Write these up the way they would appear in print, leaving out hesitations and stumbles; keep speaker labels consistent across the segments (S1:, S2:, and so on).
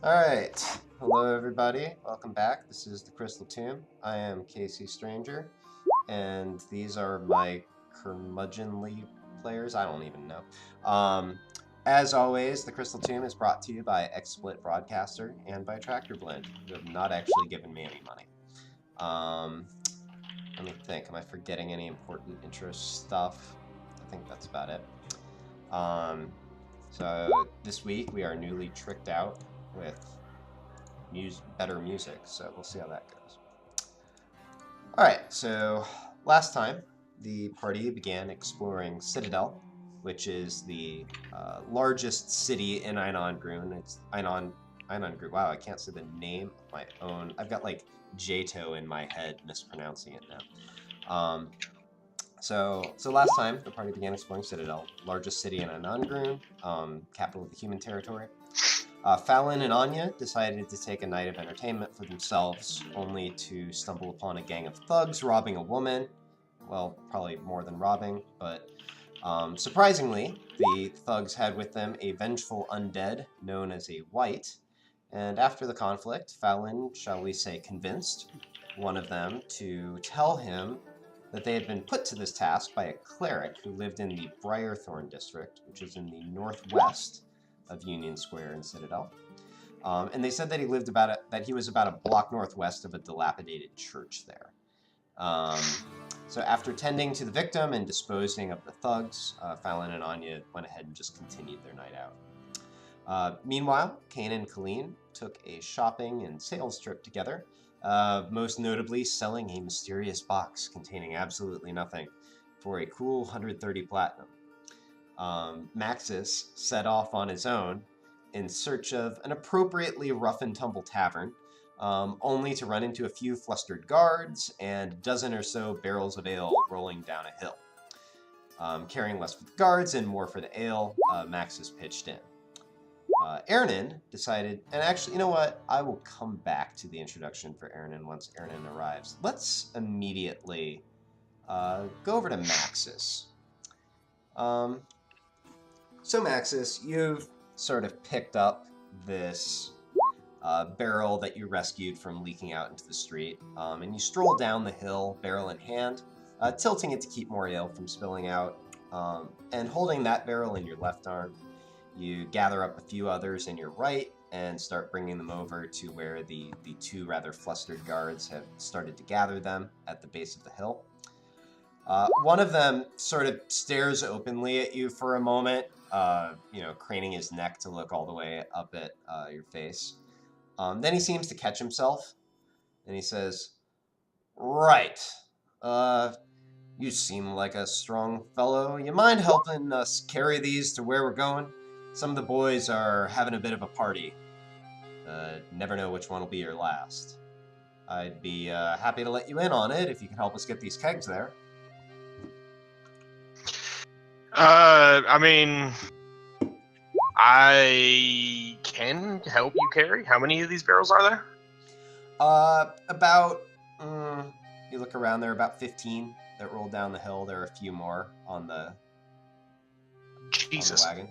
S1: All right. Hello, everybody. Welcome back. This is the Crystal Tomb. I am kcStranger, and these are my curmudgeonly players. I don't even know. As always, the Crystal Tomb is brought to you by XSplit Broadcaster and by Tractor Blend, who have not actually given me any money. Let me think. Am I forgetting any important intro stuff? I think that's about it. So this week we are newly tricked out with better music, so we'll see how that goes. Alright, so last time the party began exploring Citadel, which is the largest city in Einongrun. It's Einongrun. Wow, I can't say the name of my own. I've got like Jato in my head mispronouncing it now. So last time the party began exploring Citadel, largest city in Einongrun, capital of the human territory. Fallon and Anya decided to take a night of entertainment for themselves, only to stumble upon a gang of thugs robbing a woman. Well, probably more than robbing, but surprisingly, the thugs had with them a vengeful undead known as a White, and after the conflict, Fallon, shall we say, convinced one of them to tell him that they had been put to this task by a cleric who lived in the Briarthorn district, which is in the northwest of Union Square in Citadel. And they said that he was about a block northwest of a dilapidated church there. So after tending to the victim and disposing of the thugs, Fallon and Anya went ahead and just continued their night out. Meanwhile, Kane and Colleen took a shopping and sales trip together, most notably selling a mysterious box containing absolutely nothing for a cool 130 platinum. Maxis set off on his own in search of an appropriately rough and tumble tavern, only to run into a few flustered guards and a dozen or so barrels of ale rolling down a hill. Caring less for the guards and more for the ale, Maxis pitched in. Ernan decided, and actually, you know what? I will come back to the introduction for Ernan once Ernan arrives. Let's immediately go over to Maxis. So Maxis, you've sort of picked up this barrel that you rescued from leaking out into the street, and you stroll down the hill, barrel in hand, tilting it to keep more ale from spilling out, and holding that barrel in your left arm, you gather up a few others in your right and start bringing them over to where the two rather flustered guards have started to gather them at the base of the hill. One of them sort of stares openly at you for a moment, craning his neck to look all the way up at your face. Then he seems to catch himself, and he says, "Right. You seem like a strong fellow. You mind helping us carry these to where we're going? Some of the boys are having a bit of a party. Never know which one will be your last. I'd be happy to let you in on it if you could help us get these kegs there."
S2: I mean, I can help you carry. How many of these barrels are there?
S1: You look around, there are about 15 that roll down the hill. There are a few more on the wagon.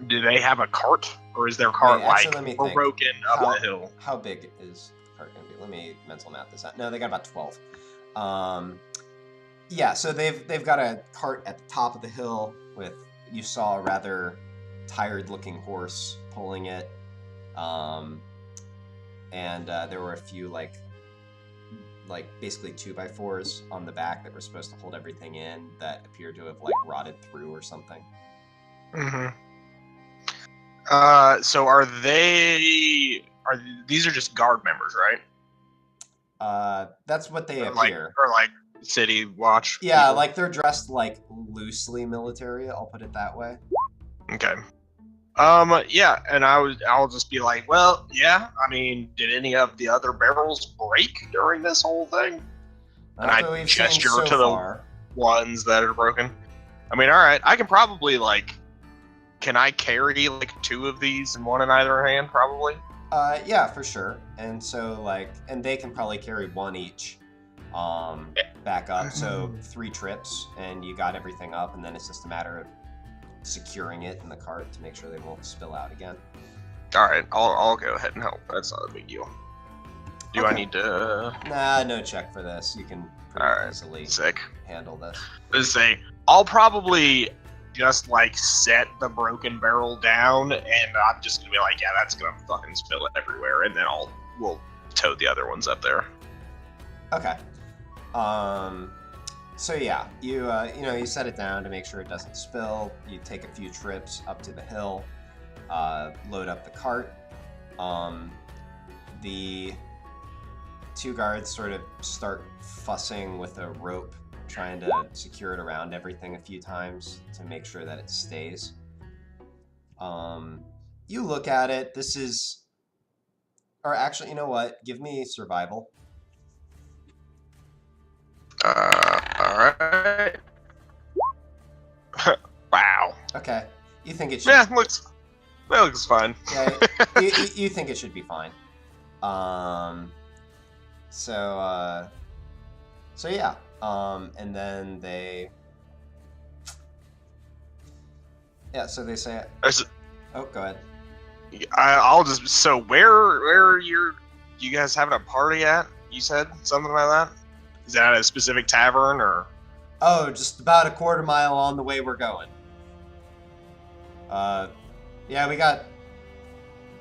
S2: Do they have a cart? Or is their cart broken up the hill?
S1: How big is the cart going to be? Let me mental map this out. No, they got about 12. Yeah, so they've got a cart at the top of the hill with, you saw a rather tired-looking horse pulling it, and there were a few like basically 2x4s on the back that were supposed to hold everything in that appeared to have rotted through or something.
S2: Mm-hmm. So these are just guard members, right?
S1: That's what they appear.
S2: Or city watch.
S1: Yeah, people. They're dressed loosely military, I'll put it that way.
S2: Okay. Yeah, and I'll just be like, well, yeah, I mean, did any of the other barrels break during this whole thing? And I gesture to the ones that are broken. I mean, alright, I can probably, can I carry, 2 of these and one in either hand, probably?
S1: Yeah, for sure. And so, and they can probably carry 1 each. Back up, so 3 trips, and you got everything up, and then it's just a matter of securing it in the cart to make sure they won't spill out again.
S2: All right, I'll go ahead and help. That's not a big deal. Do I need to?
S1: Nah, no check for this. You can pretty easily handle this.
S2: Let's say I'll probably just like set the broken barrel down, and I'm just gonna be like, yeah, that's gonna fucking spill it everywhere, and then we'll tow the other ones up there.
S1: Okay. So yeah, you set it down to make sure it doesn't spill. You take a few trips up to the hill, load up the cart. The two guards sort of start fussing with a rope, trying to secure it around everything a few times to make sure that it stays. You look at it. This is, or actually, you know what? Give me survival.
S2: All right. Wow.
S1: Okay. You think it should?
S2: Yeah, looks fine.
S1: Yeah, you think it should be fine. So yeah. And then they. Yeah. So they say. Oh, go ahead.
S2: I'll just. So where are you guys having a party at? You said something like that. Is that a specific tavern or?
S1: Oh, just about a quarter mile on the way we're going. Yeah, we got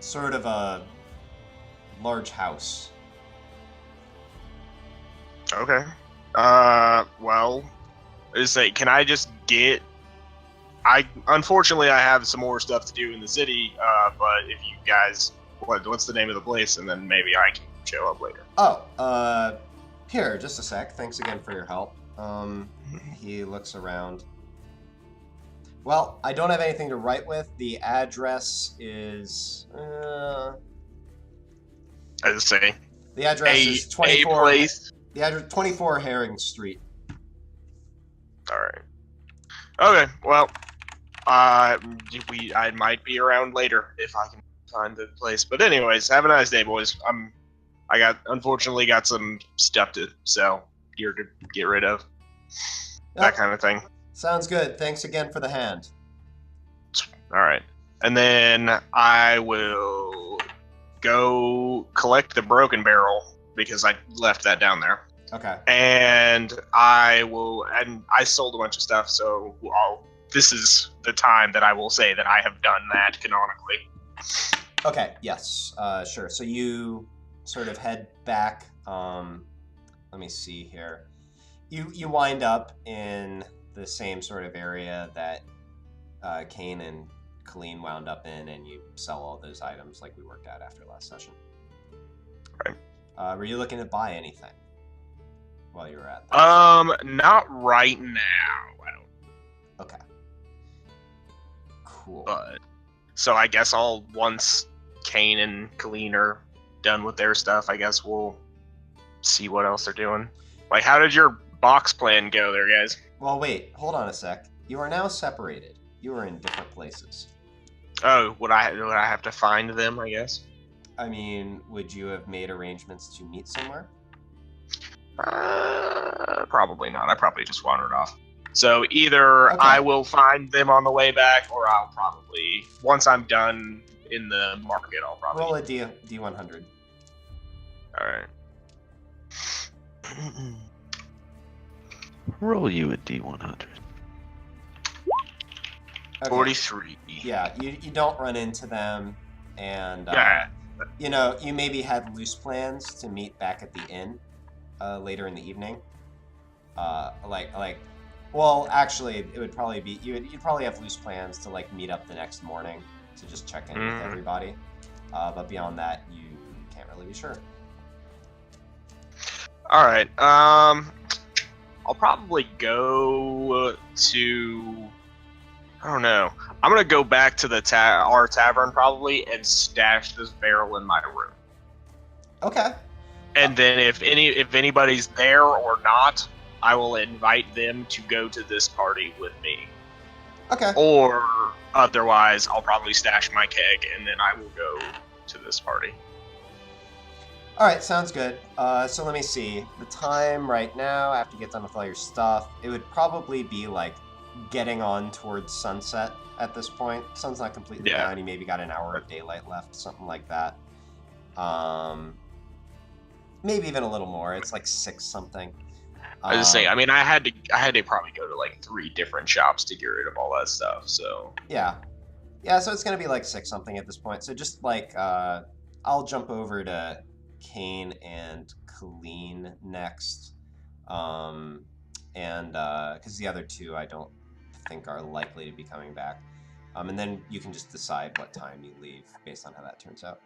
S1: sort of a large house.
S2: Okay. Well, can I just get? Unfortunately I have some more stuff to do in the city. But if you guys, what's the name of the place, and then maybe I can show up later.
S1: Oh, here, just a sec. Thanks again for your help. He looks around. Well, I don't have anything to write with. The address is.
S2: I say.
S1: The address is 24.
S2: A place.
S1: The address 24 Herring Street.
S2: All right. Okay. Well, I might be around later if I can find the place. But anyways, have a nice day, boys. Unfortunately got some stuff to sell here to get rid of. Yep. That kind of thing.
S1: Sounds good. Thanks again for the hand.
S2: All right. And then I will go collect the broken barrel because I left that down there.
S1: Okay.
S2: And I sold a bunch of stuff, so this is the time that I will say that I have done that canonically.
S1: Okay, yes. Sure. So you sort of head back. Let me see here. You wind up in the same sort of area that Kane and Colleen wound up in, and you sell all those items like we worked out after last session.
S2: Right.
S1: Were you looking to buy anything while you were at that?
S2: Not right now.
S1: Okay. Cool.
S2: But so I guess once Kane and Colleen are done with their stuff, I guess we'll see what else they're doing. Like, how did your box plan go there, guys?
S1: Well, wait. Hold on a sec. You are now separated. You are in different places.
S2: Oh, would I have to find them, I guess?
S1: I mean, would you have made arrangements to meet somewhere?
S2: Probably not. I probably just wandered off. So either I will find them on the way back, or I'll probably, once I'm done in the market, I'll probably...
S1: Roll a D100.
S2: Alright.
S3: Roll you a D100.
S1: Okay.
S2: 43.
S1: Yeah, you don't run into them, and you maybe had loose plans to meet back at the inn later in the evening. Well, actually, it would probably be you'd probably have loose plans to meet up the next morning to just check in with everybody. But beyond that, you can't really be sure.
S2: All right. I'll probably go to. I don't know. I'm gonna go back to our tavern probably and stash this barrel in my room.
S1: Okay.
S2: And then if anybody's there or not, I will invite them to go to this party with me.
S1: Okay.
S2: Or otherwise, I'll probably stash my keg and then I will go to this party.
S1: All right, sounds good. So let me see. The time right now, after you get done with all your stuff, it would probably be getting on towards sunset at this point. Sun's not completely down. You maybe got an hour of daylight left, something like that. Maybe even a little more. It's like 6 something.
S2: I was say, I mean, I had to probably go to like 3 different shops to get rid of all that stuff. So
S1: yeah, so it's gonna be like 6 something at this point. So just like I'll jump over to Kane and Colleen next, and because the other 2 I don't think are likely to be coming back, and then you can just decide what time you leave based on how that turns out.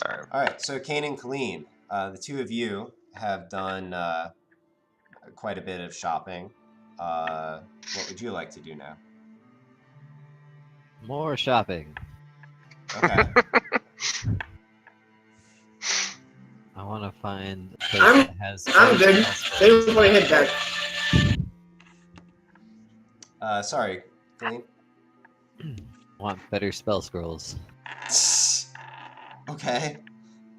S1: All right. So Kane and Colleen, the 2 of you have done quite a bit of shopping. What would you like to do now?
S3: More shopping.
S1: Okay.
S3: I want to find a place that has.
S4: I'm good. They want to head back.
S1: Sorry, Colleen.
S3: Want better spell scrolls.
S1: Okay.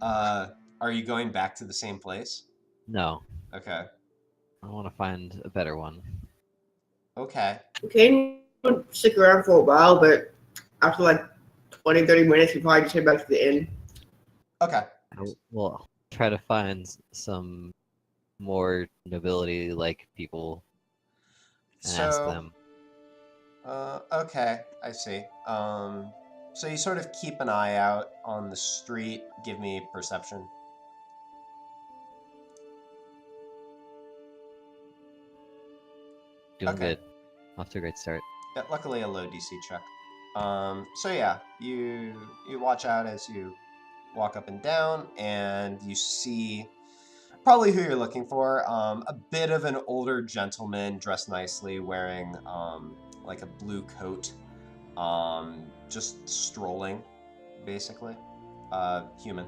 S1: Are you going back to the same place?
S3: No.
S1: Okay.
S3: I want to find a better one.
S1: Okay.
S4: Okay, we'll stick around for a while, but after like 20, 30 minutes, you probably just head back to the inn.
S1: Okay.
S3: We'll try to find some more nobility-like people and ask them.
S1: Okay, I see. So you sort of keep an eye out on the street. Give me perception.
S3: Doing good. Off to a great start.
S1: Yeah, luckily a low DC check. So yeah, you watch out as you walk up and down, and you see probably who you're looking for. A bit of an older gentleman dressed nicely, wearing like a blue coat, just strolling, basically. Human.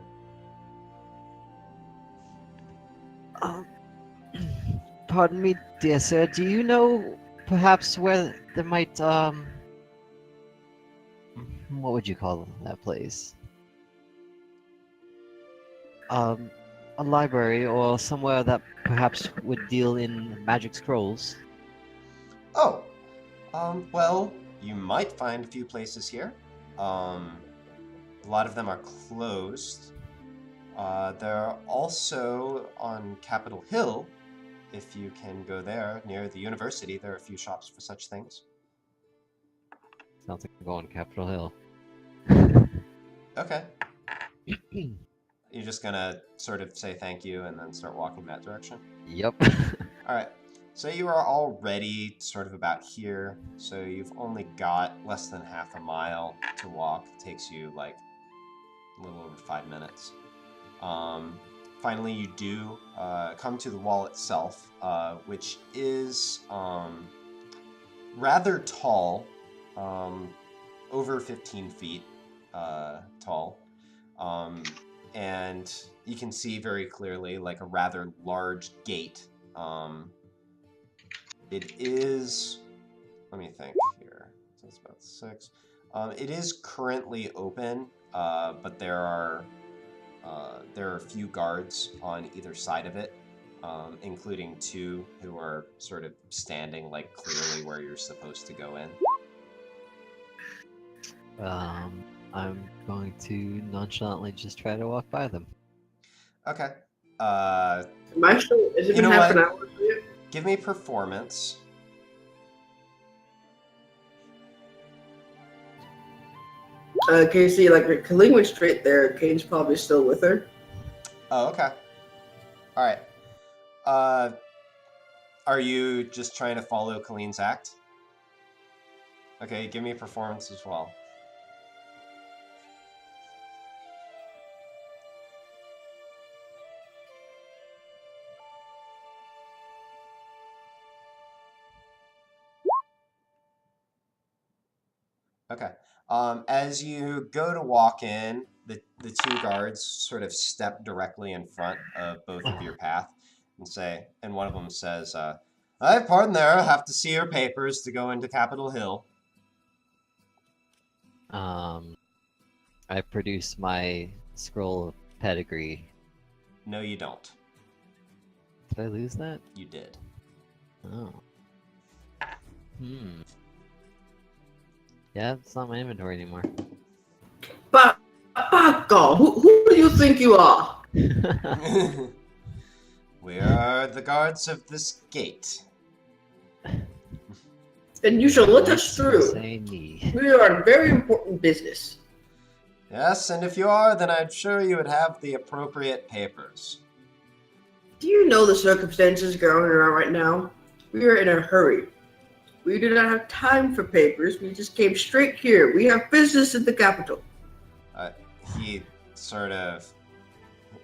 S3: Pardon me, dear sir. Do you know perhaps where there might what would you call that place? A library or somewhere that perhaps would deal in magic scrolls?
S1: Oh, well, you might find a few places here. A lot of them are closed. They're also on Capitol Hill. If you can go there, near the university, there are a few shops for such things.
S3: Sounds like I'm going to Capitol Hill.
S1: Okay. You're just gonna sort of say thank you and then start walking that direction?
S3: Yep.
S1: Alright. So you are already sort of about here, so you've only got less than half a mile to walk. It takes you like a little over 5 minutes. Finally, you do come to the wall itself, which is rather tall, over 15 feet tall, and you can see very clearly like a rather large gate. It is, let me think here, so it's about 6. It is currently open, but there are a few guards on either side of it, including 2 who are sort of standing like clearly where you're supposed to go in.
S3: I'm going to nonchalantly just try to walk by them.
S1: Okay.
S4: Am I still? Is it
S1: You
S4: been
S1: know
S4: half
S1: what?
S4: an hour for you?
S1: Give me performance.
S4: Can you see, like, Colleen went straight there. Kane's probably still with her.
S1: Oh, okay. All right. Are you just trying to follow Colleen's act? Okay, give me performance as well. Okay. As you go to walk in, the 2 guards sort of step directly in front of both of your path and one of them says, pardon there, I have to see your papers to go into Capitol Hill.
S3: I produce my scroll of pedigree.
S1: No, you don't.
S3: Did I lose that?
S1: You did.
S3: Oh. Hmm. Yeah, it's not my inventory anymore.
S4: Paco, who do you think you are?
S1: We are the guards of this gate.
S4: Then you shall let us through.
S3: Say me.
S4: We are on very important business.
S1: Yes, and if you are, then I'm sure you would have the appropriate papers.
S4: Do you know the circumstances going around right now? We are in a hurry. We do not have time for papers. We just came straight here. We have business in the capital.
S1: He sort of,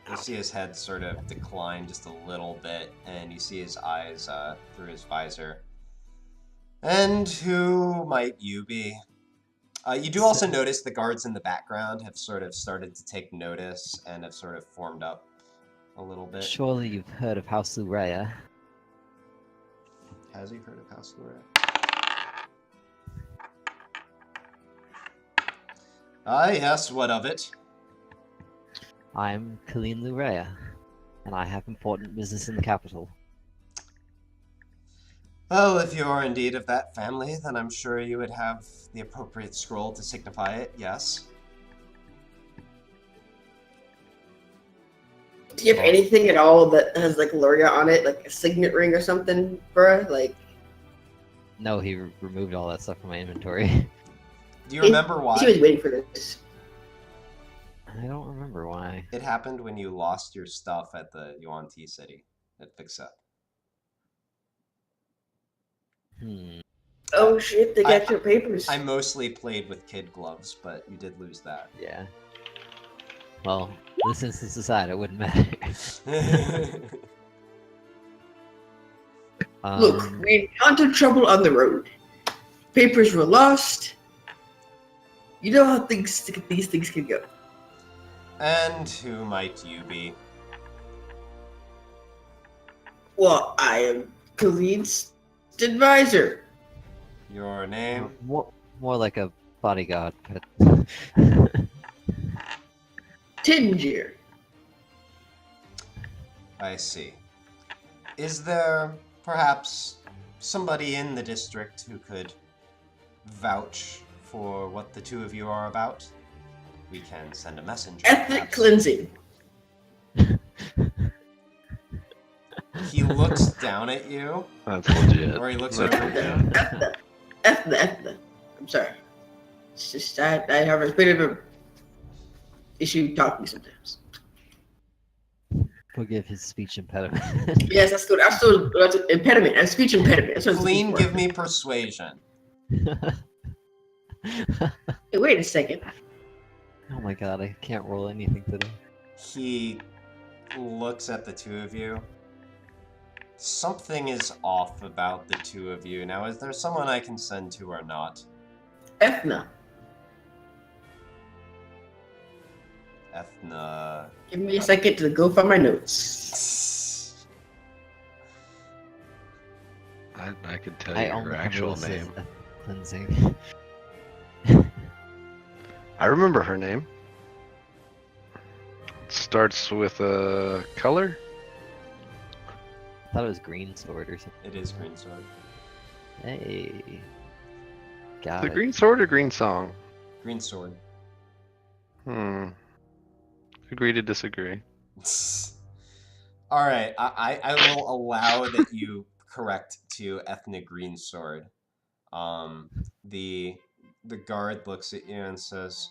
S1: you see his head sort of decline just a little bit, and you see his eyes through his visor. And who might you be? You do also notice the guards in the background have sort of started to take notice and have sort of formed up a little bit.
S3: Surely you've heard of House Lurea.
S1: Has he heard of House Lurea? Ah, yes, what of it?
S3: I'm Kyrian Lurea, and I have important business in the capital.
S1: Well, if you are indeed of that family, then I'm sure you would have the appropriate scroll to signify it, yes.
S4: Do you have anything at all that has like Luria on it, like a signet ring or something, bruh? Like,
S3: No, he removed all that stuff from my inventory.
S1: Do you remember why?
S4: He was waiting for this.
S3: I don't remember why.
S1: It happened when you lost your stuff at the Yuan Ti City at Fix-Up.
S4: Oh shit, they got your papers.
S1: I mostly played with kid gloves, but you did lose that.
S3: Yeah. Well, this instance aside, it wouldn't matter.
S4: Look, we encountered trouble on the road. Papers were lost. You know how these things can go.
S1: And who might you be?
S4: Well, I am Khalid's advisor.
S1: Your name?
S3: More like a bodyguard, but...
S4: Tinger.
S1: I see. Is there perhaps somebody in the district who could vouch for what the two of you are about? We can send a messenger.
S4: Ethnic
S1: perhaps.
S4: cleansing.
S1: He looks down at you.
S5: That's legit.
S1: Or he looks over at you.
S4: Ethna. I'm sorry. It's just I have a bit of a issue talking sometimes.
S3: Forgive his speech impediment.
S4: Yes, that's good. That's an impediment. A speech impediment. That's what
S1: Clean, give me persuasion.
S4: Hey, wait a second.
S3: Oh my god, I can't roll anything today.
S1: He looks at the two of you. Something is off about the two of you. Now, is there someone I can send to or not?
S4: Ethna.
S1: Ethna.
S4: Give me a second to go find my notes.
S5: I can tell
S3: I
S5: you
S3: only
S5: her
S3: have
S5: actual
S3: listed
S5: name.
S3: as cleansing.
S5: I remember her name. It starts with a color.
S3: I thought it was green sword or something.
S1: It is Green Sword.
S3: Hey. Got
S5: The
S3: it.
S5: green sword or green song?
S1: Green Sword.
S5: Agree to disagree.
S1: All right, I will allow that you correct to ethnic Green Sword. The guard looks at you and says,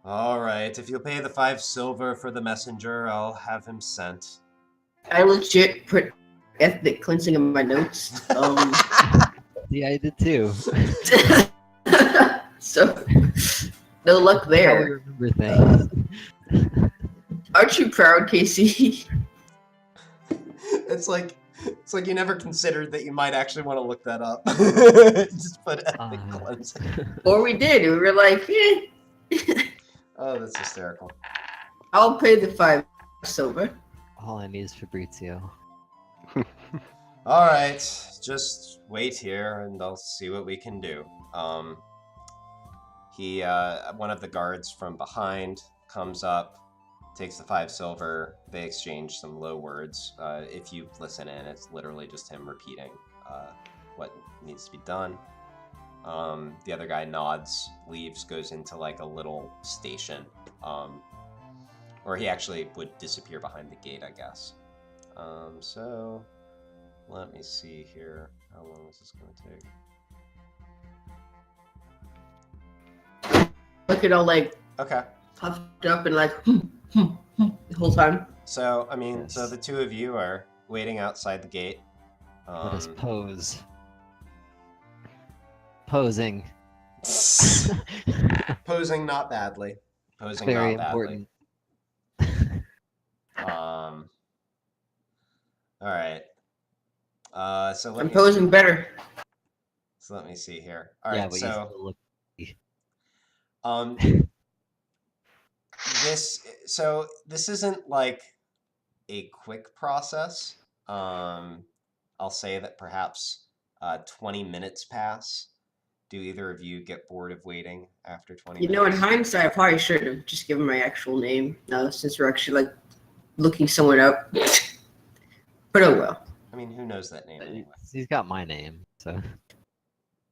S1: "All right, if you'll pay the 5 silver for the messenger, I'll have him sent."
S4: I legit put ethnic cleansing in my notes.
S3: Yeah, I did too.
S4: So, no luck
S3: I
S4: there.
S3: remember things.
S4: Aren't you proud, KC?
S1: It's like you never considered that you might actually want to look that up. Just put ethnic cleansing.
S4: Or we did. We were like, eh.
S1: Oh, that's hysterical.
S4: I'll pay the 5 silver.
S3: All I need is Fabrizio.
S1: All right, just wait here, and I'll see what we can do. One of the guards from behind comes up, takes the 5 silver. They exchange some low words. If you listen in, it's literally just him repeating what needs to be done. The other guy nods, leaves, goes into like a little station. Or he actually would disappear behind the gate, I guess. So let me see here. How long is this going to take?
S4: Look at all like
S1: Okay.
S4: puffed up and like the whole time.
S1: So I mean,
S3: Yes.
S1: so the two of you are waiting outside the gate.
S3: Let us pose. Posing.
S1: Posing not badly. Posing
S3: Very
S1: not badly.
S3: important.
S1: All right. So let
S4: I'm
S1: me
S4: posing
S1: see.
S4: better.
S1: So let me see here. All
S3: Yeah,
S1: right.
S3: but you
S1: So
S3: still look.
S1: this isn't like a quick process. I'll say that perhaps 20 minutes pass. Do either of you get bored of waiting after 20
S4: You
S1: minutes?
S4: know, in hindsight, I probably should have just given my actual name. Now, since we're actually like looking someone up. But oh well.
S1: I mean, who knows that name anyway?
S3: He's got my name, so.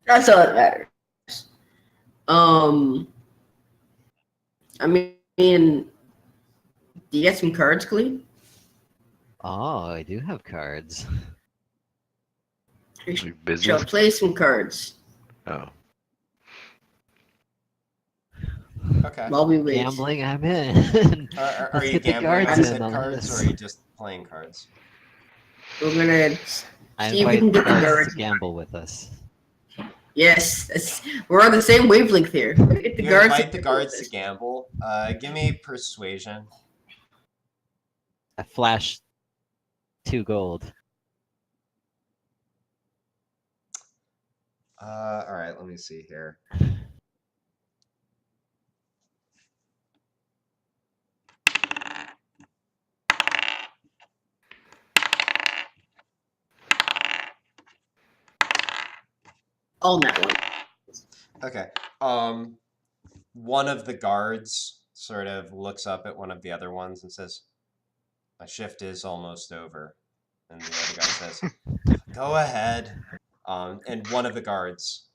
S4: That's all that matters. I mean, do you get some cards, Clee?
S3: Oh, I do have cards.
S5: Are you
S4: Shall
S5: business?
S4: play some cards
S5: Oh.
S1: Okay.
S4: while we wait.
S3: Gambling, I'm in.
S1: Are
S3: Let's
S1: you
S3: get the
S1: gambling
S3: cards
S1: on
S3: in
S1: said
S3: on
S1: cards,
S3: this.
S1: or are you just playing cards?
S4: We're gonna
S3: I
S4: see if we
S3: invite
S4: can
S3: the
S4: get the
S3: guards
S4: cards.
S3: to gamble with us.
S4: Yes, we're on the same wavelength here. Get the
S1: You
S4: guards
S1: invite the guards to gamble. Give me persuasion.
S3: I flash 2 gold.
S1: All right, let me see here.
S4: on that one.
S1: Okay. One of the guards sort of looks up at one of the other ones and says, "My shift is almost over." And the other guy says, "Go ahead." And one of the guards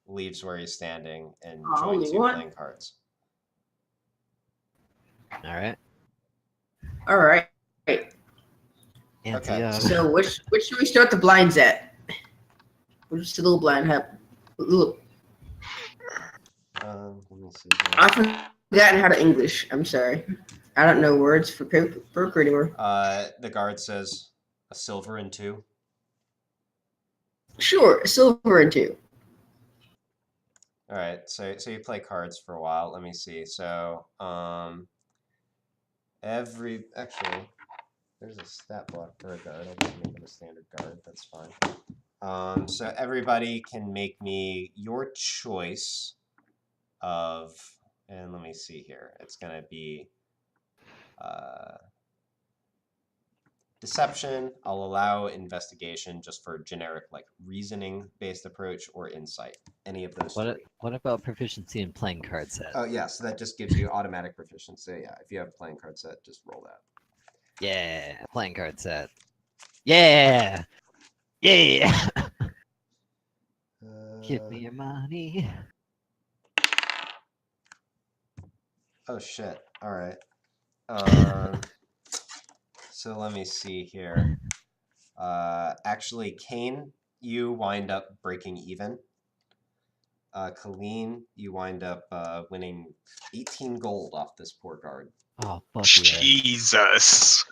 S1: leaves where he's standing and joins
S4: only
S1: you
S4: one?
S1: playing cards.
S3: All right.
S4: All right.
S3: Ante
S1: Okay.
S3: up.
S4: So which should we start the blinds at? Which the little blind have? Look,
S1: Let me see here.
S4: I've forgotten how to English. I'm sorry. I don't know words for poker anymore.
S1: The guard says, "A silver and 2."
S4: Sure, silver and 2.
S1: All right, so you play cards for a while. Let me see. So actually, there's a stat block for a guard. I'll just make it a standard guard. That's fine. So everybody can make me your choice of, and let me see here. It's gonna be deception. I'll allow investigation just for generic like reasoning based approach, or insight. Any of those three.
S3: What about proficiency in playing card set?
S1: Oh yeah, so that just gives you automatic proficiency. Yeah, if you have a playing card set, just roll that.
S3: Yeah, playing card set. Yeah, yeah. Give me your money.
S1: Oh shit! All right. So let me see here. Actually, Kane, you wind up breaking even. Colleen, you wind up winning 18 gold off this poor guard.
S3: Oh, fuck yeah.
S2: Jesus.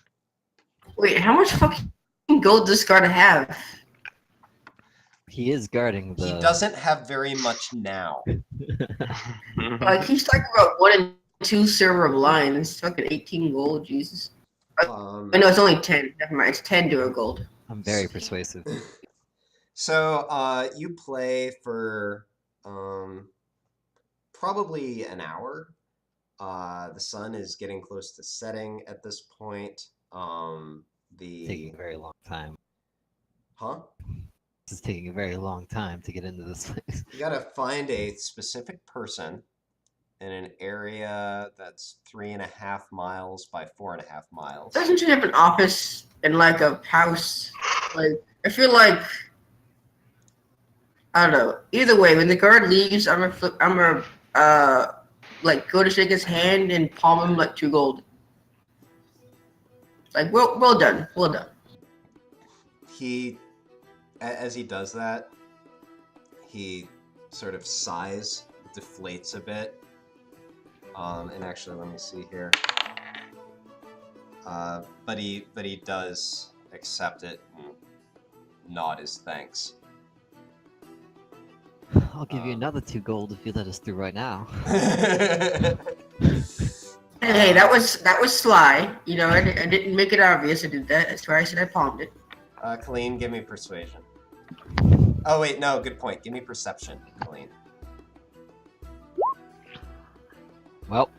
S4: Wait, how much fucking gold does this guard have?
S3: He is guarding the.
S1: He doesn't have very much now.
S4: Like he's talking about 1 and 2 silver blinds. It's fucking 18 gold, Jesus. I know it's only 10. Never mind, it's 10 to a gold.
S3: I'm very persuasive.
S1: So you play for probably an hour. The sun is getting close to setting at this point.
S3: Taking a very long time.
S1: Huh?
S3: This is taking a very long time to get into this place.
S1: You gotta find a specific person in an area that's 3.5 miles by 4.5 miles.
S4: Doesn't she have an office and like a house? Like I feel like I don't know. Either way, when the guard leaves, I'm gonna like go to shake his hand and palm him like 2 gold. Like, well done, well done.
S1: He, as he does that, he sort of sighs, deflates a bit. And actually, let me see here. But he does accept it and nod his thanks.
S3: I'll give you another 2 gold if you let us through right now.
S4: Hey, that was sly. You know, I didn't make it obvious. I did that. That's why I said I palmed it.
S1: Colleen, give me persuasion. Oh wait, no, good point. Give me perception, Colleen.
S3: Well,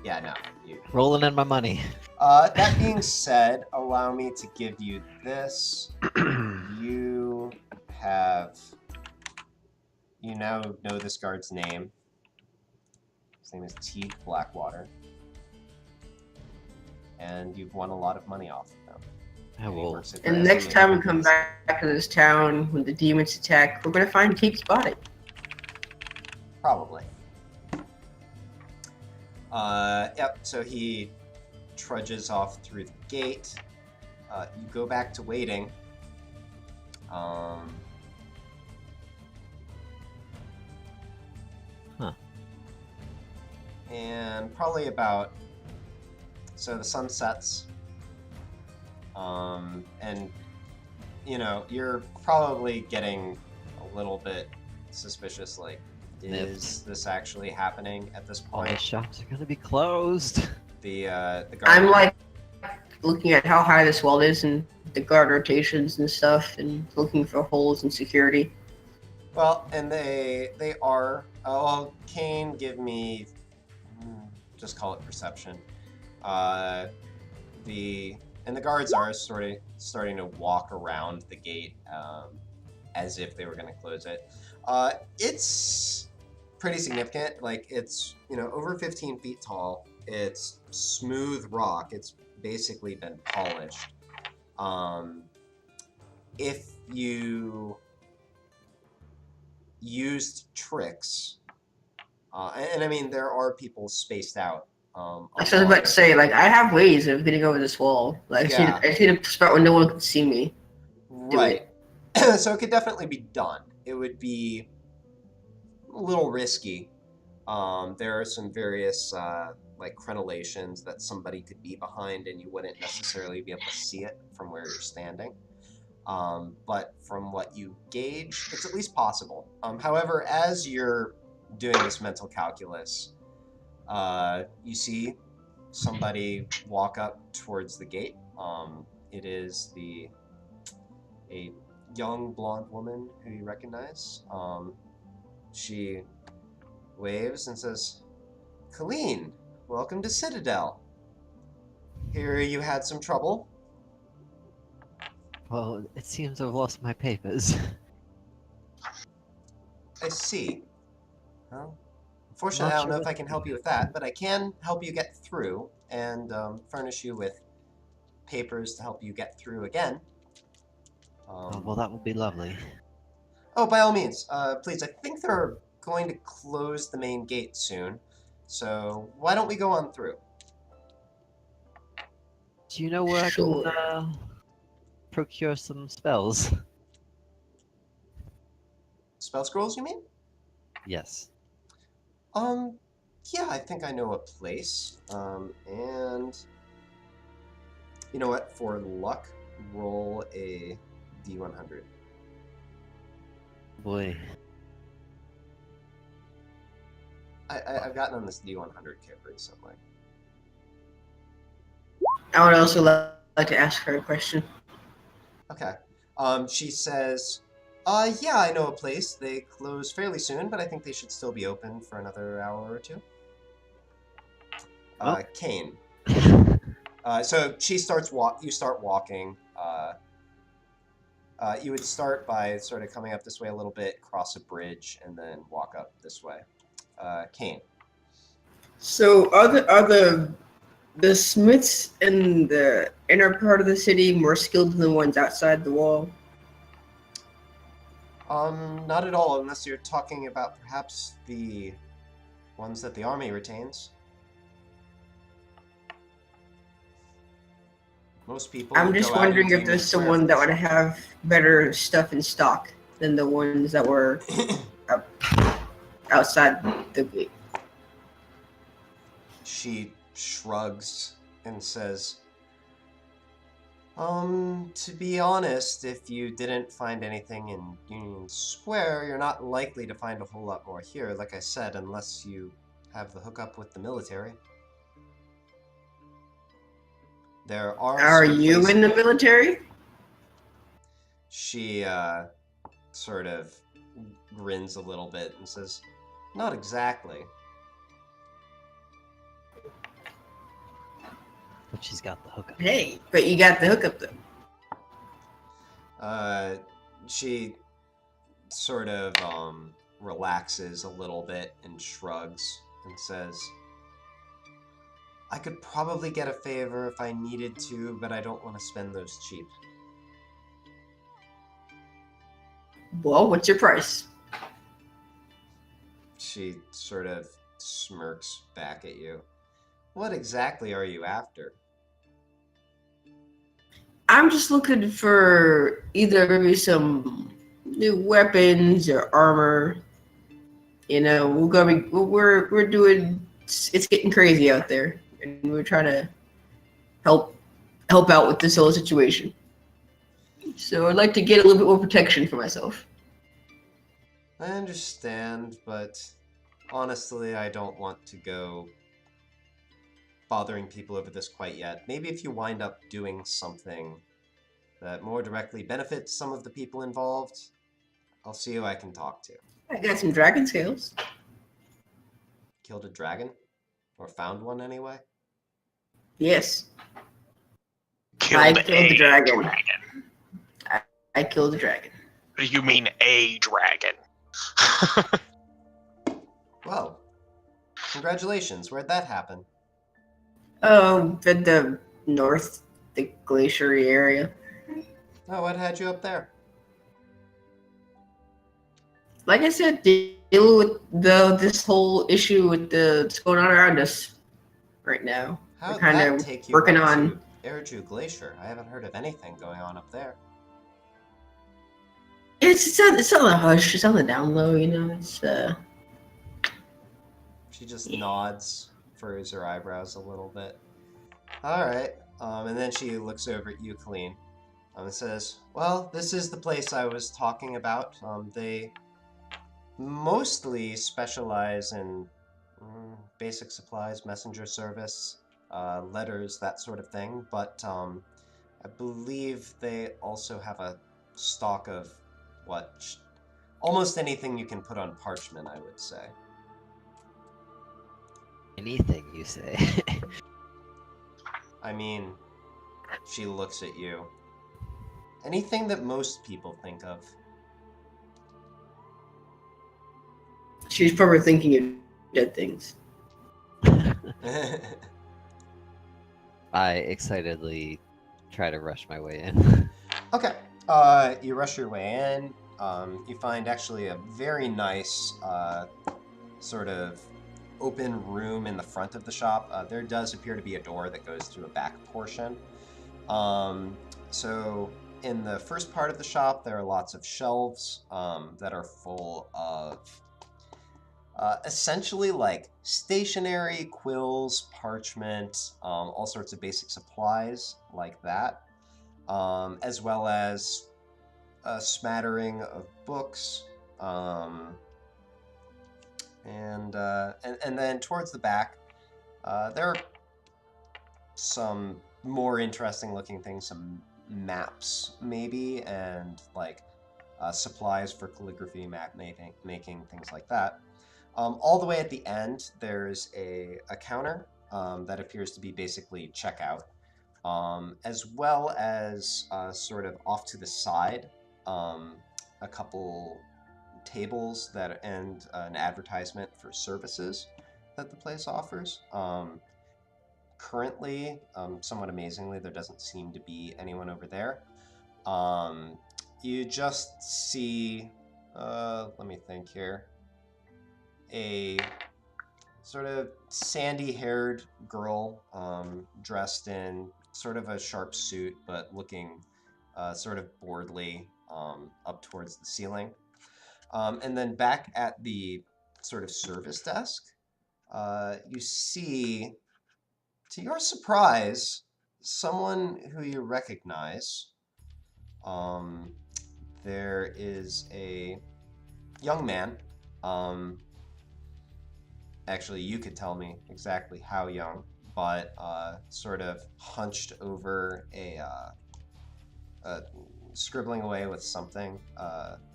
S1: yeah, no, you.
S3: Rolling in my money.
S1: That being said, allow me to give you this. You now know this guard's name. His name is Teague Blackwater. And you've won a lot of money off of them.
S3: I will.
S4: And next time we come back to this town when the demons attack, we're gonna find Keith's body.
S1: Probably. Yep, so he trudges off through the gate. You go back to waiting. And probably about... So the sun sets. And, you know, you're probably getting a little bit suspicious, like, is this actually happening at this
S3: All the
S1: point?
S3: shops are gonna be closed.
S1: The guard...
S4: I'm like looking at how high this wall is and the guard rotations and stuff, and looking for holes in security.
S1: Well, and they are... well, Kane, give me... just call it perception. And the guards are sort of starting to walk around the gate as if they were going to close it. It's pretty significant. Like, it's, you know, over 15 feet tall. It's smooth rock. It's basically been polished. If you used tricks, and I mean, there are people spaced out.
S4: I was about to say, like, I have ways of getting over this wall. Like,
S1: Yeah.
S4: I see a spot where no one can see me.
S1: Right. So it could definitely be done. It would be a little risky. There are some various like crenellations that somebody could be behind and you wouldn't necessarily be able to see it from where you're standing. But from what you gauge, it's at least possible. However, as you're doing this mental calculus, you see somebody walk up towards the gate. It is a young blonde woman who you recognize. She waves and says, "Colleen, welcome to Citadel. Hear you had some trouble."
S3: Well, it seems I've lost my papers.
S1: I see. Well, unfortunately, I don't know if I can help you with that, but I can help you get through and furnish you with papers to help you get through again.
S3: Well, that would be lovely.
S1: Oh, by all means, please. I think they're going to close the main gate soon, so why don't we go on through?
S3: Do you know where I can procure some spells?
S1: Spell scrolls, you mean?
S3: Yes.
S1: Yeah, I think I know a place. And you know what? For luck, roll a D100.
S3: Boy.
S1: I've gotten on this D100 kit recently.
S4: I would also like to ask her a question.
S1: Okay. She says, yeah, I know a place. They close fairly soon, but I think they should still be open for another hour or two. Kane. So she starts you start walking. You would start by sort of coming up this way a little bit, cross a bridge, and then walk up this way. Kane.
S4: So are the smiths in the inner part of the city more skilled than the ones outside the wall?
S1: Not at all, unless you're talking about perhaps the ones that the army retains. Most people
S4: I'm
S1: would
S4: just
S1: go out
S4: wondering
S1: into
S4: if
S1: Union
S4: there's
S1: Square for
S4: someone that
S1: the
S4: would have better stuff in stock than the ones that were
S1: show.
S4: outside the gate.
S1: She shrugs and says, to be honest, if you didn't find anything in Union Square, you're not likely to find a whole lot more here, like I said, unless you have the hookup with the military. There are
S4: Are
S1: some
S4: you in the
S1: places...
S4: military?
S1: She, sort of grins a little bit and says, not exactly.
S3: But she's got the hookup.
S4: Hey, but you got the hookup though.
S1: She sort of relaxes a little bit and shrugs and says, I could probably get a favor if I needed to, but I don't want to spend those cheap.
S4: Well, what's your price?
S1: She sort of smirks back at you. What exactly are you after?
S4: I'm just looking for either maybe some new weapons or armor. You know, we're doing. It's getting crazy out there, and we're trying to help out with this whole situation. So I'd like to get a little bit more protection for myself.
S1: I understand, but honestly, I don't want to go bothering people over this quite yet. Maybe if you wind up doing something that more directly benefits some of the people involved, I'll see who I can talk to.
S4: I got some dragon scales.
S1: Killed a dragon? Or found one anyway?
S4: Yes.
S2: Killed
S4: killed the dragon.
S2: dragon.
S4: I killed the dragon.
S2: You mean a dragon?
S1: Well, congratulations. Where'd that happen?
S4: In the north, the glacier area.
S1: Oh, what had you up there?
S4: Like I said, dealing with this whole issue with what's going on around us right now.
S1: How'd
S4: kind
S1: that
S4: of
S1: take you
S4: working
S1: up
S4: on
S1: to Erju Glacier? I haven't heard of anything going on up there.
S4: it's on the hush. It's on the down low. You know, it's
S1: She just nods, furrows her eyebrows a little bit. All right. And then she looks over at you, Colleen, and says, well, this is the place I was talking about. They mostly specialize in basic supplies, messenger service, letters, that sort of thing. But I believe they also have a stock of almost anything you can put on parchment, I would say.
S3: Anything you say.
S1: I mean, she looks at you. Anything that most people think of.
S4: she's probably thinking of dead things.
S3: I excitedly try to rush my way in.
S1: Okay. You rush your way in. You find actually a very nice sort of open room in the front of the shop. There does appear to be a door that goes to a back portion. So in the first part of the shop, there are lots of shelves that are full of essentially like stationery, quills, parchment, all sorts of basic supplies like that, as well as a smattering of books, and then towards the back, there are some more interesting looking things, some maps maybe, and like supplies for calligraphy, map making, things like that. All the way at the end, there's a counter that appears to be basically checkout, as well as sort of off to the side, a couple tables and an advertisement for services that the place offers. Currently, somewhat amazingly, there doesn't seem to be anyone over there. You just see let me think here. A sort of sandy-haired girl, dressed in sort of a sharp suit, but looking sort of boredly up towards the ceiling. And then back at the sort of service desk, you see, to your surprise, someone who you recognize. There is a young man. Actually, you could tell me exactly how young, but sort of hunched over scribbling away with something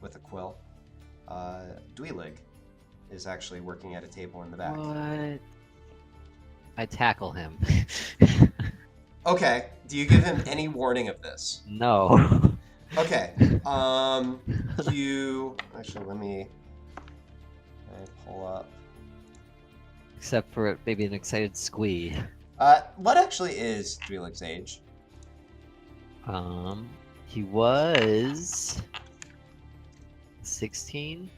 S1: with a quill. Dweelig is actually working at a table in the back.
S3: What? I tackle him.
S1: Okay. Do you give him any warning of this?
S3: No.
S1: Okay. You actually let me pull up.
S3: Except for maybe an excited squee.
S1: What actually is Dweelig's age?
S3: He was 16.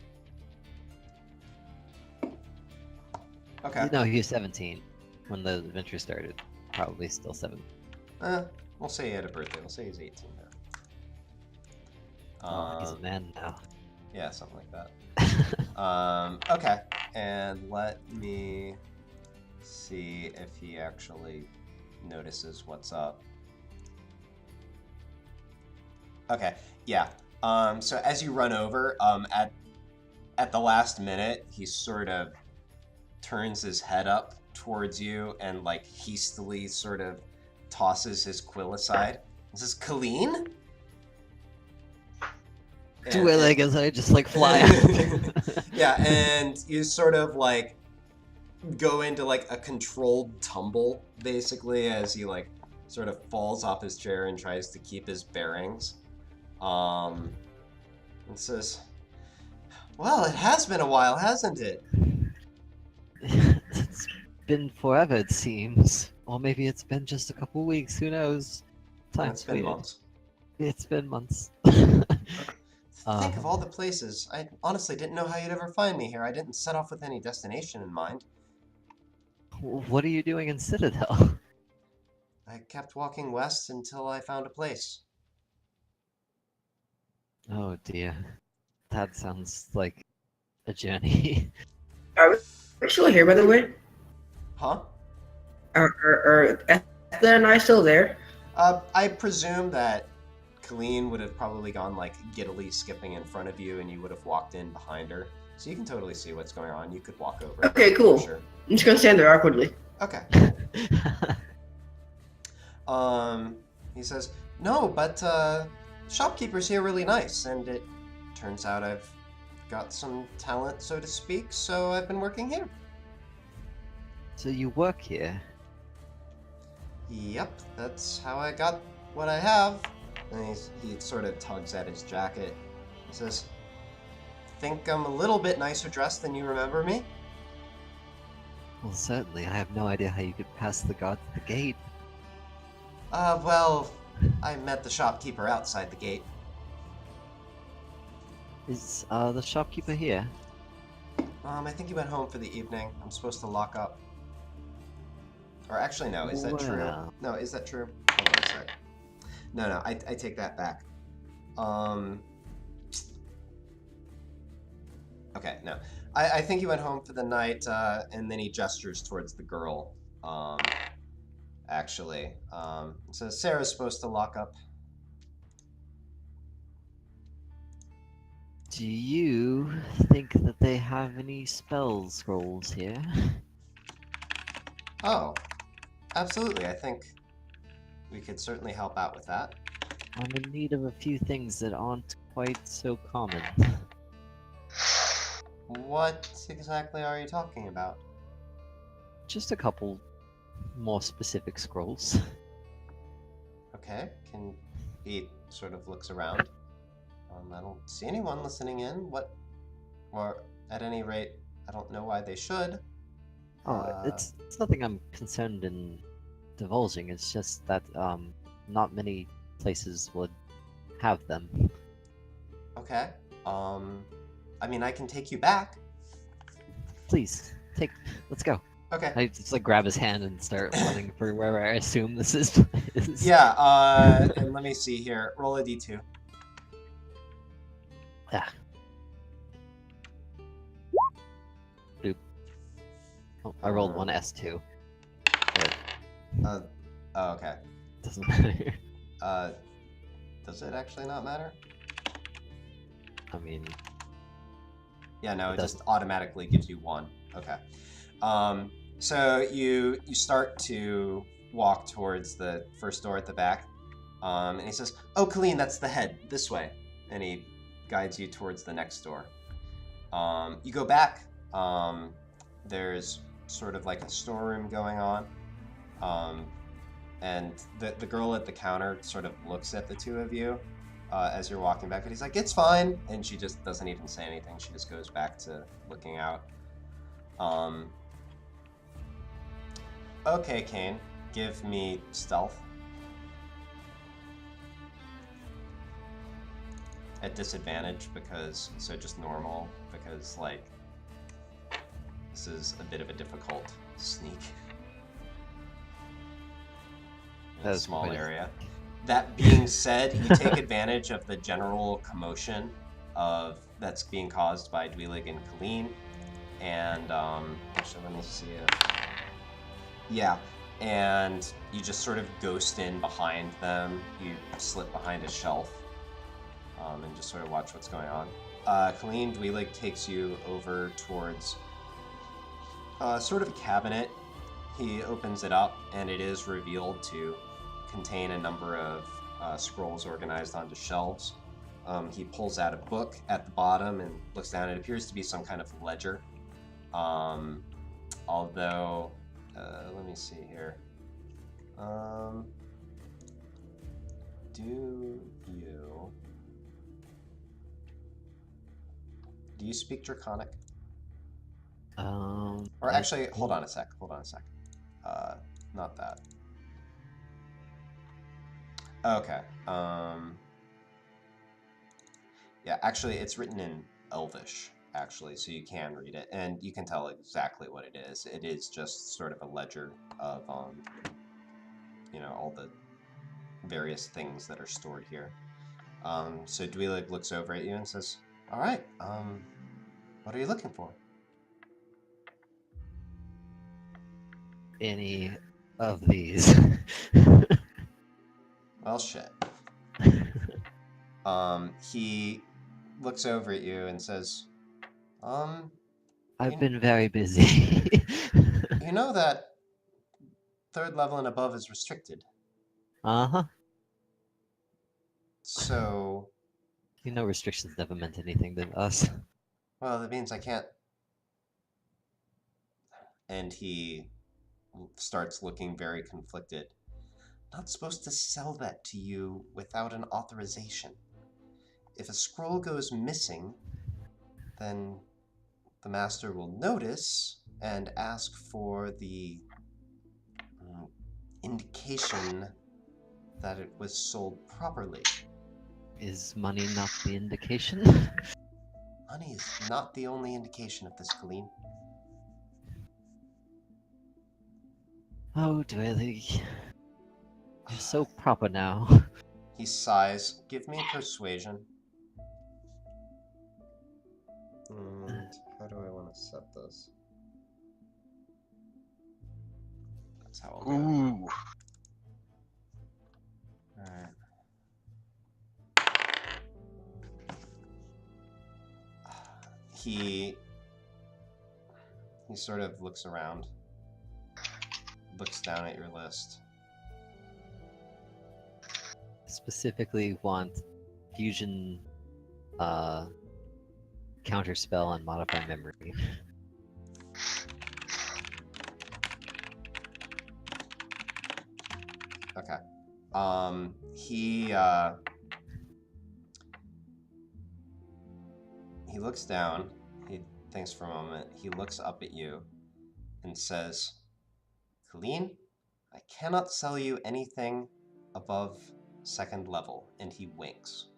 S1: Okay.
S3: No, he was 17 when the adventure started. Probably still 7.
S1: We'll say he had a birthday. We'll say he's 18 now.
S3: He's a man now.
S1: Yeah, something like that. Okay, and let me see if he actually notices what's up. Okay, yeah. So as you run over, at the last minute, he sort of turns his head up towards you and like hastily sort of tosses his quill aside. This is Colleen?
S3: Dweelig as I just like fly out.
S1: Yeah, and you sort of like go into like a controlled tumble basically as he like sort of falls off his chair and tries to keep his bearings. And says, "Well, it has been a while, hasn't it?"
S3: It's been forever, it seems. Or maybe it's been just a couple weeks, who knows?
S1: It's been months.
S3: It's been months.
S1: Think of all the places. I honestly didn't know how you'd ever find me here. I didn't set off with any destination in mind.
S3: What are you doing in Citadel?
S1: I kept walking west until I found a place.
S3: Oh dear. That sounds like a journey.
S4: Are we still here, by the way?
S1: Huh?
S4: Are Ethna and I still there?
S1: I presume that Colleen would have probably gone like giddily skipping in front of you and you would have walked in behind her. So you can totally see what's going on. You could walk over.
S4: Okay, cool.
S1: Sure.
S4: I'm just gonna stand there awkwardly.
S1: Okay. He says, "No, but shopkeeper's here really nice, and it turns out I've got some talent, so to speak, so I've been working here."
S3: So you work here?
S1: Yep, that's how I got what I have. And he sort of tugs at his jacket. He says, "Think I'm a little bit nicer dressed than you remember me?"
S3: Well, certainly. I have no idea how you could pass the guard at the gate.
S1: Well, I met the shopkeeper outside the gate.
S3: Is the shopkeeper here?
S1: I think he went home for the evening. I'm supposed to lock up. Or actually, no, is that true?
S3: Well.
S1: No, is that true? Hold on a sec. No, I take that back. Okay, no. I think he went home for the night, and then he gestures towards the girl. Actually. So Sarah's supposed to lock up.
S3: Do you think that they have any spell scrolls here?
S1: Oh, absolutely. I think we could certainly help out with that.
S3: I'm in need of a few things that aren't quite so common.
S1: What exactly are you talking about?
S3: Just a couple more specific scrolls.
S1: Okay, he sort of looks around. I don't see anyone listening in. Or at any rate, I don't know why they should.
S3: It's nothing I'm concerned in divulging. It's just that not many places would have them.
S1: Okay. I mean, I can take you back.
S3: Please, let's go.
S1: Okay.
S3: I just like grab his hand and start running for wherever I assume this is.
S1: Yeah, and let me see here. Roll a d2.
S3: Yeah. Doop. Oh, I rolled one S2.
S1: Oh, okay.
S3: Doesn't matter.
S1: Does it actually not matter?
S3: I mean,
S1: yeah, no, it just automatically gives you 1. Okay. So you start to walk towards the first door at the back, and he says, "Oh, Colleen, that's the head. This way," and he guides you towards the next door. You go back. There's sort of like a storeroom going on, and the girl at the counter sort of looks at the two of you as you're walking back, and he's like, "It's fine," and she just doesn't even say anything. She just goes back to looking out. Okay, Kane, give me stealth. At disadvantage because, so just normal, because like, this is a bit of a difficult sneak. In a small area. That being said, you take advantage of the general commotion that's being caused by Dwelig and Colleen, and actually let me see it. Yeah, and you just sort of ghost in behind them. You slip behind a shelf, and just sort of watch what's going on. Colleen, Dwelig takes you over towards sort of a cabinet. He opens it up, and it is revealed to contain a number of scrolls organized onto shelves. He pulls out a book at the bottom and looks down. It appears to be some kind of ledger. Although, let me see here. Do you speak Draconic? Or actually, hold on a sec. Not that. Okay. Yeah, actually, it's written in Elvish, actually, so you can read it, and you can tell exactly what it is. It is just sort of a ledger of, all the various things that are stored here. So Dwelig looks over at you and says, "All right, what are you looking for?"
S3: Any of these.
S1: Well, shit. He looks over at you and says,
S3: I've been very busy.
S1: You know that 3rd level and above is restricted.
S3: Uh-huh.
S1: So...
S3: You know restrictions never meant anything to us.
S1: Well, that means I can't... And he starts looking very conflicted. Not supposed to sell that to you without an authorization. If a scroll goes missing, then the master will notice and ask for the indication that it was sold properly.
S3: Is money not the indication?
S1: Money is not the only indication of this, Colleen.
S3: Oh, Dwelig. You're so proper now.
S1: He sighs. Give me persuasion. And how do I want to set this? That's how I'll do it.
S2: Ooh.
S1: Alright. He sort of looks around, looks down at your list.
S3: Specifically want fusion, counterspell and modify memory.
S1: Okay. He looks down, he thinks for a moment, he looks up at you and says, "Colleen, I cannot sell you anything above 2nd level," and he winks.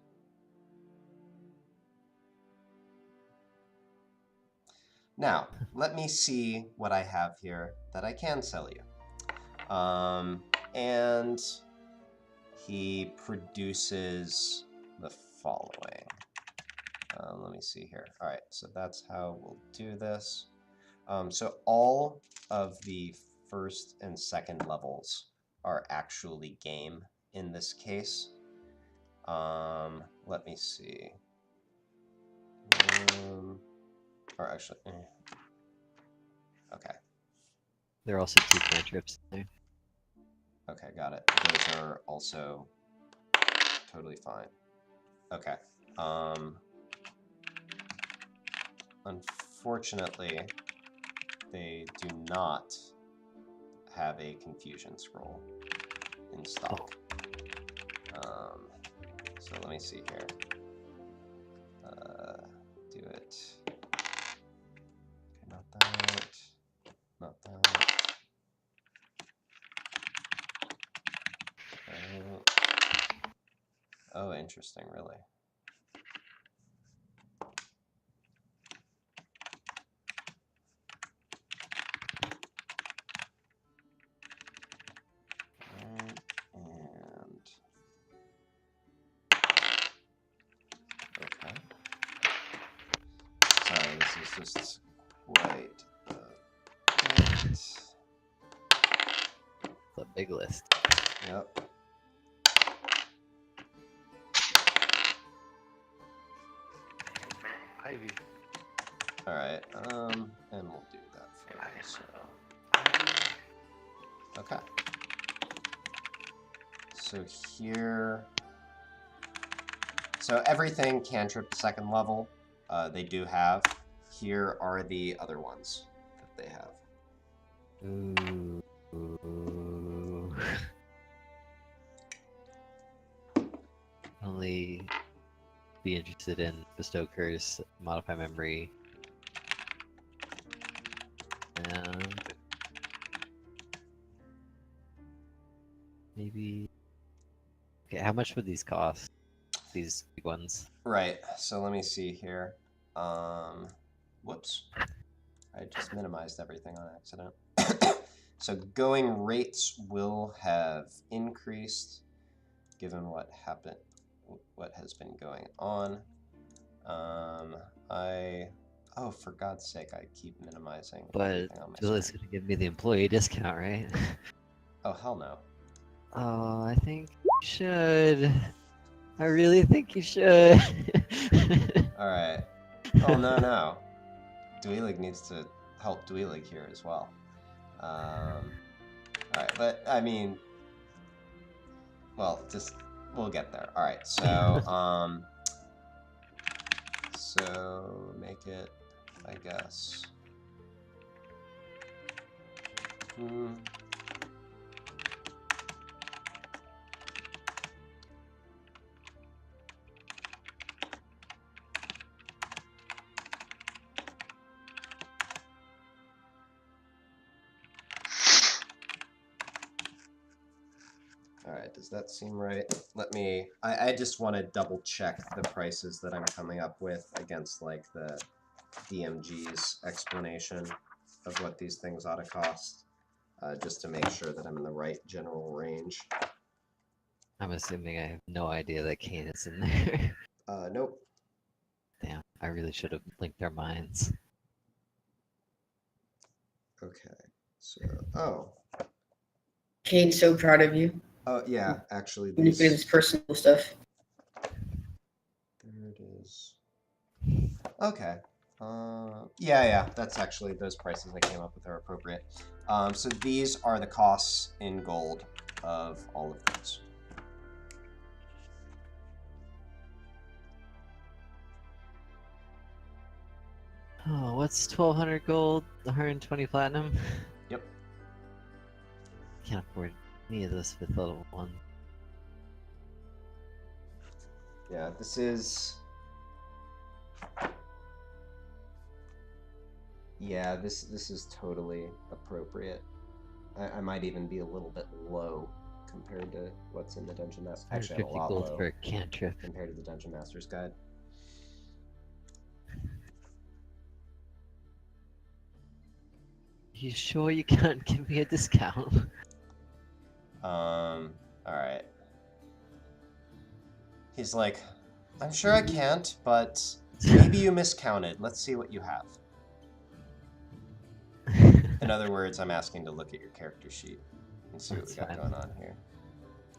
S1: Now, let me see what I have here that I can sell you. And he produces the following. Let me see here. All right, so that's how we'll do this. So all of the first and second levels are actually game in this case. Let me see. Or actually, okay.
S3: There are also 2 cantrips there.
S1: Okay, got it. Those are also totally fine. Okay. Unfortunately, they do not have a confusion scroll in stock. So let me see here. Do it. Okay, not that. Not that. Oh, interesting, really. And okay. Sorry, this is just quite a bit.
S3: It's a big list.
S1: Yep.
S5: Ivy.
S1: All right. And we'll do that for you. So. Okay. So here. So everything cantrip second level, they do have. Here are the other ones that they have.
S3: Ooh. Only be interested in bestow curse, modify memory, and maybe. Okay, how much would these cost? These big ones.
S1: Right. So let me see here. Whoops. I just minimized everything on accident. So going rates will have increased given what has been going on. Oh, for God's sake, I keep minimizing
S3: But
S1: everything on my
S3: Julie's
S1: screen.
S3: gonna give me the employee discount, right?
S1: Oh, hell no.
S3: Oh, I think you should. I really think you should.
S1: All right. Oh, no. Dweelig needs to help Dweelig here as well. All right, but I mean, well, we'll get there. All right, so so make it, I guess. All right, does that seem right? I just want to double check the prices that I'm coming up with against like the DMG's explanation of what these things ought to cost, just to make sure that I'm in the right general range.
S3: I'm assuming I have no idea that Kane is in there.
S1: Nope.
S3: Damn, I really should have linked their minds.
S1: Okay, so, oh.
S4: Kane's so proud of you.
S1: Oh, yeah, actually,
S4: When you play this personal stuff.
S1: There it is. Okay. Yeah, that's actually, those prices I came up with are appropriate. So these are the costs in gold of all of those.
S3: Oh, what's 1200 gold, 120 platinum?
S1: Yep.
S3: Can't afford any of this with level 1.
S1: Yeah, this is... Yeah, this is totally appropriate. I might even be a little bit low compared to what's in the Dungeon Master. Actually, a
S3: 150
S1: lot
S3: gold
S1: low
S3: for a cantrip.
S1: compared to the Dungeon Master's Guide.
S3: You sure you can't give me a discount?
S1: All right. He's like, I'm sure I can't, but maybe you miscounted. Let's see what you have. In other words, I'm asking to look at your character sheet and see what we got going on here.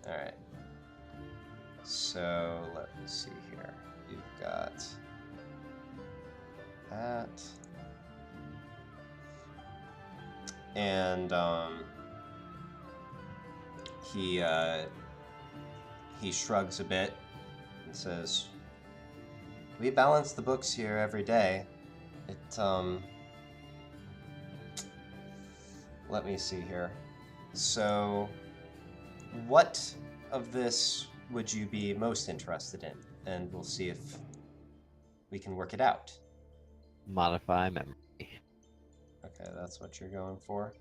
S1: All right. So let me see here. You've got that. And he shrugs a bit and says, "We balance the books here every day. It let me see here. So, what of this would you be most interested in? And we'll see if we can work it out."
S3: Modify memory.
S1: Okay, that's what you're going for.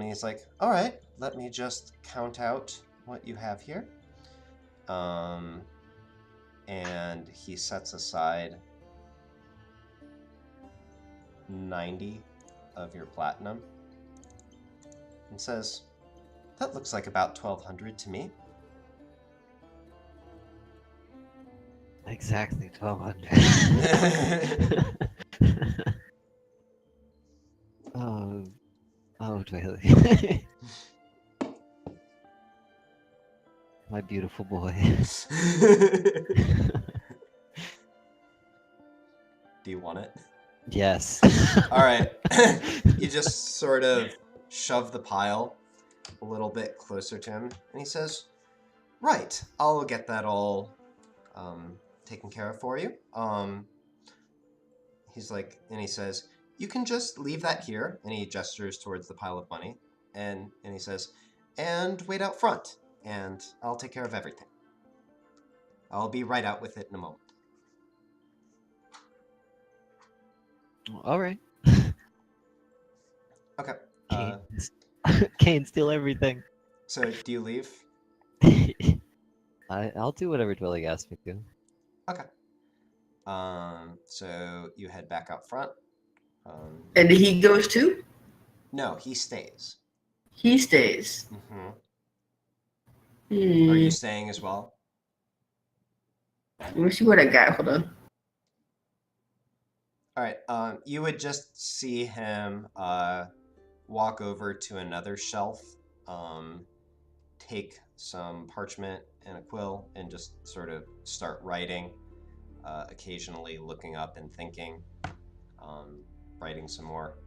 S1: He's like, all right, let me just count out what you have here. And he sets aside 90 of your platinum and says, that looks like about 1,200 to me.
S3: Exactly 1,200. Oh, really? My beautiful boy.
S1: Do you want it?
S3: Yes.
S1: All right. You just sort of shove the pile a little bit closer to him, and he says, right, I'll get that all taken care of for you. He's like, and he says, you can just leave that here, and he gestures towards the pile of money, and he says, and wait out front, and I'll take care of everything. I'll be right out with it in a moment.
S3: All right.
S1: Okay.
S3: Can't steal everything.
S1: So, do you leave?
S3: I'll do whatever Dwelly asks me to.
S1: Okay. So you head back out front.
S4: And he goes too?
S1: No, he stays.
S4: He stays.
S1: Mm-hmm. Are you staying as well?
S4: Let me see what I got. Hold on.
S1: All right. You would just see him walk over to another shelf, take some parchment and a quill, and just sort of start writing. Occasionally looking up and thinking, writing some more.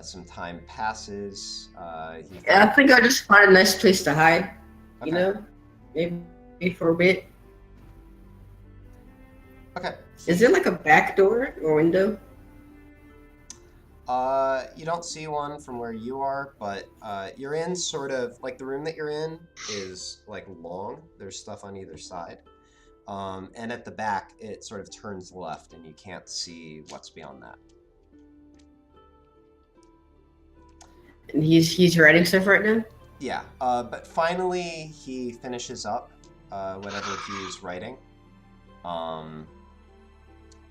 S1: Some time passes.
S4: I think I'll just find a nice place to hide. Okay. You know, maybe for a bit.
S1: Okay.
S4: Is there like a back door or window?
S1: You don't see one from where you are, but you're in sort of like the room that you're in is like long. There's stuff on either side. And at the back, it sort of turns left and you can't see what's beyond that.
S4: And he's writing stuff right now?
S1: Yeah, but finally he finishes up whatever he's writing,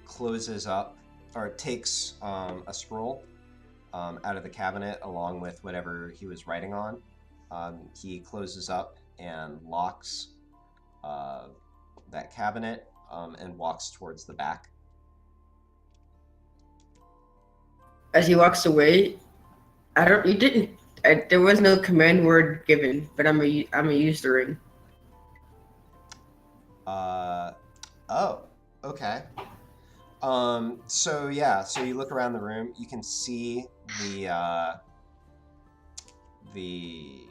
S1: closes up, or takes a scroll out of the cabinet along with whatever he was writing on. He closes up and locks that cabinet and walks towards the back.
S4: As he walks away, there was no command word given, but I'm gonna use the ring.
S1: Oh, okay. So you look around the room, you can see the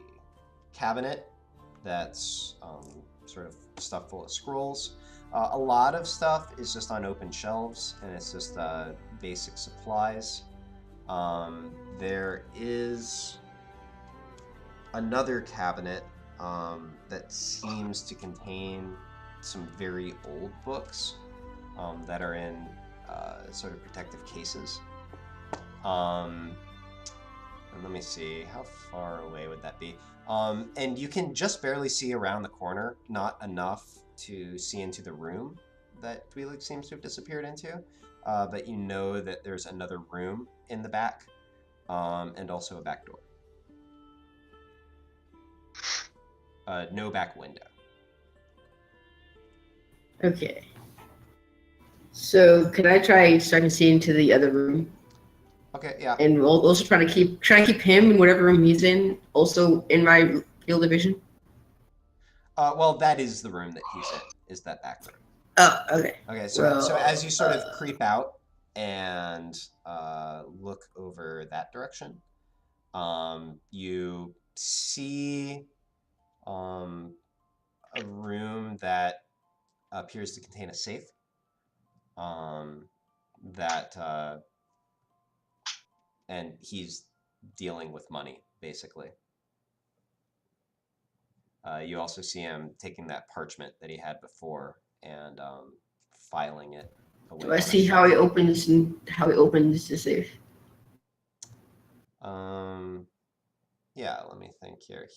S1: cabinet that's sort of stuffed full of scrolls. A lot of stuff is just on open shelves, and it's just basic supplies. There is another cabinet that seems to contain some very old books that are in sort of protective cases. And let me see, how far away would that be? And you can just barely see around the corner, not enough to see into the room that Dweelig seems to have disappeared into. But you know that there's another room in the back, and also a back door. No back window.
S4: Okay. So can I try starting to see into the other room?
S1: Okay, yeah.
S4: And we'll also try to keep him in whatever room he's in, also in my field of vision.
S1: Well, that is the room that he's in, is that back room.
S4: Oh, okay.
S1: Okay, so as you sort of creep out and look over that direction, you see a room that appears to contain a safe. And he's dealing with money, basically. You also see him taking that parchment that he had before and filing it away.
S4: Do I see how he opens the safe?
S1: Yeah, let me think here.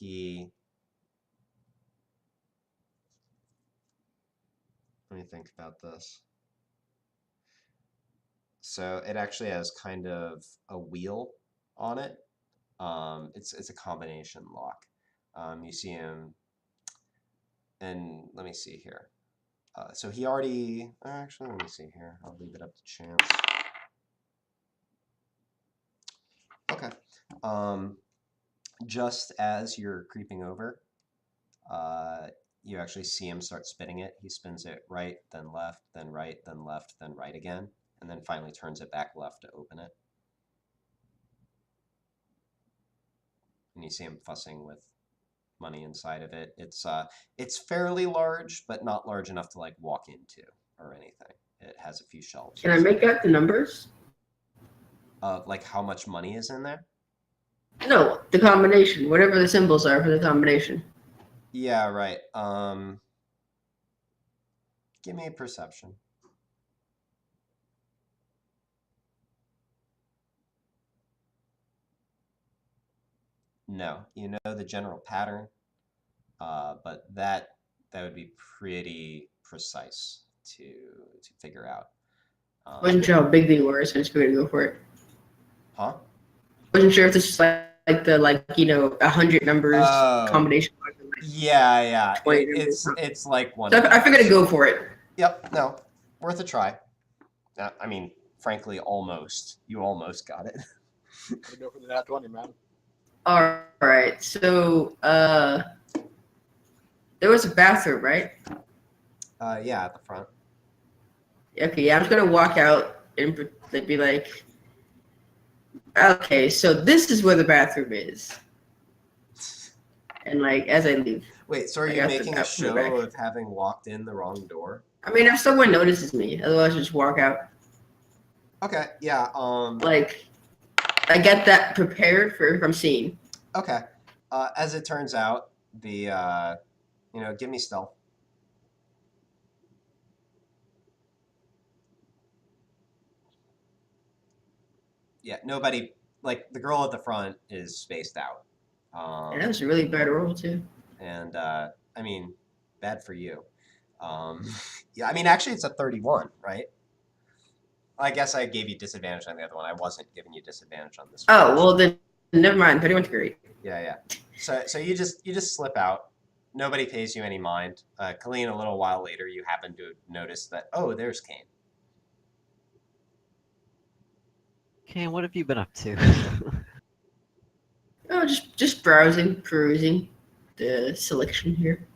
S1: Let me think about this. So it actually has kind of a wheel on it. It's a combination lock. You see him, and let me see here. So he already, actually, let me see here. I'll leave it up to chance. Okay. Just as you're creeping over, you actually see him start spinning it. He spins it right, then left, then right, then left, then right again, and then finally turns it back left to open it. And you see him fussing with money inside of it. It's fairly large, but not large enough to like walk into or anything. It has a few shelves.
S4: Can I make out the numbers?
S1: Like how much money is in there?
S4: No, the combination. Whatever the symbols are for the combination.
S1: Yeah, right. Give me a perception. No, you know the general pattern, but that would be pretty precise to figure out.
S4: Wasn't sure how big they were, so I just figured to go for it.
S1: Huh?
S4: Wasn't sure if this was like the 100 numbers combination.
S1: Yeah. It's like one.
S4: So I figured to go for it.
S1: Yep. No, worth a try. I mean, frankly, almost. You almost got it.
S6: I go for the nat 20, man.
S4: All right. So there was a bathroom, right?
S1: Yeah, at the front.
S4: Okay. Yeah, I'm just gonna walk out and they'd be like, okay, so this is where the bathroom is. And like as I leave.
S1: Wait, so are you making a show of having walked in the wrong door?
S4: I mean, if someone notices me, otherwise I just walk out.
S1: Okay, yeah.
S4: Like, I get that prepared for if I'm seen.
S1: Okay. As it turns out, the give me stealth. Yeah, nobody, like the girl at the front is spaced out.
S4: Yeah, that was a really bad roll too.
S1: And I mean, bad for you. Yeah, I mean, actually, it's a 31, right? I guess I gave you disadvantage on the other one. I wasn't giving you disadvantage on this one.
S4: Oh well, then never mind. 31's great.
S1: Yeah. So you just slip out. Nobody pays you any mind. Colleen, a little while later, you happen to notice that, oh, there's Kane.
S3: Kane, what have you been up to?
S4: Oh, just browsing, perusing the selection here.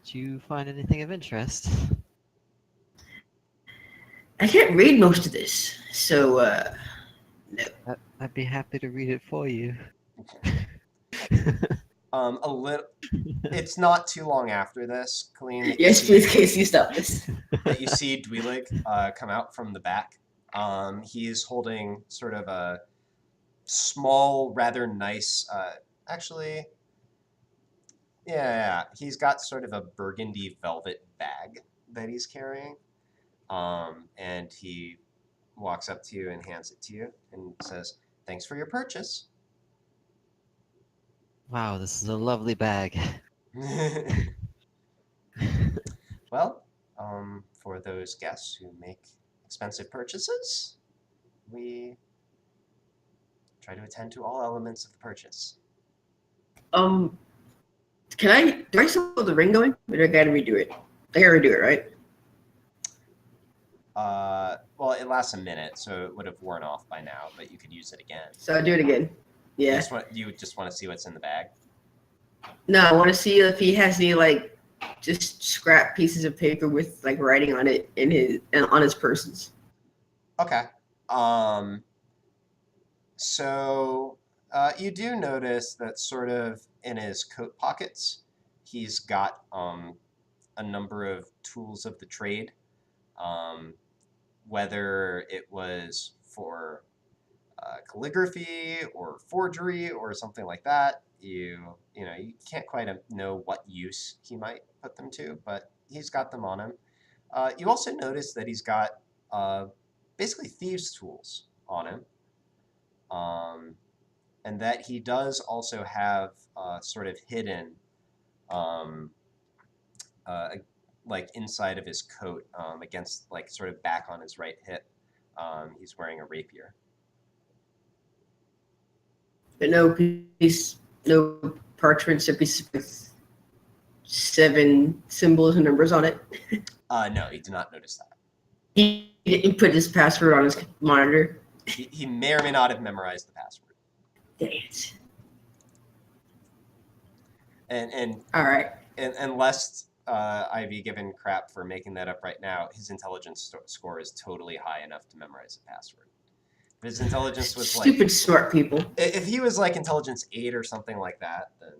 S3: Did you find anything of interest?
S4: I can't read most of this, so no.
S3: I'd be happy to read it for you.
S1: A little. It's not too long after this, Colleen.
S4: Yes, please, Casey, stop this.
S1: That you see Dweelig come out from the back. He's holding sort of a small, rather nice. Actually, yeah. He's got sort of a burgundy velvet bag that he's carrying. And he walks up to you and hands it to you and says, "Thanks for your purchase."
S3: Wow, this is a lovely bag.
S1: Well, for those guests who make expensive purchases, we try to attend to all elements of the purchase.
S4: Do I still have the ring going? Or do I gotta redo it? I gotta redo it, right?
S1: Well, it lasts a minute, so it would have worn off by now, but you could use it again.
S4: So I'll do it again. Yeah.
S1: You just want to see what's in the bag?
S4: No, I want to see if he has any like just scrap pieces of paper with like writing on it on his persons.
S1: Okay. So you do notice that sort of in his coat pockets, he's got a number of tools of the trade. Whether it was for calligraphy or forgery or something like that, you can't quite know what use he might put them to, but he's got them on him. You also notice that he's got basically thieves' tools on him, and that he does also have sort of hidden, like inside of his coat, against like sort of back on his right hip, he's wearing a rapier.
S4: But no parchment, a piece with 7 symbols and numbers on it.
S1: No, he did not notice that.
S4: He didn't put his password on his monitor.
S1: He may or may not have memorized the password.
S4: Dang it.
S1: And
S4: all right.
S1: And lest I be given crap for making that up right now, his intelligence score is totally high enough to memorize the password. If his intelligence was
S4: stupid smart people.
S1: If he was like intelligence 8 or something like that, then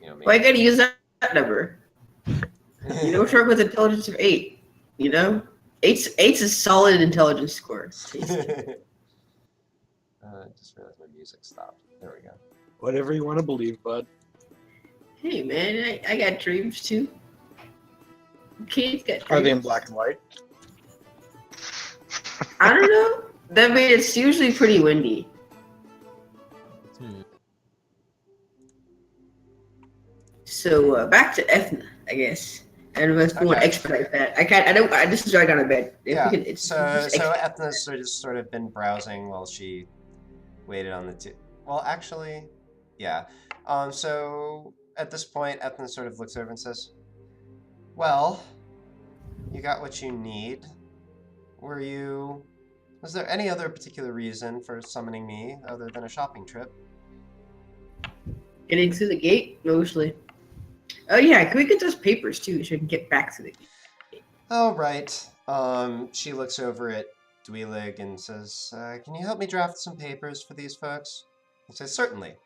S1: maybe.
S4: Well, I gotta use that number. Shark with intelligence of 8. Eight's a solid intelligence score.
S1: Just realized my music stopped. There we go.
S6: Whatever you want to believe, bud.
S4: Hey man, I got dreams too. Kids got dreams.
S6: Are they in black and white?
S4: I don't know. It's usually pretty windy. So back to Ethna, I guess. And let's go and expedite that. This is where I got to bed.
S1: Yeah. So Ethna's sort of been browsing while she waited on the well, actually, yeah. So at this point, Ethna sort of looks over and says, "Well, you got what you need. Was there any other particular reason for summoning me other than a shopping trip?"
S4: Getting through the gate, mostly. Oh yeah, can we get those papers too so we can get back to the gate?
S1: Oh, right. She looks over at Dweelig and says, "Can you help me draft some papers for these folks?" He says, "Certainly."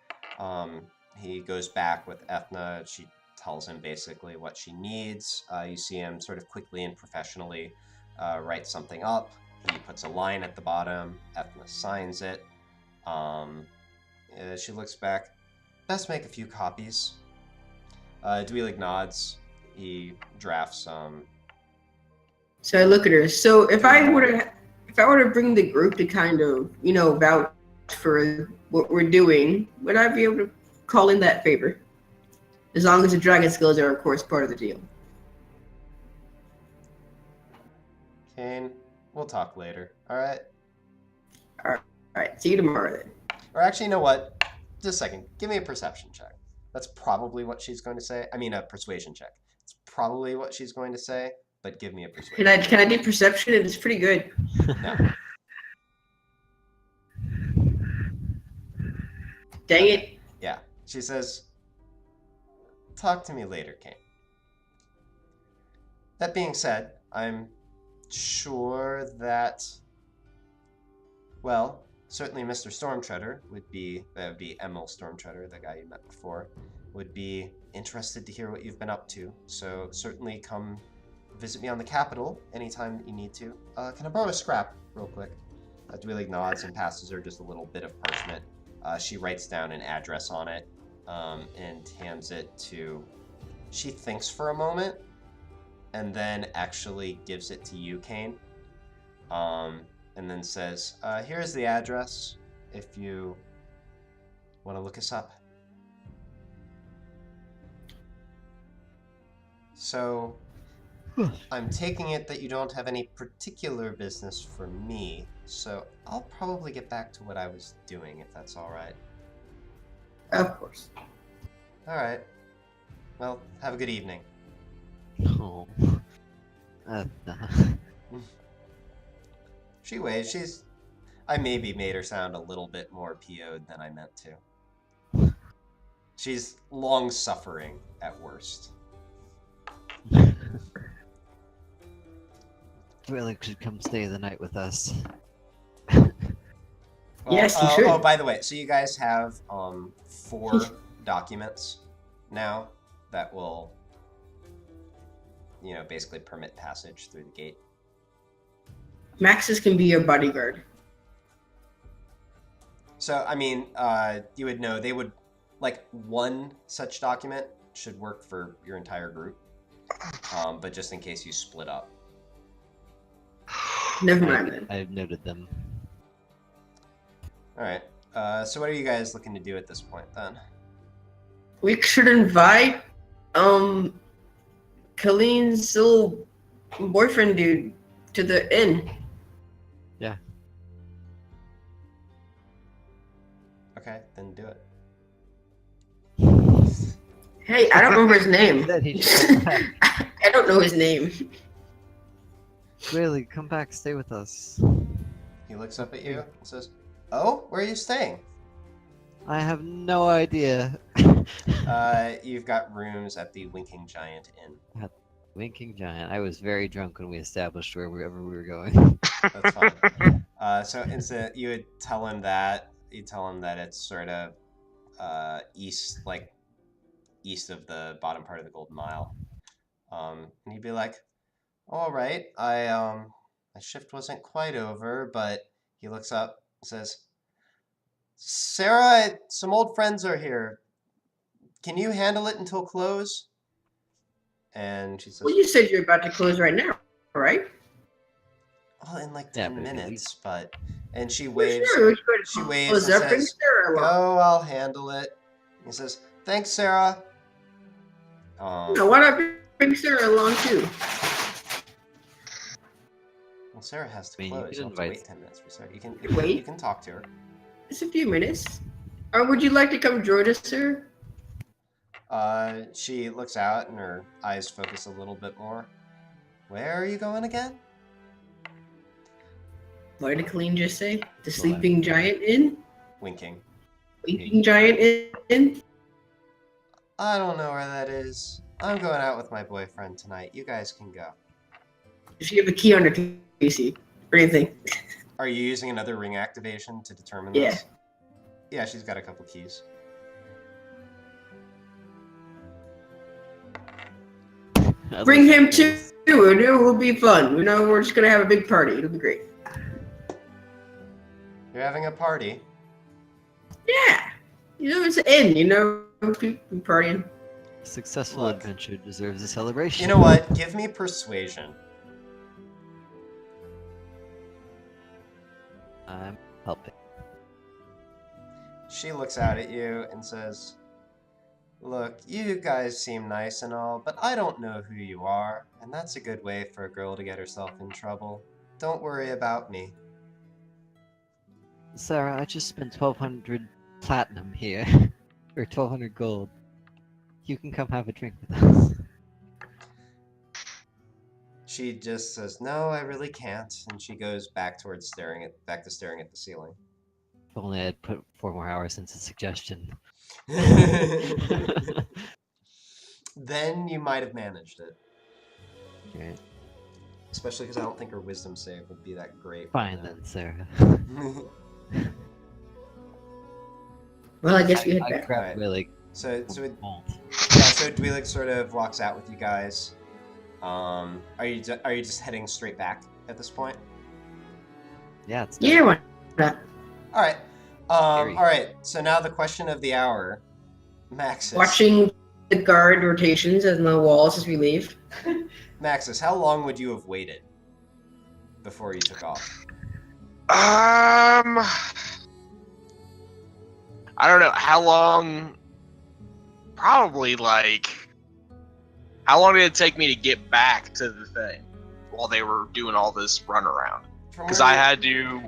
S1: He goes back with Ethna. She tells him basically what she needs. You see him sort of quickly and professionally write something up. He puts a line at the bottom. Ethna signs it. She looks back. "Best make a few copies." Dweelig nods. He drafts
S4: So I look at her. So if I were to bring the group to kind of vouch for what we're doing, would I be able to call in that favor? As long as the dragon skills are, of course, part of the deal.
S1: Kane, we'll talk later. All right.
S4: All right. See you tomorrow then.
S1: Or actually, you know what? Just a second. Give me a perception check. That's probably what she's going to say. I mean, a persuasion check. It's probably what she's going to say, but give me a persuasion.
S4: Can I do perception? It's pretty good.
S1: No.
S4: Dang it.
S1: Yeah. She says, "Talk to me later, Kane." That being said, I'm sure that, well, certainly Mr. Stormtreader would be Emil Stormtreader, the guy you met before, would be interested to hear what you've been up to. So certainly come visit me on the Capitol anytime you need to. Can I borrow a scrap real quick? Dweelig nods and passes her just a little bit of parchment. She writes down an address on it and hands it to... She thinks for a moment and then actually gives it to you, Kane. And then says, "Here's the address if you want to look us up." So, I'm taking it that you don't have any particular business for me, so I'll probably get back to what I was doing, if that's all right.
S4: Of course.
S1: All right. Well, have a good evening.
S3: Oh.
S1: She waves. I maybe made her sound a little bit more PO'd than I meant to. She's long-suffering at worst.
S3: Really should come stay the night with us.
S1: Well,
S4: Yes, you should.
S1: Oh, by the way, so you guys have 4 documents now that will, basically permit passage through the gate.
S4: Maxis can be your bodyguard.
S1: So, I mean, you would know they would, like, one such document should work for your entire group, but just in case you split up.
S4: Never mind then.
S3: I've noted them.
S1: All right. So what are you guys looking to do at this point, then?
S4: We should invite Colleen's little boyfriend dude to the inn.
S3: Yeah.
S1: Okay, then do it.
S4: Hey, I don't remember his name.
S3: That he should come back.
S4: I don't know his name.
S3: Really, come back, stay with us.
S1: He looks up at you and says, "Oh, where are you staying?"
S3: I have no idea.
S1: You've got rooms at the Winking Giant Inn.
S3: Winking Giant. I was very drunk when we established wherever we were going.
S1: That's fine. So instead, you would tell him that. You tell him that it's sort of east of the bottom part of the Golden Mile. And he'd be like, "All right, my shift wasn't quite over," but he looks up and says, "Sarah, some old friends are here. Can you handle it until close?" And she says,
S4: Well, you said you're about to close right now, right?
S1: "Well, in like
S3: Yeah,
S1: 10
S3: but if it
S1: minutes, but..." And she
S4: Well,
S1: waves.
S4: sure,
S1: She waves
S4: close
S1: and
S4: up and
S1: says,
S4: Sarah
S1: "Go,
S4: along.
S1: I'll handle it." He says, "Thanks, Sarah."
S4: No, why not bring Sarah along too?
S1: Well, Sarah has to
S3: I mean, you
S1: close.
S3: can
S1: You'll have to
S3: invite-
S1: wait 10 minutes for Sarah. You can
S4: Wait.
S1: You can talk to her.
S4: It's a few minutes. Or would you like to come join us, sir?
S1: She looks out and her eyes focus a little bit more. "Where are you going again?"
S4: What did Colleen just say? The Sleeping Giant Inn?
S1: Winking.
S4: Sleeping Giant Inn?
S1: "I don't know where that is. I'm going out with my boyfriend tonight. You guys can go."
S4: Does she have a key on her PC? Or anything?
S1: Are you using another ring activation to determine
S4: Yeah.
S1: this? Yeah, she's got a couple keys.
S4: Bring him too. It will be fun. We're just gonna have a big party. It'll be great.
S1: You're having a party?
S4: Yeah. It's an inn, people partying.
S3: Successful
S1: Look.
S3: adventure deserves a celebration.
S1: You know what? Give me persuasion.
S3: I'm helping.
S1: She looks out at you and says, "Look, you guys seem nice and all, but I don't know who you are, and that's a good way for a girl to get herself in trouble. Don't worry about me."
S3: Sarah, I just spent 1,200 platinum here. Or 1,200 gold. You can come have a drink with us.
S1: She just says, "No, I really can't," and she goes back towards staring at the ceiling.
S3: If only I'd put 4 more hours into suggestion.
S1: Then you might have managed it.
S3: Okay.
S1: Especially because I don't think her wisdom save would be that great.
S3: Fine then, Sarah.
S4: Well, I guess we head
S3: I
S4: back.
S3: grab
S1: Right.
S3: Willig.
S1: so
S3: Bolt.
S1: Dweelig sort of walks out with you guys. Are you just heading straight back at this point?
S3: Yeah, it's
S4: Yeah, why not?
S1: All right.
S3: Scary.
S1: All right. So now the question of the hour, Maxis.
S4: Watching the guard rotations on the walls as we leave.
S1: Maxis, how long would you have waited before you took off?
S2: I don't know how long. Probably like How long did it take me to get back to the thing while they were doing all this runaround? Because I had to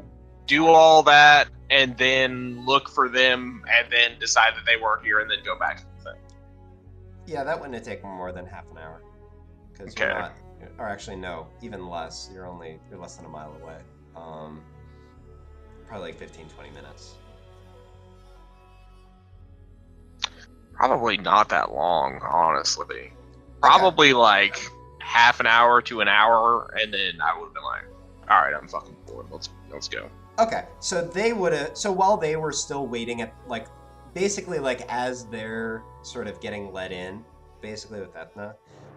S2: do all that and then look for them and then decide that they weren't here and then go back to the thing.
S1: Yeah, that wouldn't take more than half an hour. Because you're not, or actually no, even less. You're less than a mile away. Probably like 15, 20 minutes.
S2: Probably not that long, honestly. Probably like half an hour to an hour, and then I would have been like, all right, I'm fucking bored. Let's go.
S1: Okay, so they would have. So while they were still waiting at basically as they're sort of getting let in, basically with Ethna,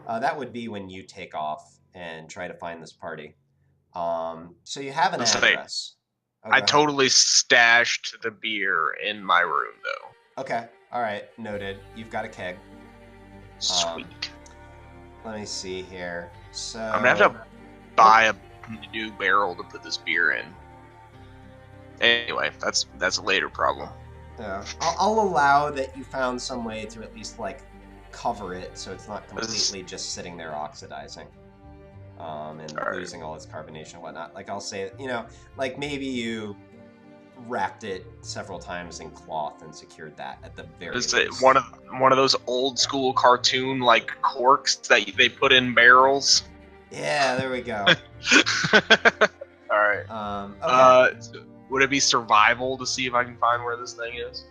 S1: that would be when you take off and try to find this party. So you have an address.
S2: I totally stashed the beer in my room, though.
S1: Okay, all right, noted. You've got a keg.
S2: Sweet.
S1: Let me see here. So
S2: I'm gonna have to buy a new barrel to put this beer in. Anyway, that's a later problem.
S1: Yeah, I'll allow that you found some way to at least cover it so it's not completely just sitting there oxidizing, and losing all its carbonation and whatnot. I'll say, maybe you wrapped it several times in cloth and secured that at the very least.
S2: Is it one of those old school cartoon corks that they put in barrels?
S1: Yeah, there we go.
S2: All right.
S1: Okay.
S2: Would it be survival to see if I can find where this thing is?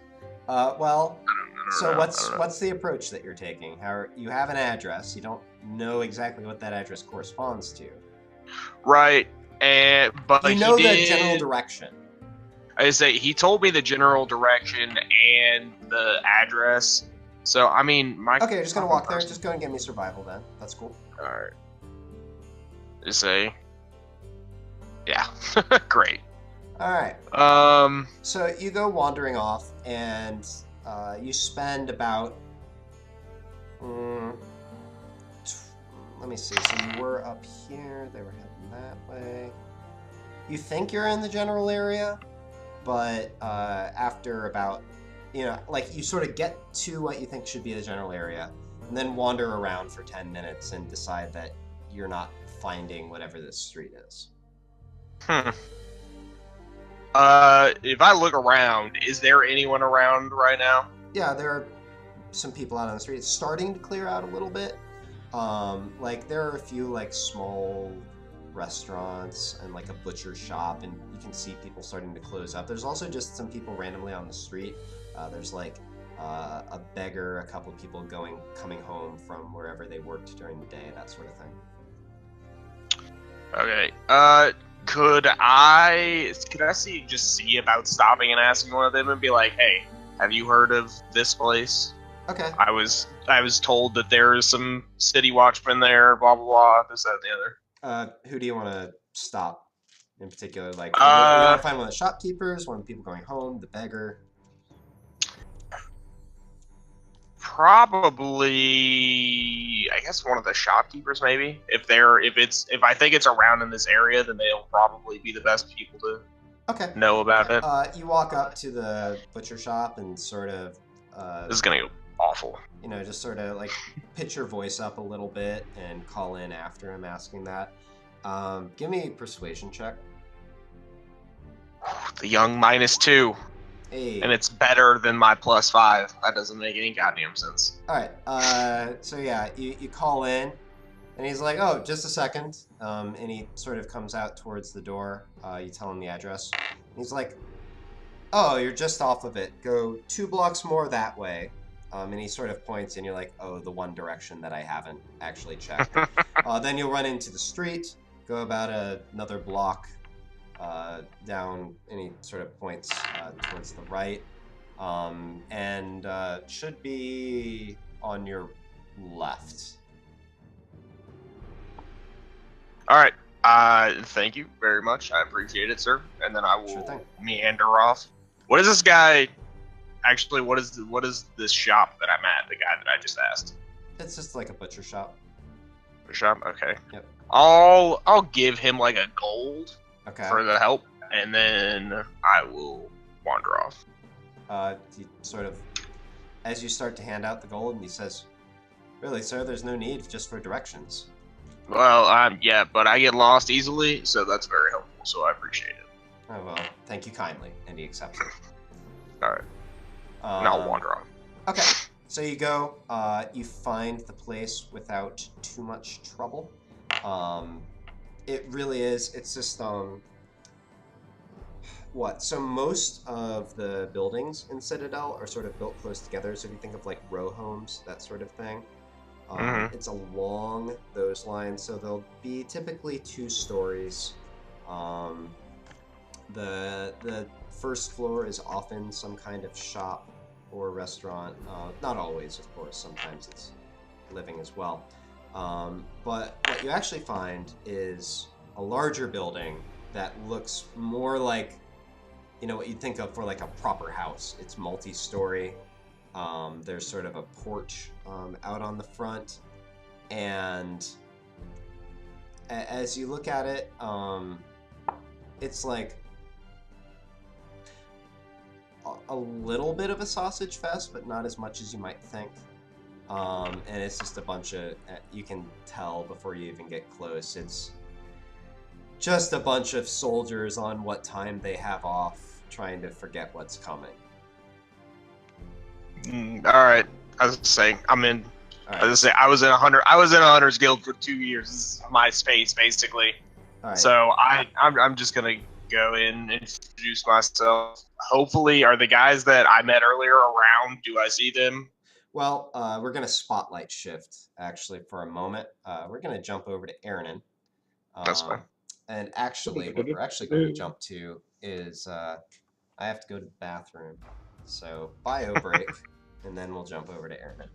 S1: Well,
S2: I don't know.
S1: What's the approach that you're taking? You have an address. You don't know exactly what that address corresponds to.
S2: Right, but
S1: you know the general direction.
S2: I say he told me the general direction and the address. So I mean,
S1: okay, you're just gonna walk there. Just go and get me survival then. That's cool.
S2: All right. Just say, yeah, great.
S1: All right. So you go wandering off, and you spend about. Let me see. So you were up here. They were heading that way. You think you're in the general area, but after about, you sort of get to what you think should be the general area, and then wander around for 10 minutes and decide that you're not finding whatever this street is.
S2: If I look around, is there anyone around right now?
S1: Yeah, there are some people out on the street. It's starting to clear out a little bit. There are a few small restaurants and a butcher shop, and you can see people starting to close up. There's also just some people randomly on the street. There's a beggar, a couple people coming home from wherever they worked during the day, that sort of thing.
S2: Okay. Could I see about stopping and asking one of them and be like, hey, have you heard of this place?
S1: Okay.
S2: I was told that there is some city watchmen there, blah blah blah, this, that, and the other.
S1: Who do you want to stop in particular? You want to find one of the shopkeepers, one of the people going home, the beggar?
S2: Probably, I guess one of the shopkeepers, maybe. If I think it's around in this area, then they'll probably be the best people to know about it.
S1: You walk up to the butcher shop and sort of.
S2: This is gonna go awful.
S1: Just sort of pitch your voice up a little bit and call in after him asking that. Give me a persuasion check.
S2: The young -2.
S1: Hey.
S2: And it's better than my +5. That doesn't make any goddamn sense.
S1: All right. So yeah, you call in, and he's like, "Oh, just a second." And he sort of comes out towards the door. You tell him the address. And he's like, "Oh, you're just off of it. Go 2 blocks more that way." And he sort of points, and you're like, "Oh, the one direction that I haven't actually checked." Then you'll run into the street. Go about another block. Down, and he sort of points towards the right, and should be on your left.
S2: All right. Thank you very much. I appreciate it, sir. And then I will meander off. What is this guy? Actually, what is this shop that I'm at? The guy that I just asked.
S1: It's just like a butcher shop.
S2: Butcher shop. Okay.
S1: Yep.
S2: I'll give him a gold.
S1: Okay.
S2: For the help, and then I will wander off.
S1: He sort of, as you start to hand out the gold, and he says, Really, sir? There's no need just for directions.
S2: Well, yeah, but I get lost easily, so that's very helpful. So I appreciate it.
S1: Oh well, thank you kindly, and he accepts it.
S2: All right, and I'll wander on.
S1: Okay, so you go. You find the place without too much trouble. It really is. It's just what? So most of the buildings in Citadel are sort of built close together. So if you think of like row homes, that sort of thing. It's along those lines, so there'll be typically 2 stories. The first floor is often some kind of shop or restaurant. Not always, of course. Sometimes it's living as well. But what you actually find is a larger building that looks more like, what you'd think of for like a proper house. It's multi-story. There's sort of a porch out on the front, and as you look at it, it's like a little bit of a sausage fest, but not as much as you might think. And it's just a bunch of, you can tell before you even get close, it's just a bunch of soldiers on what time they have off, trying to forget what's coming.
S2: All right. I was saying, I'm in.
S1: Right.
S2: I was saying, I was in a hunter's guild for 2 years. This is my space, basically.
S1: All right.
S2: So I'm just gonna go in and introduce myself. Hopefully, are the guys that I met earlier around? Do I see them?
S1: Well, we're gonna spotlight shift actually for a moment. We're gonna jump over to Aaron.
S2: That's fine.
S1: And actually, what we're actually going to jump to is I have to go to the bathroom. So bio break, and then we'll jump over to Aaron.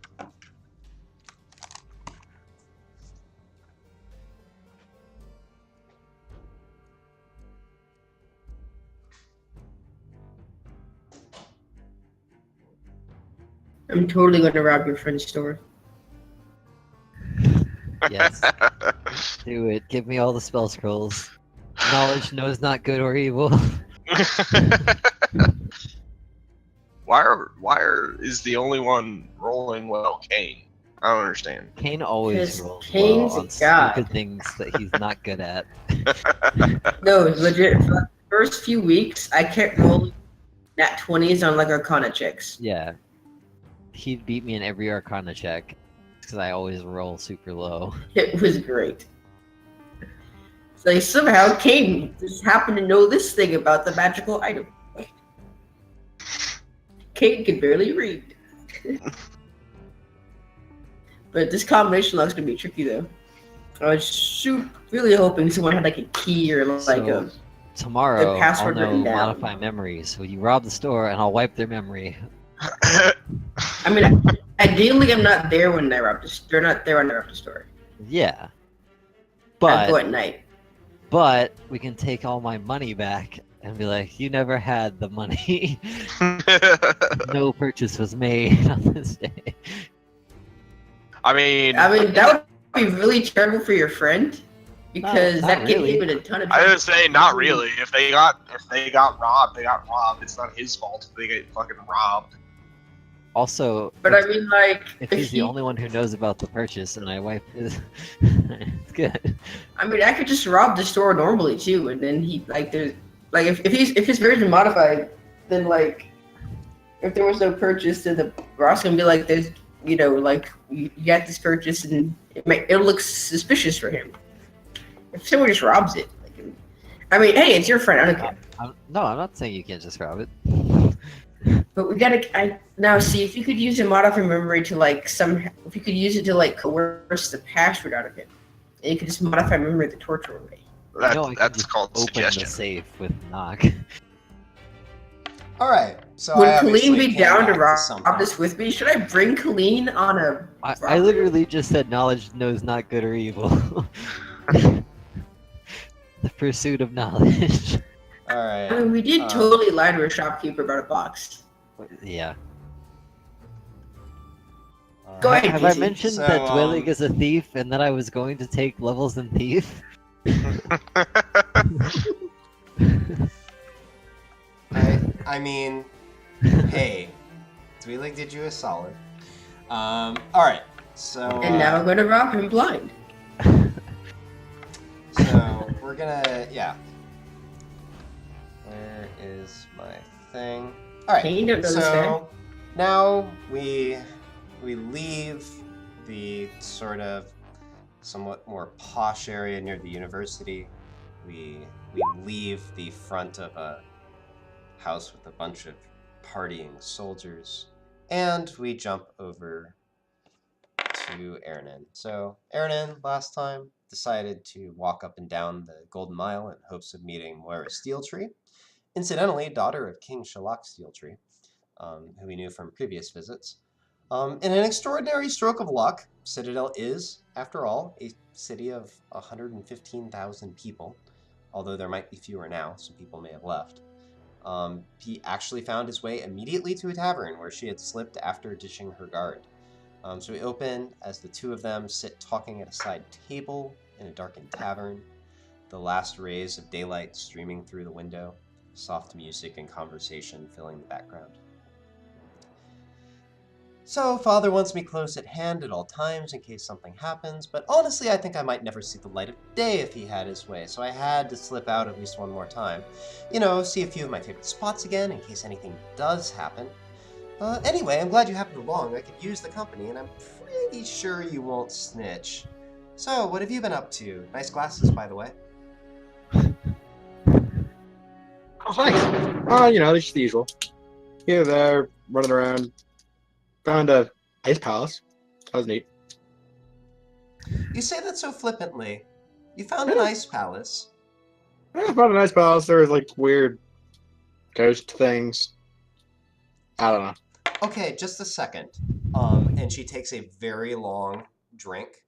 S4: I'm totally going to rob your friend's store.
S3: Yes. Do it. Give me all the spell scrolls. Knowledge knows not good or evil.
S2: Why is the only one rolling well Kane? I don't understand.
S3: Kane always
S4: 'Cause
S3: rolls
S4: Kane's
S3: well on
S4: a god.
S3: stupid things that he's not good at.
S4: No, legit. For the first few weeks, I kept rolling nat 20s on like Arcana checks.
S3: Yeah. He'd beat me in every Arcana check because I always roll super low.
S4: It was great. It's like somehow Kane just happened to know this thing about the magical item. Kane could barely read. But this combination looks gonna be tricky though. I was really hoping someone had like a key or like a
S3: tomorrow
S4: the password
S3: I'll know
S4: written down.
S3: modify memories. So you rob the store and I'll wipe their memory.
S4: I mean, ideally, I'm not there when I rob the. They're not there when I rob the store.
S3: Yeah.
S4: I go
S3: But
S4: at night.
S3: we can take all my money back and be like, you never had the money. No purchase was made on this day.
S2: I mean,
S4: that would be really terrible for your friend because
S3: Not
S4: that gave
S3: really.
S4: him a ton of.
S2: I would say not really. If they got robbed, they got robbed. It's not his fault if they get fucking robbed.
S3: Also,
S4: But I mean, like,
S3: if he's the only one who knows about the purchase and I wipe his, it's good.
S4: I mean, I could just rob the store normally too, and then he like there's like if his version modified, then like if there was no purchase, then the Ross gonna be like there's like you got this purchase and it looks suspicious for him. If someone just robs it, like, I mean, hey, it's your friend. I don't care.
S3: No, I'm not saying you can't just rob it.
S4: But we gotta. Now see if you could use a modify memory to like if you could use it to like coerce the password out of it, and you could just modify memory the torture away.
S3: I know I can
S2: That's
S3: just
S2: called
S3: open
S2: suggestion.
S3: the safe with knock.
S1: All right. So
S4: Would
S1: I
S4: Colleen
S1: obviously
S4: be
S1: came
S4: down to
S1: back
S4: rob
S1: something.
S4: this with me? Should I bring Colleen on a?
S3: I literally just said knowledge knows not good or evil. The pursuit of knowledge.
S1: All right.
S4: I mean, we did totally lie to a shopkeeper about a box.
S3: Yeah.
S4: Go ahead,
S3: Have I
S4: Casey.
S3: mentioned
S1: So,
S3: that Dwellig is a thief and that I was going to take levels in thief?
S1: I mean, hey, Dweelig did you a solid. All right. So.
S4: And now we're gonna rob him blind.
S1: So we're gonna, yeah. Where is my thing? All right.
S4: Okay, you don't know this guy.
S1: So now we leave the sort of somewhat more posh area near the university. We leave the front of a house with a bunch of partying soldiers, and we jump over to Ernan. So Ernan last time decided to walk up and down the Golden Mile in hopes of meeting Moira Steeltree, incidentally daughter of King Shalak Steeltree, who we knew from previous visits. In an extraordinary stroke of luck, Citadel is, after all, a city of 115,000 people, although there might be fewer now, some people may have left. He actually found his way immediately to a tavern where she had slipped after dishing her guard. So we open as the two of them sit talking at a side table in a darkened tavern, the last rays of daylight streaming through the window, soft music and conversation filling the background. So, Father wants me close at hand at all times in case something happens, but honestly I think I might never see the light of day if he had his way, so I had to slip out at least one more time. You know, see a few of my favorite spots again in case anything does happen. Anyway, I'm glad you happened along. I could use the company, and I'm pretty sure you won't snitch. So, what have you been up to? Nice glasses, by the way.
S6: Oh, thanks. You know, just the usual. Here, there, running around. Found a ice palace. That was neat.
S1: You say that so flippantly. You found an ice palace.
S6: I found a nice palace. There was like weird ghost things. I don't know.
S1: Okay, just a second. And she takes a very long drink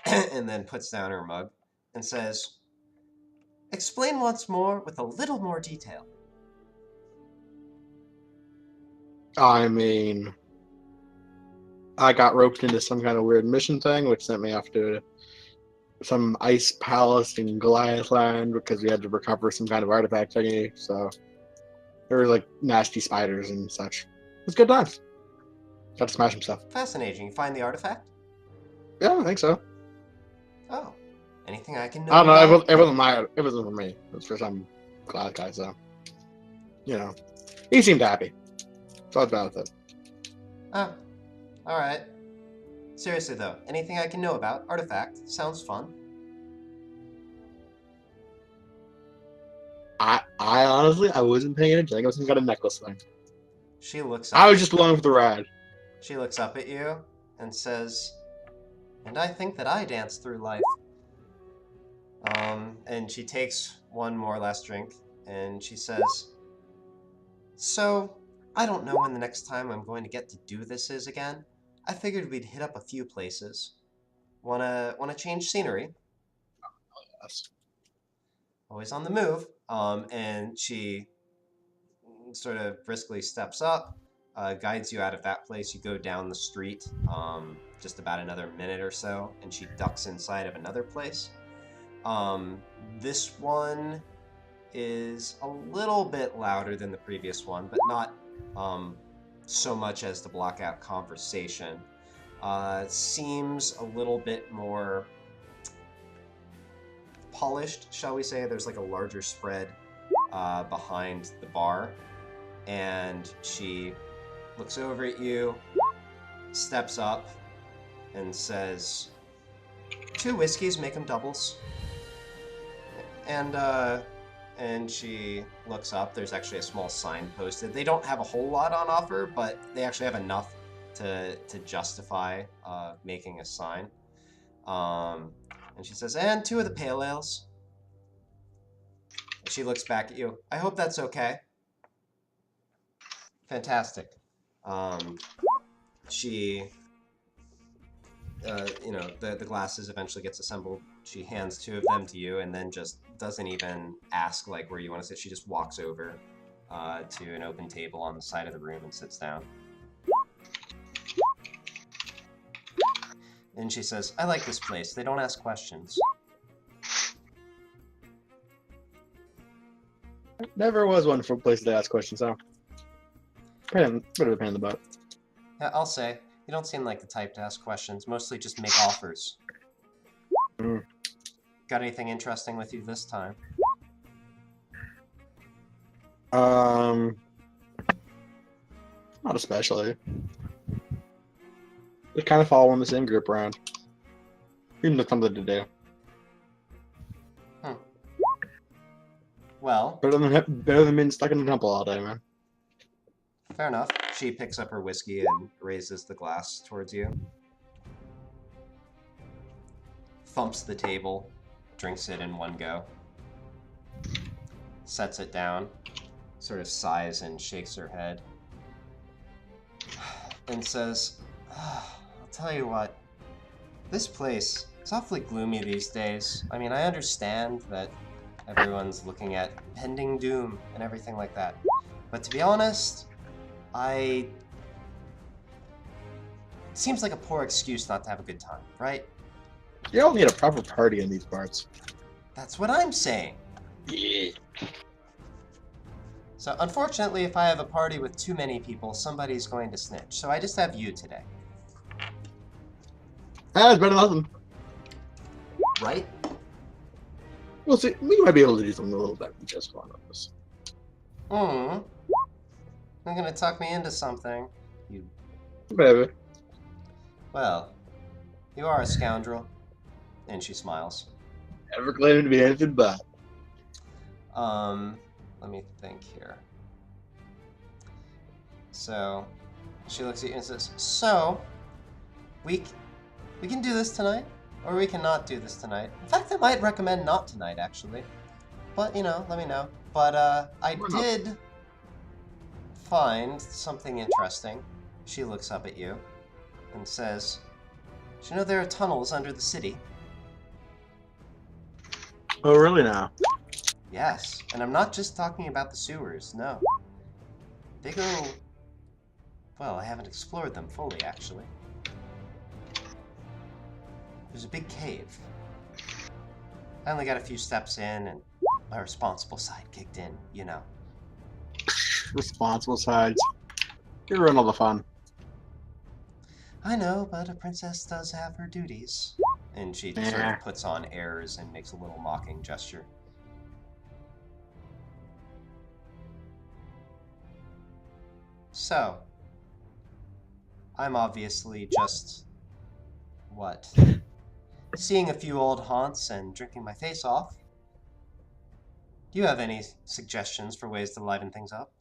S1: and then puts down her mug and says, "Explain once more with a little more detail."
S6: I mean, I got roped into some kind of weird mission thing, which sent me off to some ice palace in Goliath Land because we had to recover some kind of artifact thingy. So there were like nasty spiders and such. It was good times. Got to smash some stuff.
S1: Fascinating. You find the artifact?
S6: Yeah, I think so.
S1: Oh. Anything I can know
S6: I don't know.
S1: about
S6: It wasn't it wasn't for me. It was for some Goliath guy. So, you know, he seemed happy. So I was bad with it.
S1: Oh. Alright. Seriously though, anything I can know about artifact sounds fun.
S6: I honestly, I wasn't paying attention. I think it was some kind of necklace thing.
S1: She looks up.
S6: I was just along for the ride.
S1: She looks up at you and says, "And I think that I dance through life." And she takes one more last drink and she says, "So, I don't know when the next time I'm going to get to do this is again. I figured we'd hit up a few places. Wanna change scenery?"
S6: Yes.
S1: Always on the move. And she sort of briskly steps up, guides you out of that place. You go down the street, just about another minute or so, and she ducks inside of another place. This one is a little bit louder than the previous one, but not so much as to block out conversation. Seems a little bit more polished, shall we say. There's like a larger spread behind the bar, and she looks over at you, steps up, and says, "2 whiskeys, make them doubles." And she looks up. There's actually a small sign posted. They don't have a whole lot on offer, but they actually have enough to justify making a sign. And she says, "And 2 of the pale ales." And she looks back at you. "I hope that's okay." Fantastic. She, the glasses eventually gets assembled. She hands 2 of them to you and then just doesn't even ask like where you want to sit. She just walks over to an open table on the side of the room and sits down. And she says, "I like this place. They don't ask questions."
S6: Never was one for a place to ask questions, so. Bit of a pain in the butt.
S1: Yeah, I'll say. You don't seem like the type to ask questions, mostly just make offers.
S6: Mm.
S1: Got anything interesting with you this time?
S6: Not especially. Just kind of following the same group around. Seems like something to do.
S1: Well,
S6: Better than being stuck in the temple all day, man.
S1: fair enough. She picks up her whiskey and raises the glass towards you. Thumps the table, drinks it in one go. Sets it down, sort of sighs and shakes her head. And says, I'll tell you what, this place is awfully gloomy these days. I mean, I understand that everyone's looking at impending doom and everything like that. But to be honest, it seems like a poor excuse not to have a good time, right?
S6: You don't need a proper party in these parts.
S1: That's what I'm saying.
S6: Yeah.
S1: So unfortunately, if I have a party with too many people, somebody's going to snitch. So I just have you today.
S6: It's better than nothing.
S1: Right?
S6: We'll see. We might be able to do something a little better than just one of us.
S1: You're gonna tuck me into something. You.
S6: Baby.
S1: Well, you are a scoundrel. And she smiles.
S6: Never claiming to be anything but.
S1: Let me think here. So, she looks at you and says, so, we can do this tonight, or we can not do this tonight. In fact, I might recommend not tonight, actually. But, you know, let me know. But, I did find something interesting. She looks up at you and says, do you know there are tunnels under the city?
S6: Oh, really now?
S1: Yes, and I'm not just talking about the sewers, no. They go... Well, I haven't explored them fully, actually. There's a big cave. I only got a few steps in, and my responsible side kicked in, you know.
S6: Responsible sides. You ruin all the fun.
S1: I know, but a princess does have her duties. And she sort of puts on airs and makes a little mocking gesture. So, I'm obviously just, seeing a few old haunts and drinking my face off. Do you have any suggestions for ways to liven things up?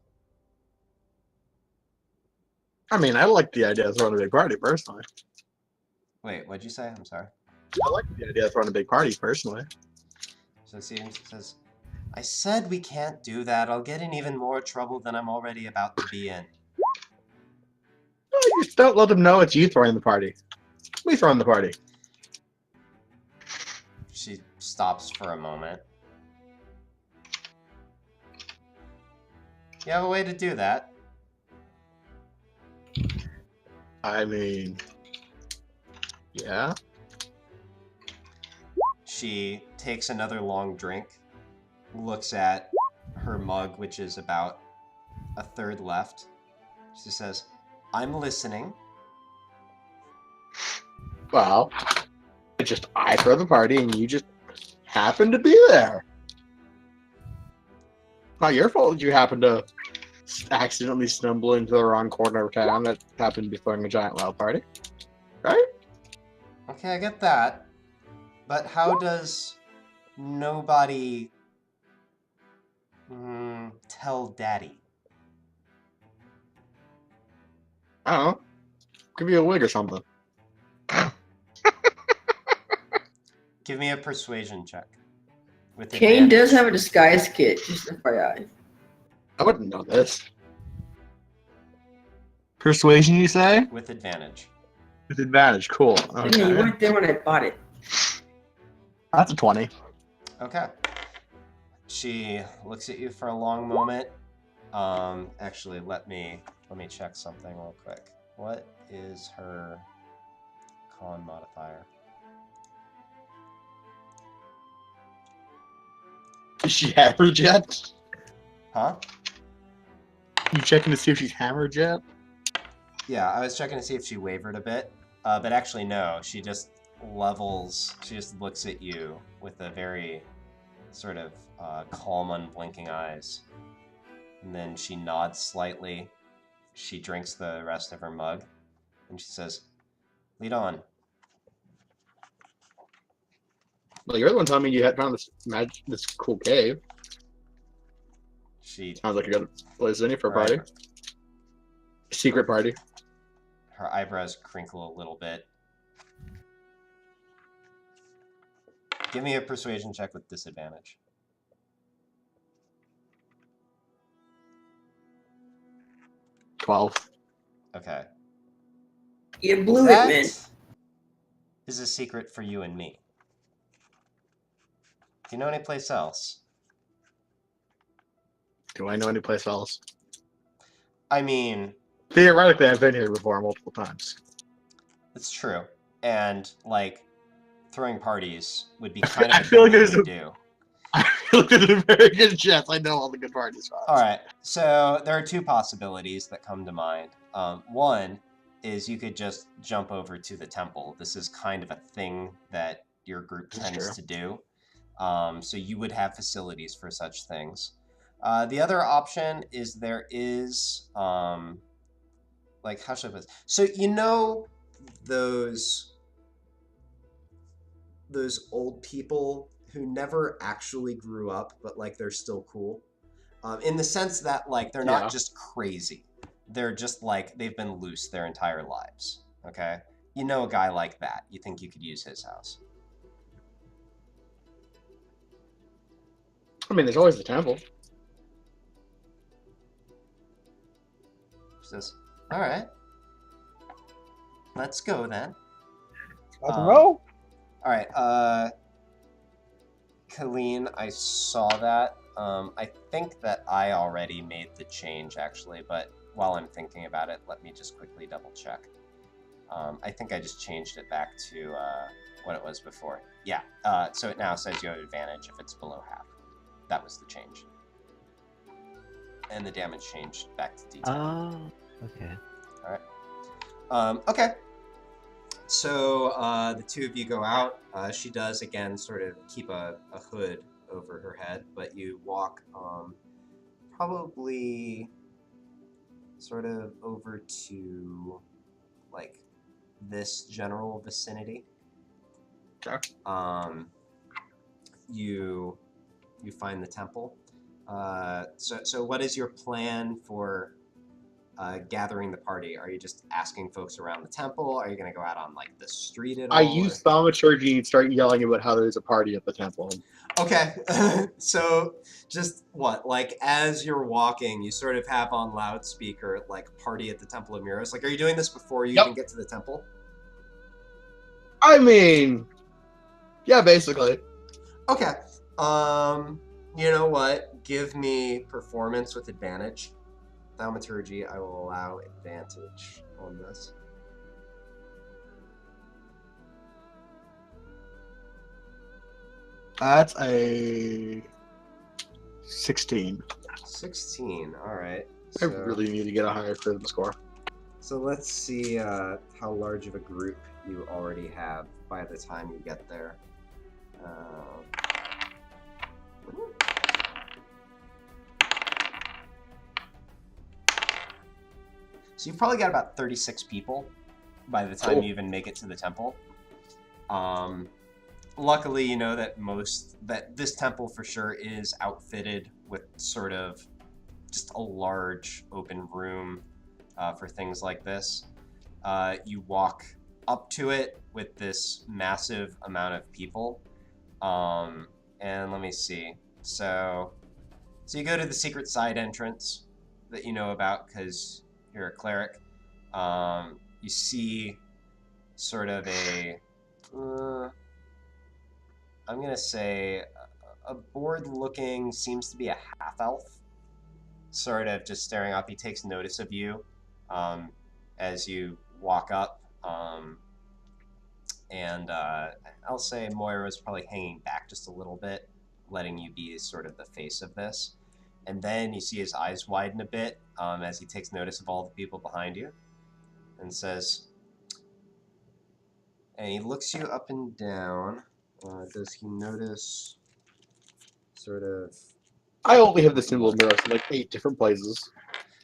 S6: I mean, I like the idea of throwing a big party, personally.
S1: Wait, what'd you say? I'm sorry.
S6: I like the idea of throwing a big party, personally.
S1: So it says, I said we can't do that. I'll get in even more trouble than I'm already about to be in.
S6: No, you just don't let them know it's you throwing the party. We throwing the party.
S1: She stops for a moment. You have a way to do that.
S6: I mean, yeah.
S1: She takes another long drink, looks at her mug, which is about a third left. She says, I'm listening.
S6: Well, I throw the party and you just happen to be there. Not your fault that you happen to accidentally stumble into the wrong corner of town that happened to be throwing a giant loud party. Right?
S1: Okay, I get that. But how does nobody tell Daddy?
S6: I don't know. Could be a wig or something.
S1: Give me a persuasion check. With
S4: Kane
S1: advantage.
S4: does have a disguise kit, just FYI.
S6: I wouldn't know this. Persuasion, you say?
S1: With advantage.
S6: With advantage, cool.
S4: Yeah, you weren't there when I bought it.
S6: That's a 20.
S1: Okay. She looks at you for a long moment. Actually, let me check something real quick. What is her con modifier?
S6: Is she hammered yet?
S1: Huh?
S6: You checking to see if she's hammered yet?
S1: Yeah, I was checking to see if she wavered a bit, but actually no. She just levels. She just looks at you with a very sort of calm, unblinking eyes, and then she nods slightly. She drinks the rest of her mug, and she says, "Lead on."
S6: Well, you're the one telling me you had found this cool cave.
S1: She
S6: Sounds like a good place any for a
S1: her
S6: party.
S1: eyebrow-
S6: Secret party.
S1: Her eyebrows crinkle a little bit. Give me a persuasion check with disadvantage.
S6: 12.
S1: Okay.
S4: You blew
S1: That
S4: it, man.
S1: is a secret for you and me. Do you know any place else?
S6: Do I know any place else?
S1: I mean,
S6: Theoretically, I've been here before multiple times.
S1: it's true. And, like, throwing parties would be kind of
S6: I
S1: a
S6: feel
S1: thing
S6: like
S1: you
S6: there's
S1: would do.
S6: I feel like there's a very good chance I know all the good party spots.
S1: All right, so there are two possibilities that come to mind. One is you could just jump over to the temple. This is kind of a thing that your group
S6: This is
S1: tends
S6: true.
S1: to do. So you would have facilities for such things. The other option is there is, like, how should I put this? So you know those old people who never actually grew up, but like they're still cool, in the sense that like they're
S6: Yeah.
S1: not just crazy, they're just like they've been loose their entire lives. Okay, you know a guy like that. You think you could use his house?
S6: I mean, there's always the temple.
S1: She says, "All right, let's go then."
S6: Let's
S1: Um,
S6: roll.
S1: All right, Colleen, I saw that. I think that I already made the change actually, but while I'm thinking about it, let me just quickly double check. I think I just changed it back to what it was before. Yeah, so it now says you have advantage if it's below half. That was the change. And the damage changed back to D10.
S3: Oh, okay.
S1: Okay. So the two of you go out. She does, again, sort of keep a hood over her head, but you walk probably sort of over to, like, this general vicinity.
S6: Okay.
S1: You find the temple. So what is your plan for gathering the party? Are you just asking folks around the temple? Are you going to go out on like the street at all?
S6: I use thaumaturgy and start yelling about how there's a party at the temple.
S1: Okay, so just what, like as you're walking, you sort of have on loudspeaker like "Party at the Temple of Miros." Like, are you doing this before you even get to the temple?
S6: I mean, yeah, basically.
S1: Okay. You know what? Give me performance with advantage. Thaumaturgy, I will allow advantage on this.
S6: That's a 16.
S1: 16. All right.
S6: I really need to get a higher charisma score.
S1: So let's see how large of a group you already have by the time you get there. So you've probably got about 36 people by the time
S6: Cool.
S1: you even make it to the temple. Luckily, you know that this temple for sure is outfitted with sort of just a large open room for things like this. You walk up to it with this massive amount of people. And let me see. So you go to the secret side entrance that you know about because you're a cleric. You see sort of I'm going to say a bored-looking, seems to be a half-elf, sort of just staring up. He takes notice of you as you walk up. And I'll say Moira's probably hanging back just a little bit, letting you be sort of the face of this. And then you see his eyes widen a bit as he takes notice of all the people behind you. and says, and he looks you up and down. Does he notice sort of...
S6: I only have the symbol mirror in like 8 different places.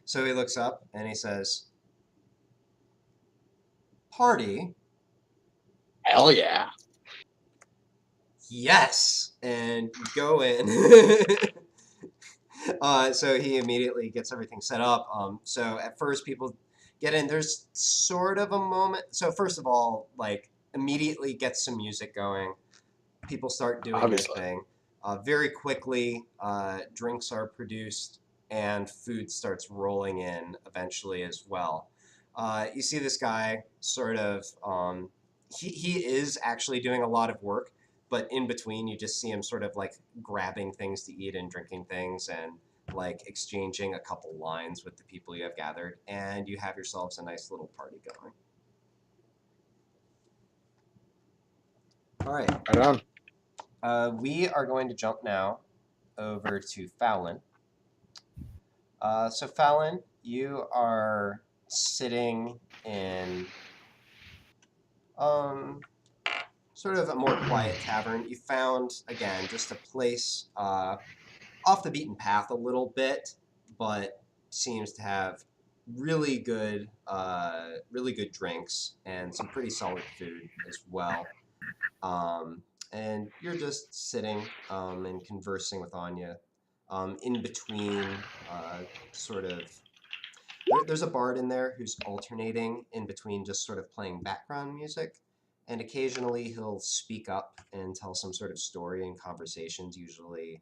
S1: So he looks up and he says, party?
S6: Hell yeah.
S1: Yes! And go in. So he immediately gets everything set up. So at first people get in. There's sort of a moment. So first of all, like, immediately gets some music going. People start doing
S6: Obviously.
S1: their thing. Very quickly, drinks are produced and food starts rolling in eventually as well. You see this guy sort of, he is actually doing a lot of work, but in between you just see him sort of like grabbing things to eat and drinking things and like exchanging a couple lines with the people you have gathered, and you have yourselves a nice little party going. All right.
S6: Right on.
S1: We are going to jump now over to Fallon. So Fallon, you are sitting in sort of a more quiet tavern. You found, again, just a place off the beaten path a little bit, but seems to have really good drinks and some pretty solid food as well. And you're just sitting and conversing with Anya in between sort of... There's a bard in there who's alternating in between just sort of playing background music, and occasionally he'll speak up and tell some sort of story in conversations. Usually,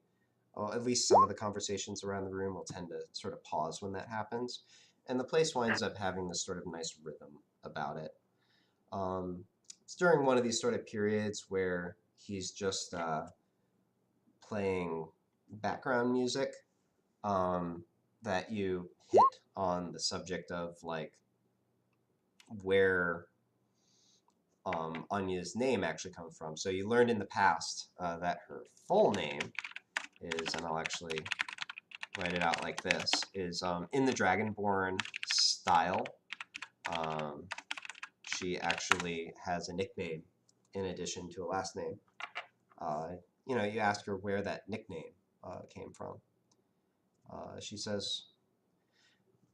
S1: well, at least some of the conversations around the room will tend to sort of pause when that happens, and the place winds up having this sort of nice rhythm about it. It's during one of these sort of periods where he's just playing background music that you hit on the subject of like where Anya's name actually comes from. So you learned in the past that her full name is, and I'll actually write it out like this, is in the Dragonborn style. She actually has a nickname in addition to a last name. You ask her where that nickname came from. She says,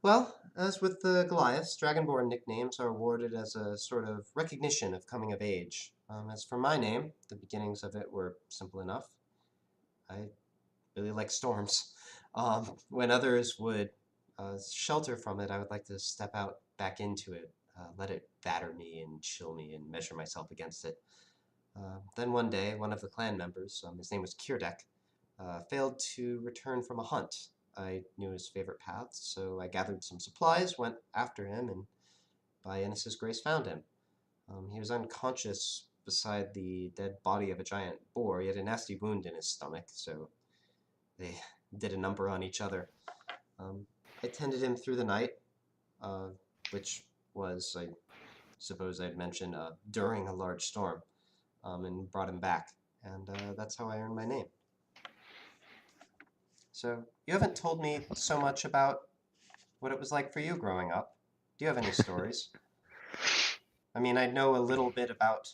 S1: well, as with the Goliaths, Dragonborn nicknames are awarded as a sort of recognition of coming of age. As for my name, the beginnings of it were simple enough. I really like storms. When others would shelter from it, I would like to step out back into it, let it batter me and chill me and measure myself against it. Then one day, one of the clan members, his name was Kirdek, failed to return from a hunt. I knew his favorite paths, so I gathered some supplies, went after him, and by Innis's grace found him. He was unconscious beside the dead body of a giant boar. He had a nasty wound in his stomach, so they did a number on each other. I tended him through the night, which was, I suppose I'd mentioned, during a large storm, and brought him back, and that's how I earned my name. So, you haven't told me so much about what it was like for you growing up. Do you have any stories? I mean, I know a little bit about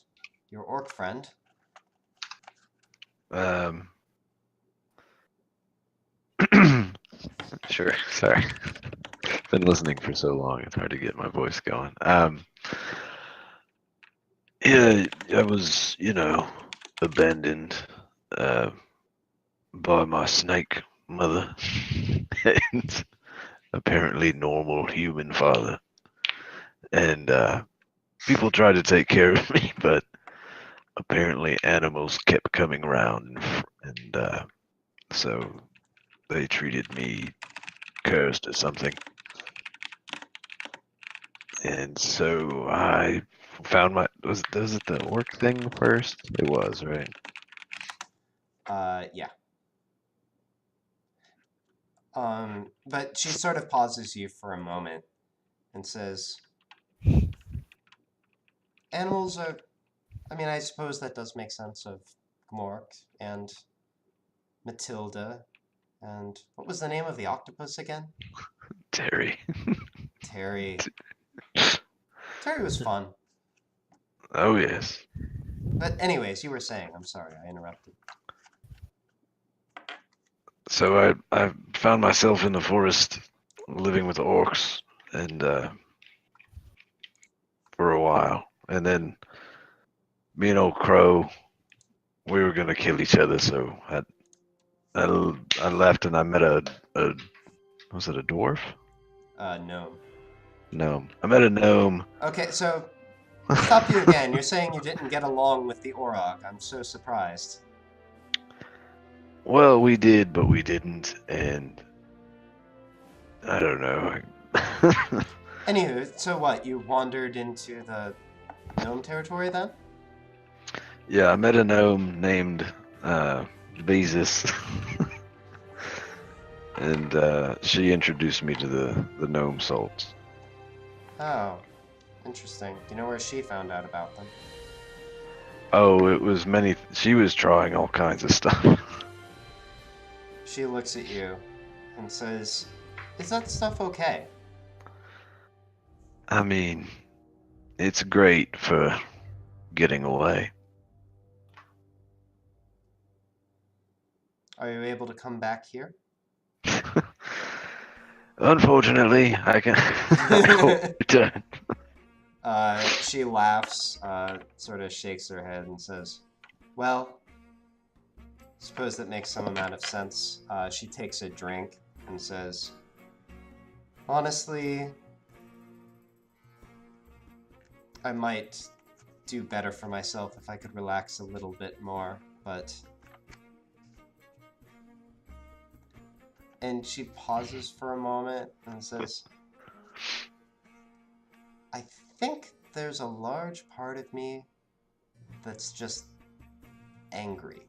S1: your orc friend.
S5: Sure. Sorry. Been listening for so long, it's hard to get my voice going. Yeah, I was, abandoned by my snake mother and apparently normal human father. And people tried to take care of me, but apparently animals kept coming around, and so they treated me cursed or something. And so I found was it the orc thing first? It was, right?
S1: Yeah. But she sort of pauses you for a moment and says, animals are... I mean, I suppose that does make sense of Gmork and Matilda, and what was the name of the octopus again?
S5: Terry.
S1: Terry. Terry was fun.
S5: Oh yes.
S1: But anyways, you were saying. I'm sorry, I interrupted.
S5: So I found myself in the forest, living with orcs, and for a while, and then me and old Crow, we were gonna kill each other. So I left and I met a was it a dwarf?
S1: No.
S5: Gnome. I met a gnome.
S1: Okay, so stop you again. You're saying you didn't get along with the Orog. I'm so surprised.
S5: Well, we did, but we didn't, and I don't know.
S1: Anywho, so what? You wandered into the gnome territory then?
S5: Yeah, I met a gnome named Beezus, and she introduced me to the gnome salts.
S1: Oh, interesting. Do you know where she found out about them?
S5: Oh, it was many. She was trying all kinds of stuff.
S1: She looks at you and says, "Is that stuff okay?"
S5: I mean, it's great for getting away.
S1: Are you able to come back here?
S5: Unfortunately, I can't return.
S1: She laughs, sort of shakes her head and says, "Well, suppose that makes some amount of sense." She takes a drink and says, "Honestly, I might do better for myself if I could relax a little bit more, but..." And she pauses for a moment and says, "I think there's a large part of me that's just angry,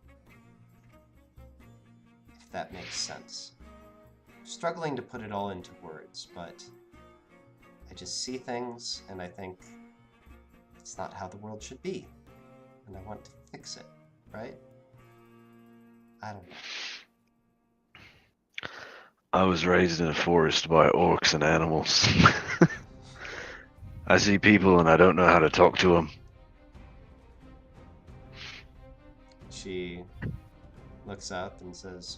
S1: if that makes sense. Struggling to put it all into words, but I just see things and I think it's not how the world should be, and I want to fix it, right? I don't know."
S5: I was raised in a forest by orcs and animals. I see people and I don't know how to talk to them.
S1: She looks up and says,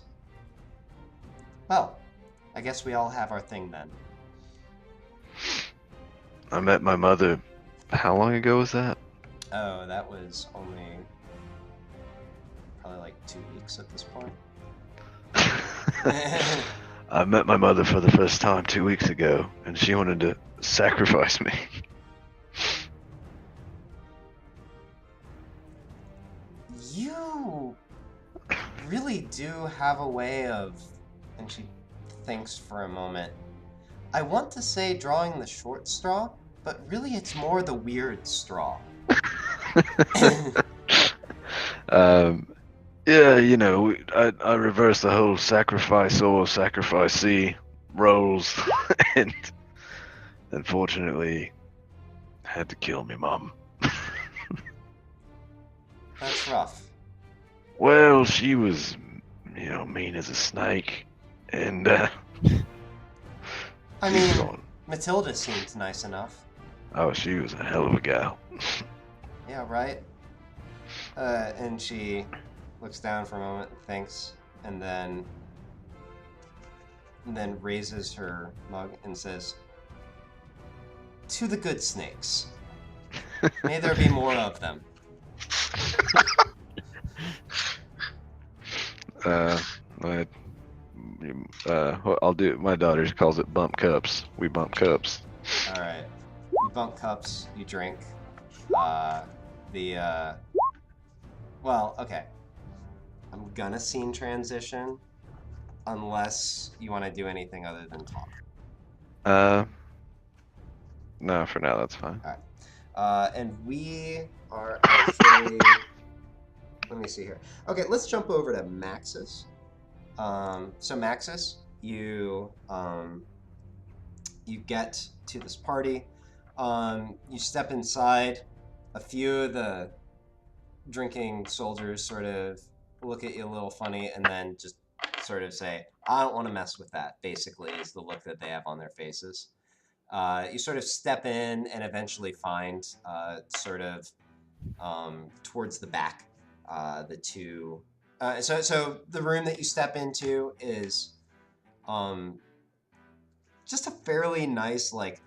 S1: "Well, I guess we all have our thing then."
S5: I met my mother. How long ago was that?
S1: Oh, that was only probably like 2 weeks at this point.
S5: I met my mother for the first time 2 weeks ago, and she wanted to sacrifice me.
S1: You really do have a way of... And she thinks for a moment. I want to say drawing the short straw, but really it's more the weird straw.
S5: Yeah, you know, I reversed the whole sacrifice or sacrificee roles, and unfortunately had to kill me mom.
S1: That's rough.
S5: Well, she was, you know, mean as a snake, and
S1: I
S5: she's
S1: mean,
S5: gone.
S1: Matilda seemed nice enough.
S5: Oh, she was a hell of a gal.
S1: Yeah, right? And she looks down for a moment and thinks, and then raises her mug and says, "To the good snakes. May there be more of them."
S5: I'll do it. My daughter calls it bump cups. We bump cups.
S1: All right. You bump cups, you drink. Well, okay. I'm gonna scene transition unless you want to do anything other than talk.
S5: No, for now that's fine.
S1: All right. And we are actually... Let me see here. Okay, let's jump over to Maxis. So Maxis, you get to this party. You step inside. A few of the drinking soldiers sort of look at you a little funny and then just sort of say, "I don't want to mess with that," basically is the look that they have on their faces. You sort of step in and eventually find sort of towards the back the two. So the room that you step into is just a fairly nice like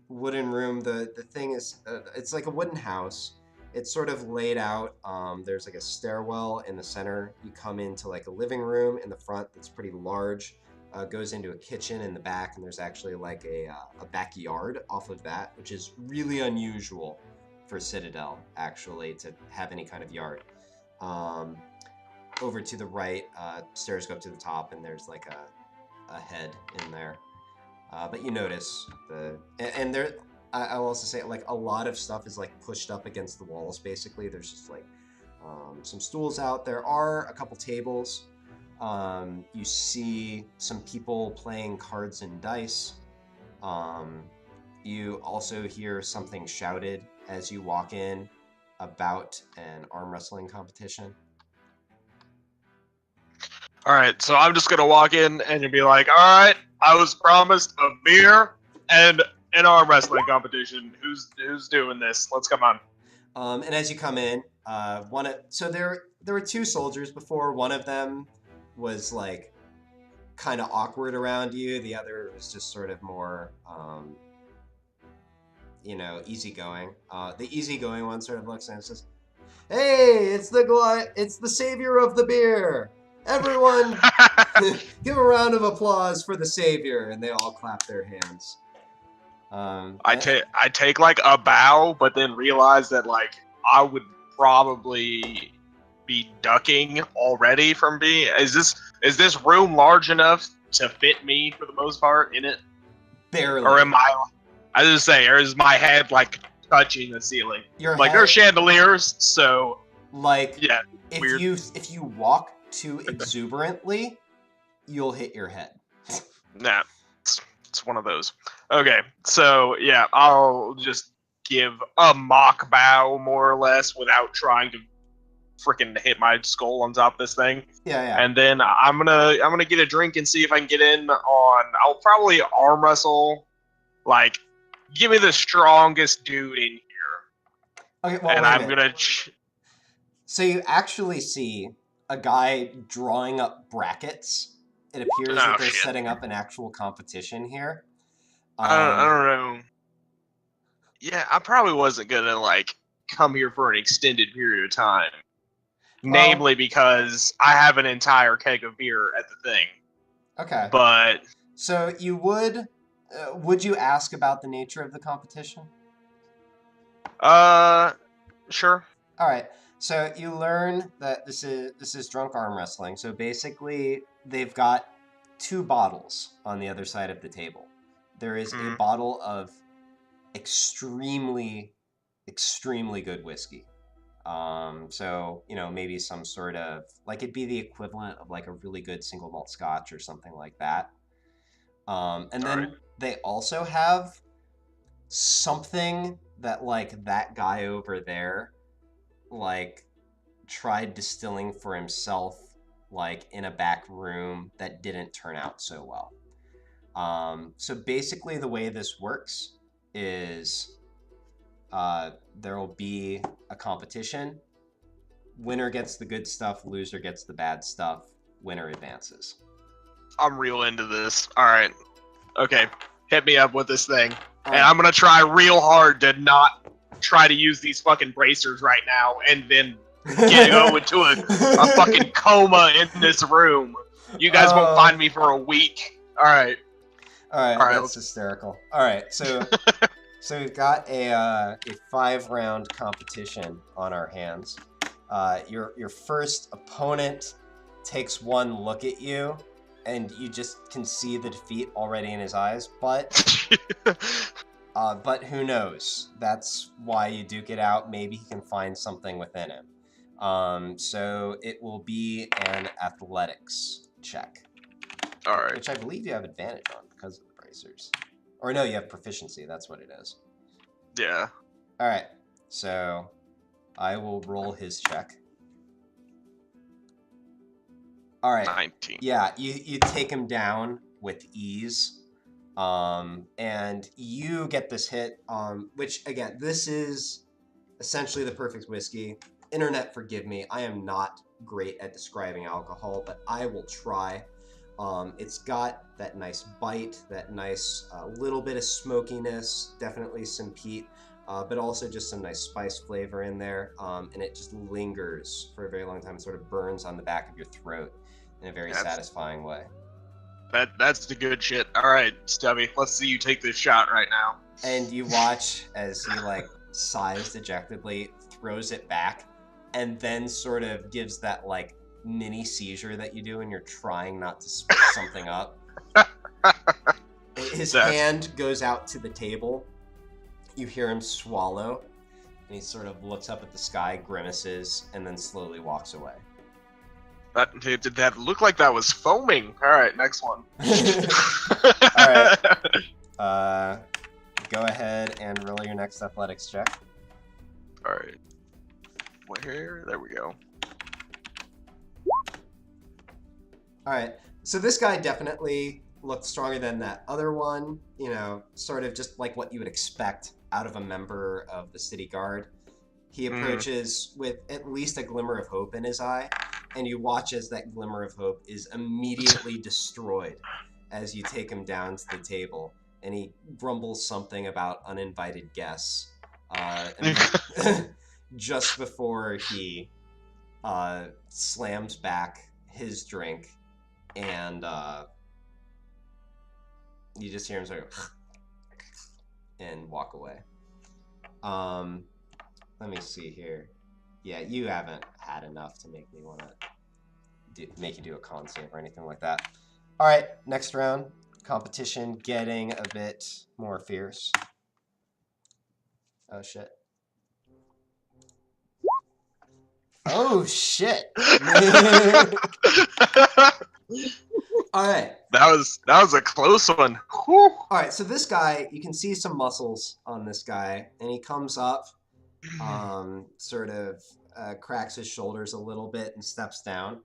S1: wooden room. The thing is it's like a wooden house. It's sort of laid out. There's like a stairwell in the center. You come into like a living room in the front that's pretty large. Goes into a kitchen in the back, and there's actually like a backyard off of that, which is really unusual for Citadel, actually, to have any kind of yard. Over to the right, stairs go up to the top, and there's like a head in there. But you notice and there. I'll also say like a lot of stuff is like pushed up against the walls. Basically, there's just like some stools out. There are a couple tables. You see some people playing cards and dice. You also hear something shouted as you walk in about an arm wrestling competition.
S2: All right, so I'm just gonna walk in and you'll be like, "All right, I was promised a beer and an arm wrestling competition. Who's doing this? Let's come on."
S1: And as you come in, so there were two soldiers before. One of them was like kind of awkward around you. The other was just sort of more, easygoing. The easygoing one sort of looks and says, "Hey, it's the savior of the beer. Everyone, give a round of applause for the savior," and they all clap their hands.
S2: I take like a bow, but then realize that like I would probably be ducking already from being. Is this room large enough to fit me for the most part in it?
S1: Barely.
S2: Or am I just say, or is my head like touching the ceiling? There's chandeliers, so
S1: like
S2: yeah.
S1: If you walk too exuberantly, you'll hit your head.
S2: Nah, it's one of those. Okay, so yeah, I'll just give a mock bow more or less without trying to freaking hit my skull on top of this thing.
S1: Yeah.
S2: And then I'm gonna get a drink and see if I can get in on. I'll probably arm wrestle. Like, give me the strongest dude in here.
S1: Okay, well,
S2: and I'm gonna.
S1: So you actually see a guy drawing up brackets. It appears that they're setting up an actual competition here.
S2: I don't know. Yeah, I probably wasn't gonna like come here for an extended period of time. Namely because I have an entire keg of beer at the thing.
S1: Okay.
S2: But
S1: so you would you ask about the nature of the competition?
S2: Sure.
S1: All right. So you learn that this is drunk arm wrestling. So basically, they've got two bottles on the other side of the table. There is a bottle of extremely, extremely good whiskey. So, maybe some sort of, like, it'd be the equivalent of, like, a really good single malt scotch or something like that. And then they also have something that, like, that guy over there, like, tried distilling for himself, like, in a back room that didn't turn out so well. So basically the way this works is there will be a competition. Winner gets the good stuff, loser gets the bad stuff, winner advances.
S2: I'm real into this. All right. Okay. Hit me up with this thing. And I'm going to try real hard to not try to use these fucking bracers right now and then go into a fucking coma in this room. You guys won't find me for a week. All right.
S1: That's hysterical. All right. So we've got a 5-round competition on our hands. Your first opponent takes one look at you, and you just can see the defeat already in his eyes. But who knows? That's why you duke it out. Maybe he can find something within him. So it will be an athletics check.
S2: All right.
S1: Which I believe you have advantage on because of the bracers. Or no, you have proficiency. That's what it is.
S2: Yeah.
S1: All right. So I will roll his check. All right.
S2: 19.
S1: Yeah, you take him down with ease. And you get this hit, which again, this is essentially the perfect whiskey. Internet, forgive me. I am not great at describing alcohol, but I will try. It's got that nice bite, that nice little bit of smokiness, definitely some peat, but also just some nice spice flavor in there. And it just lingers for a very long time. It sort of burns on the back of your throat in a very satisfying way.
S2: That's the good shit. All right, Stubby, let's see you take this shot right now.
S1: And you watch as he like sighs dejectedly, throws it back, and then sort of gives that like mini seizure that you do when you're trying not to spit something up. His hand goes out to the table. You hear him swallow, and he sort of looks up at the sky, grimaces, and then slowly walks away.
S2: Did that look like that was foaming? All right, next one.
S1: All right. Go ahead and roll your next athletics check.
S2: All right. Where? There we go.
S1: All right. So this guy definitely looked stronger than that other one. You know, sort of just like what you would expect out of a member of the city guard. He approaches with at least a glimmer of hope in his eye, and you watch as that glimmer of hope is immediately destroyed as you take him down to the table, and he grumbles something about uninvited guests. And just before he slams back his drink, and you just hear him sort of and walk away. Let me see here. Yeah, you haven't had enough to make me want to make you do a con save or anything like that. All right, next round. Competition getting a bit more fierce. Oh, shit. Oh, shit. All right.
S2: That was a close one. Whew.
S1: All right, so this guy, you can see some muscles on this guy, and he comes up, sort of cracks his shoulders a little bit and steps down.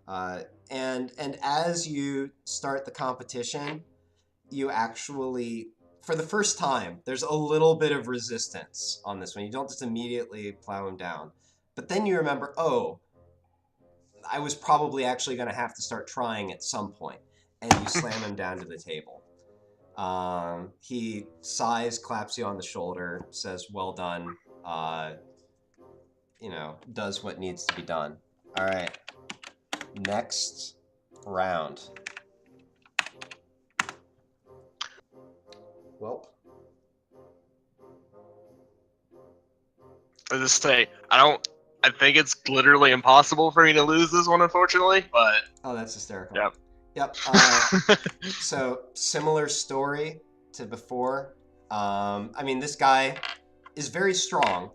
S1: And as you start the competition, you actually, for the first time, there's a little bit of resistance on this one. You don't just immediately plow him down. But then you remember, oh, I was probably actually going to have to start trying at some point. And you slam him down to the table. He sighs, claps you on the shoulder, says, well done. Does what needs to be done. All right. Next round. Well,
S2: I just say I think it's literally impossible for me to lose this one, unfortunately. But
S1: that's hysterical.
S2: Yep.
S1: So similar story to before. This guy is very strong,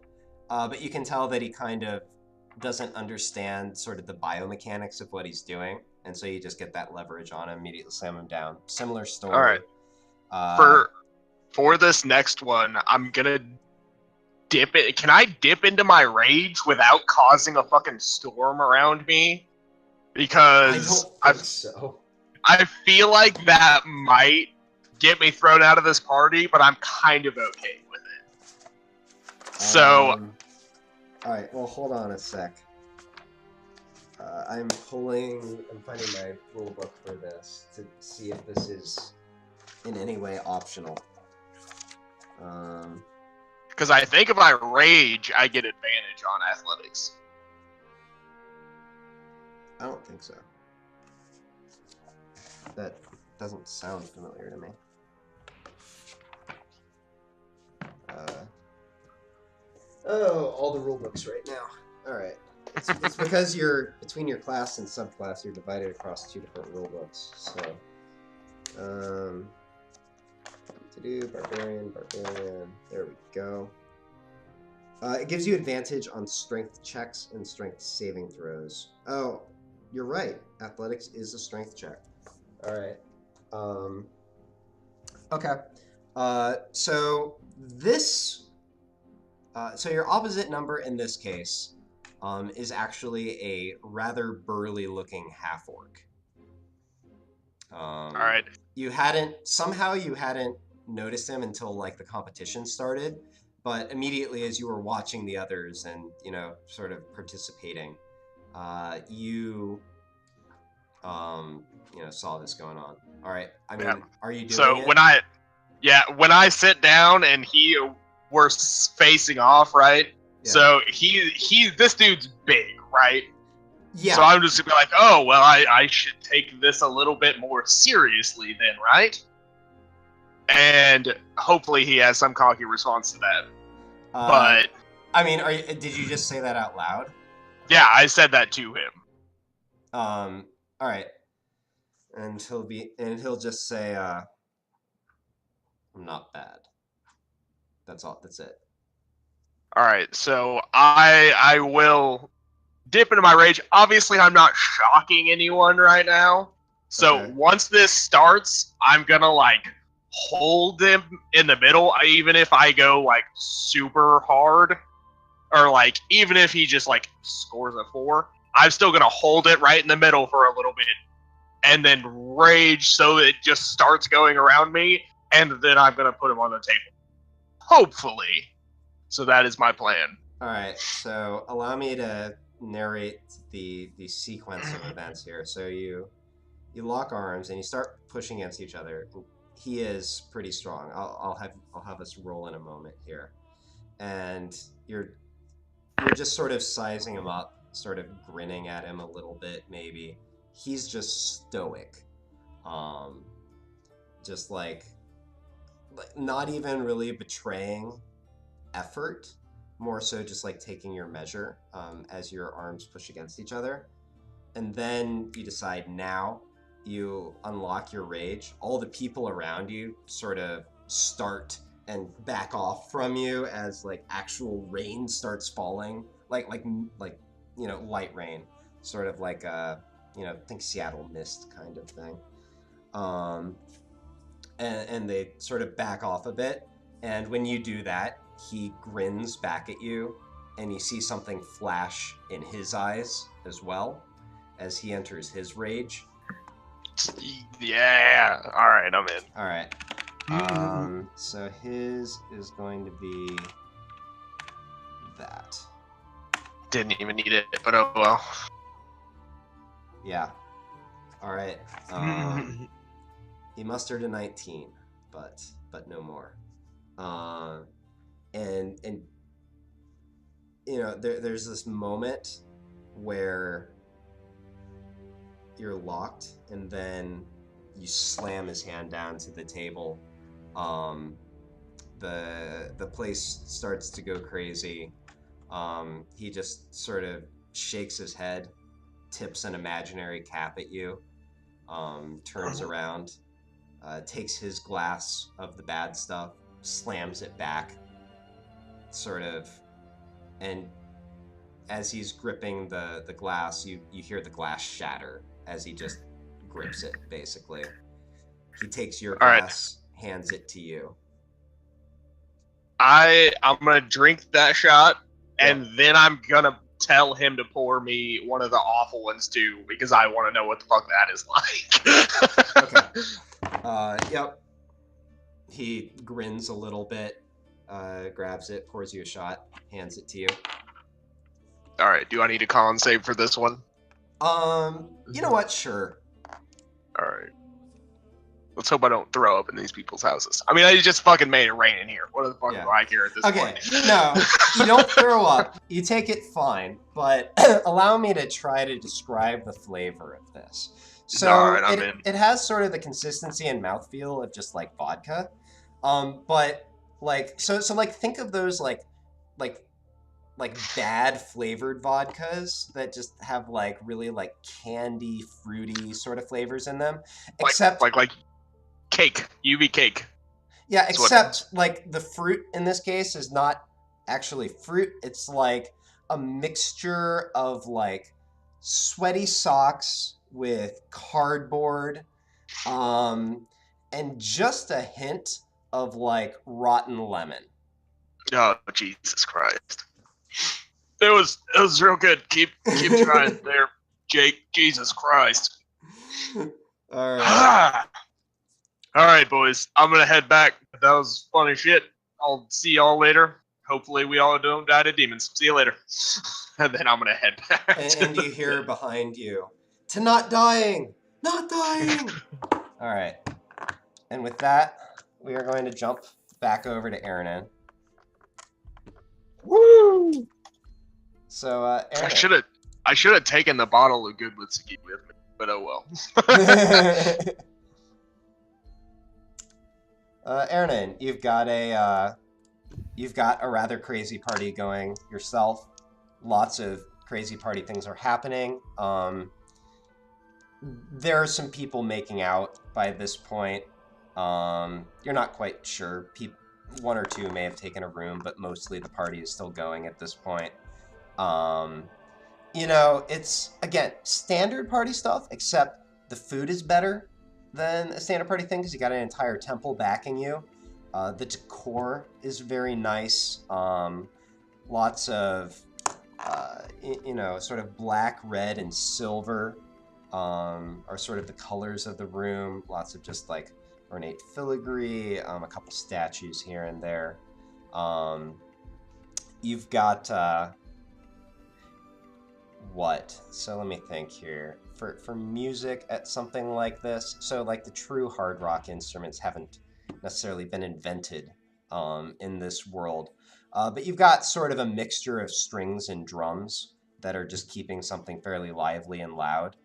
S1: but you can tell that he kind of doesn't understand sort of the biomechanics of what he's doing, and so you just get that leverage on him, immediately slam him down. Similar story.
S2: All right. For this next one, I'm gonna dip it. Can I dip into my rage without causing a fucking storm around me? Because
S1: I don't think so.
S2: I feel like that might get me thrown out of this party, but I'm kind of okay with it. So.
S1: All right. Well, hold on a sec. I'm finding my rule book for this to see if this is in any way optional.
S2: Because I think if I rage, I get advantage on athletics.
S1: I don't think so. That doesn't sound familiar to me. All the rule books right now. All right. It's because you're between your class and subclass, you're divided across two different rule books. So, to do barbarian. There we go. It gives you advantage on strength checks and strength saving throws. Oh, you're right. Athletics is a strength check. All right. Okay. So your opposite number in this case is actually a rather burly-looking half-orc.
S2: All right.
S1: You hadn't noticed him until like the competition started, but immediately as you were watching the others and sort of participating, you saw this going on. All right. I mean, Are you doing it?
S2: when I sit down and we're facing off, right? Yeah. So this dude's big, right?
S1: Yeah.
S2: So I'm just gonna be like, oh well, I should take this a little bit more seriously then, right? And hopefully he has some cocky response to that. But
S1: I mean, did you just say that out loud?
S2: Yeah, I said that to him.
S1: All right. And he'll just say, I'm not bad. That's all. That's it.
S2: All right. So I will dip into my rage. Obviously, I'm not shocking anyone right now. So once this starts, I'm gonna like hold him in the middle, even if I go like super hard, or like even if he just like scores a 4, I'm still gonna hold it right in the middle for a little bit, and then rage so it just starts going around me, and then I'm gonna put him on the table. Hopefully. So that is my plan.
S1: All right. So allow me to narrate the sequence of events here. So you lock arms and you start pushing against each other. He is pretty strong. I'll have us roll in a moment here, and you're just sort of sizing him up, sort of grinning at him a little bit, maybe. He's just stoic, just like not even really betraying effort, more so just like taking your measure as your arms push against each other. And then you decide now you unlock your rage. All the people around you sort of start and back off from you as like actual rain starts falling, like light rain, sort of like think Seattle mist kind of thing. And they sort of back off a bit. And when you do that, he grins back at you, and you see something flash in his eyes as well as he enters his rage.
S2: Yeah. All right, I'm in.
S1: All right. So his is going to be that.
S2: Didn't even need it, but oh well.
S1: Yeah. All right. He mustered a 19, but no more. And there's this moment where you're locked, and then you slam his hand down to the table. The place starts to go crazy. He just sort of shakes his head, tips an imaginary cap at you, turns around, takes his glass of the bad stuff, slams it back, sort of, and as he's gripping the glass, you hear the glass shatter as he just grips it, basically. He takes your glass, hands it to you.
S2: I'm gonna drink that shot, and then I'm gonna tell him to pour me one of the awful ones too, because I want to know what the fuck that is like.
S1: Okay. Yep. He grins a little bit, grabs it, pours you a shot, hands it to you.
S2: All right. Do I need a con save for this one?
S1: You know what? Sure.
S2: All right. Let's hope I don't throw up in these people's houses. I mean, I just fucking made it rain in here. What the fuck do I care at this point?
S1: Okay, no, you don't throw up. You take it fine, but allow me to try to describe the flavor of this. So
S2: all right,
S1: it has sort of the consistency and mouthfeel of just like vodka, but like so like think of those like bad flavored vodkas that just have like really like candy, fruity sort of flavors in them, except
S2: like cake, UV cake.
S1: Yeah, except like the fruit in this case is not actually fruit. It's like a mixture of like sweaty socks with cardboard, and just a hint of like rotten lemon.
S2: Oh, Jesus Christ. It was real good. Keep trying there, Jake. Jesus Christ.
S1: All right.
S2: All right, boys. I'm gonna head back. That was funny shit. I'll see y'all later. Hopefully, we all don't die to demons. See you later. And then I'm gonna head back.
S1: And you hear behind you, "To not dying, not dying." All right. And with that, we are going to jump back over to Aaron.
S6: Woo!
S1: So,
S2: I
S1: Aaron.
S2: should have taken the bottle of good whiskey with me, but oh well.
S1: Aaron, you've got a rather crazy party going yourself. Lots of crazy party things are happening. There are some people making out by this point. You're not quite sure. One or two may have taken a room, but mostly the party is still going at this point. It's, again, standard party stuff, except the food is better than a standard party thing because you got an entire temple backing you. The decor is very nice. Lots of, sort of black, red, and silver are sort of the colors of the room. Lots of just like ornate filigree, a couple statues here and there. You've got what? So let me think here. For music at something like this, so like the true hard rock instruments haven't necessarily been invented in this world, but you've got sort of a mixture of strings and drums that are just keeping something fairly lively and loud.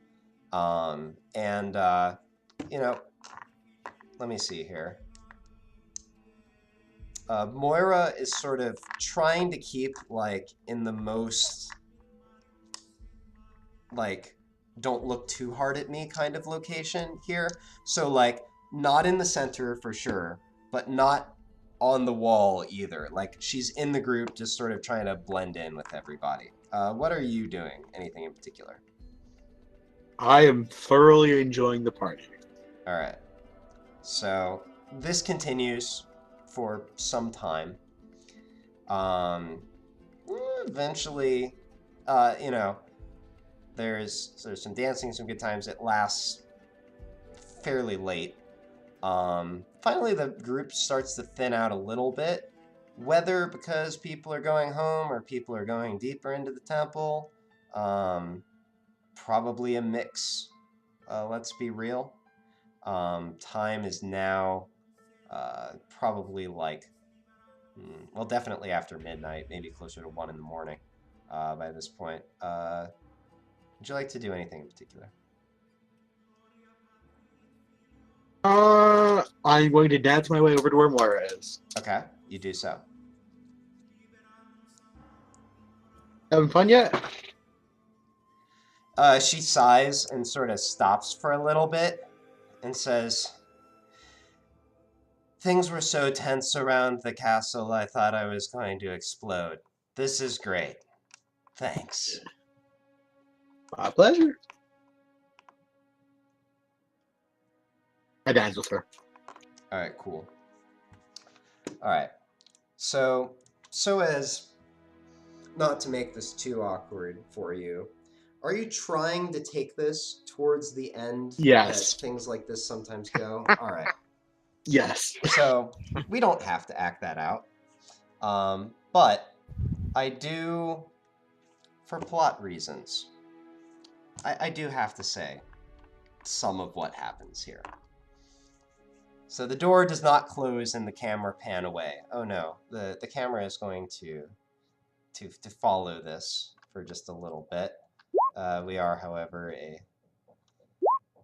S1: Let me see here. Moira is sort of trying to keep like in the most like don't look too hard at me kind of location here. So like not in the center for sure, but not on the wall either. Like she's in the group just sort of trying to blend in with everybody. What are you doing? Anything in particular?
S6: I am thoroughly enjoying the party.
S1: All right. So this continues for some time. Eventually, there's some dancing, some good times. It lasts fairly late. Finally, the group starts to thin out a little bit, whether because people are going home or people are going deeper into the temple. Probably a mix. Let's be real. Time is now probably like, definitely after midnight, maybe closer to 1 in the morning by this point. Would you like to do anything in particular?
S6: I'm going to dance my way over to where Moira is.
S1: Okay, you do so.
S6: Having fun yet?
S1: She sighs and sort of stops for a little bit and says, "Things were so tense around the castle, I thought I was going to explode. This is great. Thanks."
S6: My pleasure. I dance with her.
S1: All right, cool. All right. So as not to make this too awkward for you, are you trying to take this towards the end?
S6: Yes.
S1: That things like this sometimes go? All right.
S6: Yes.
S1: So we don't have to act that out. But I do, for plot reasons, I do have to say some of what happens here. So the door does not close and the camera pan away. Oh no, the camera is going to follow this for just a little bit. We are, however,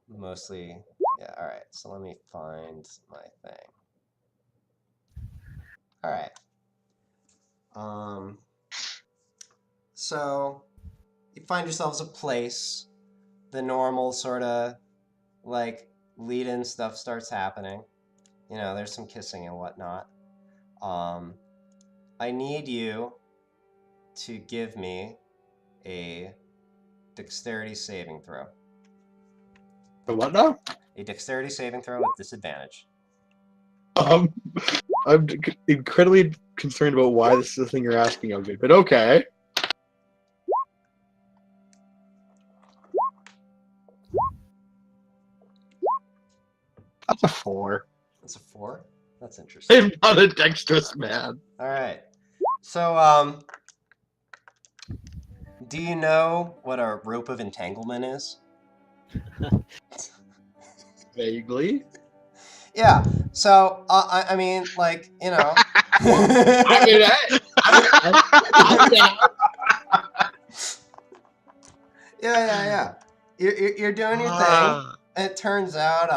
S1: mostly... Yeah, all right, so let me find my thing. All right. So you find yourselves a place. The normal sort of like lead-in stuff starts happening. There's some kissing and whatnot. I need you to give me a dexterity saving throw.
S6: A what now?
S1: A dexterity saving throw with disadvantage.
S6: I'm incredibly concerned about why this is the thing you're asking of me, but okay. That's a 4.
S1: That's a 4. That's interesting.
S6: I'm not a dexterous man.
S1: All right. So, do you know what a rope of entanglement is?
S6: Vaguely.
S1: Yeah. So, I mean, like, you know.
S6: I mean, I'm down.
S1: Yeah. You're doing your thing. And it turns out,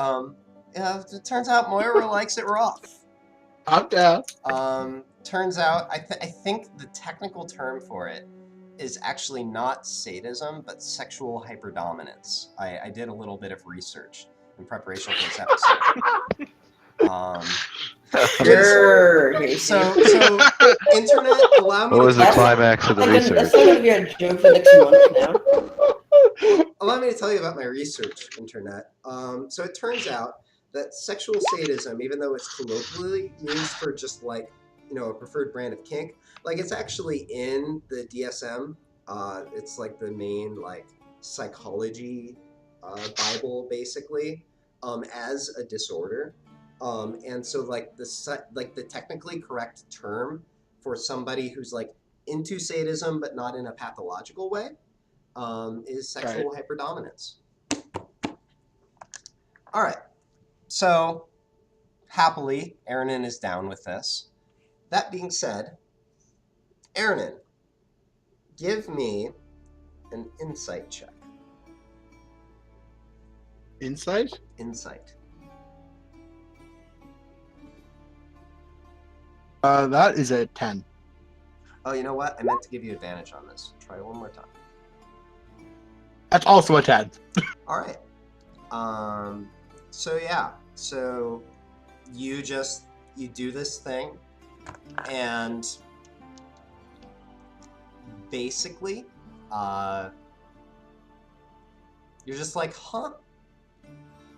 S1: Moira likes it rough.
S6: I'm down.
S1: Turns out, I think the technical term for it is actually not sadism, but sexual hyperdominance. I did a little bit of research in preparation for this episode.
S4: Sure.
S1: So internet, allow me
S5: What
S1: to
S5: was the climax of the
S4: That's
S5: research?
S4: not gonna be a joke for the next month now.
S1: Allow me to tell you about my research, internet. So it turns out that sexual sadism, even though it's colloquially used for just like, a preferred brand of kink, like it's actually in the DSM. It's like the main like psychology Bible, basically, as a disorder. And so like the technically correct term for somebody who's like into sadism but not in a pathological way is sexual hyperdominance. All right. So happily, Aaronin is down with this. That being said, Aaronin, give me an insight check.
S6: Insight?
S1: Insight.
S6: That is a 10.
S1: Oh, you know what? I meant to give you advantage on this. Try one more time.
S6: That's also a 10.
S1: All right. So yeah. So you do this thing, and basically, you're just like, huh?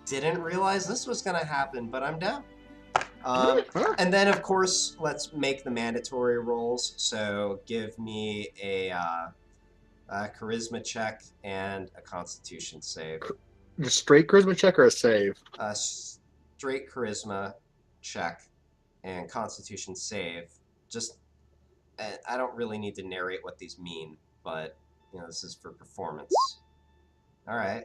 S1: Didn't realize this was gonna happen, but I'm down. And then, of course, let's make the mandatory rolls. So give me a charisma check and a constitution save.
S6: A straight charisma check or a save?
S1: Straight charisma check and constitution save. Just, I don't really need to narrate what these mean, but, this is for performance. All right.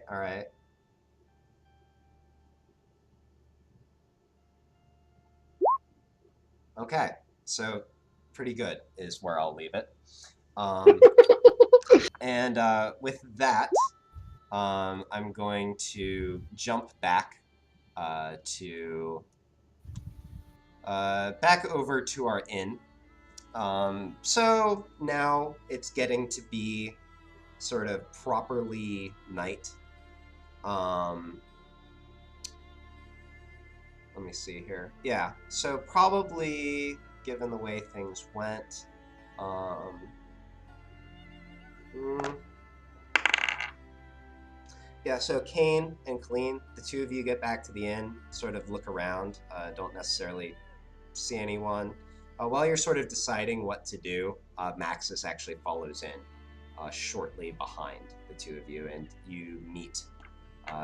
S1: Okay, so pretty good is where I'll leave it. And with that, I'm going to jump back back over to our inn. So now it's getting to be sort of properly night. Let me see here. Yeah, so probably, given the way things went, yeah, so Kane and Clean, the two of you get back to the inn, sort of look around, don't necessarily see anyone. While you're sort of deciding what to do, Maxis actually follows in shortly behind the two of you, and you meet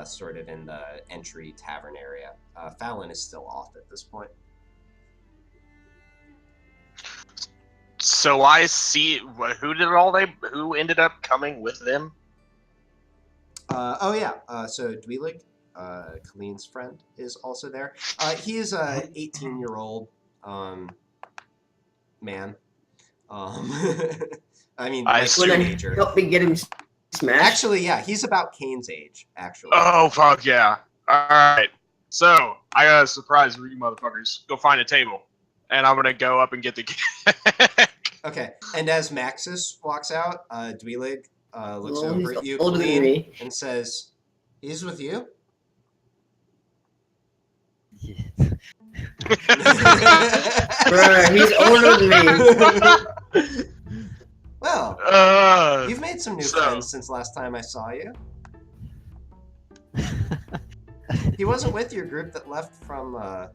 S1: sort of in the entry tavern area. Fallon is still off at this point.
S2: So I see who ended up coming with them?
S1: So Dwelig, Colleen's friend, is also there. He is a 18-year-old man. I mean, like teenager.
S4: Help me get him smashed.
S1: Actually, yeah, he's about Kane's age, actually.
S2: Oh, fuck yeah. Alright. So, I got a surprise for you motherfuckers. Go find a table. And I'm gonna go up and get the cake.
S1: Okay, and as Maxis walks out, Dwelig looks over at you,
S4: older than me,
S1: and says, "He's with you?"
S3: Yeah.
S4: Bruh, he's older than me.
S1: Well, you've made some new friends since last time I saw you. He wasn't with your group that left from, oh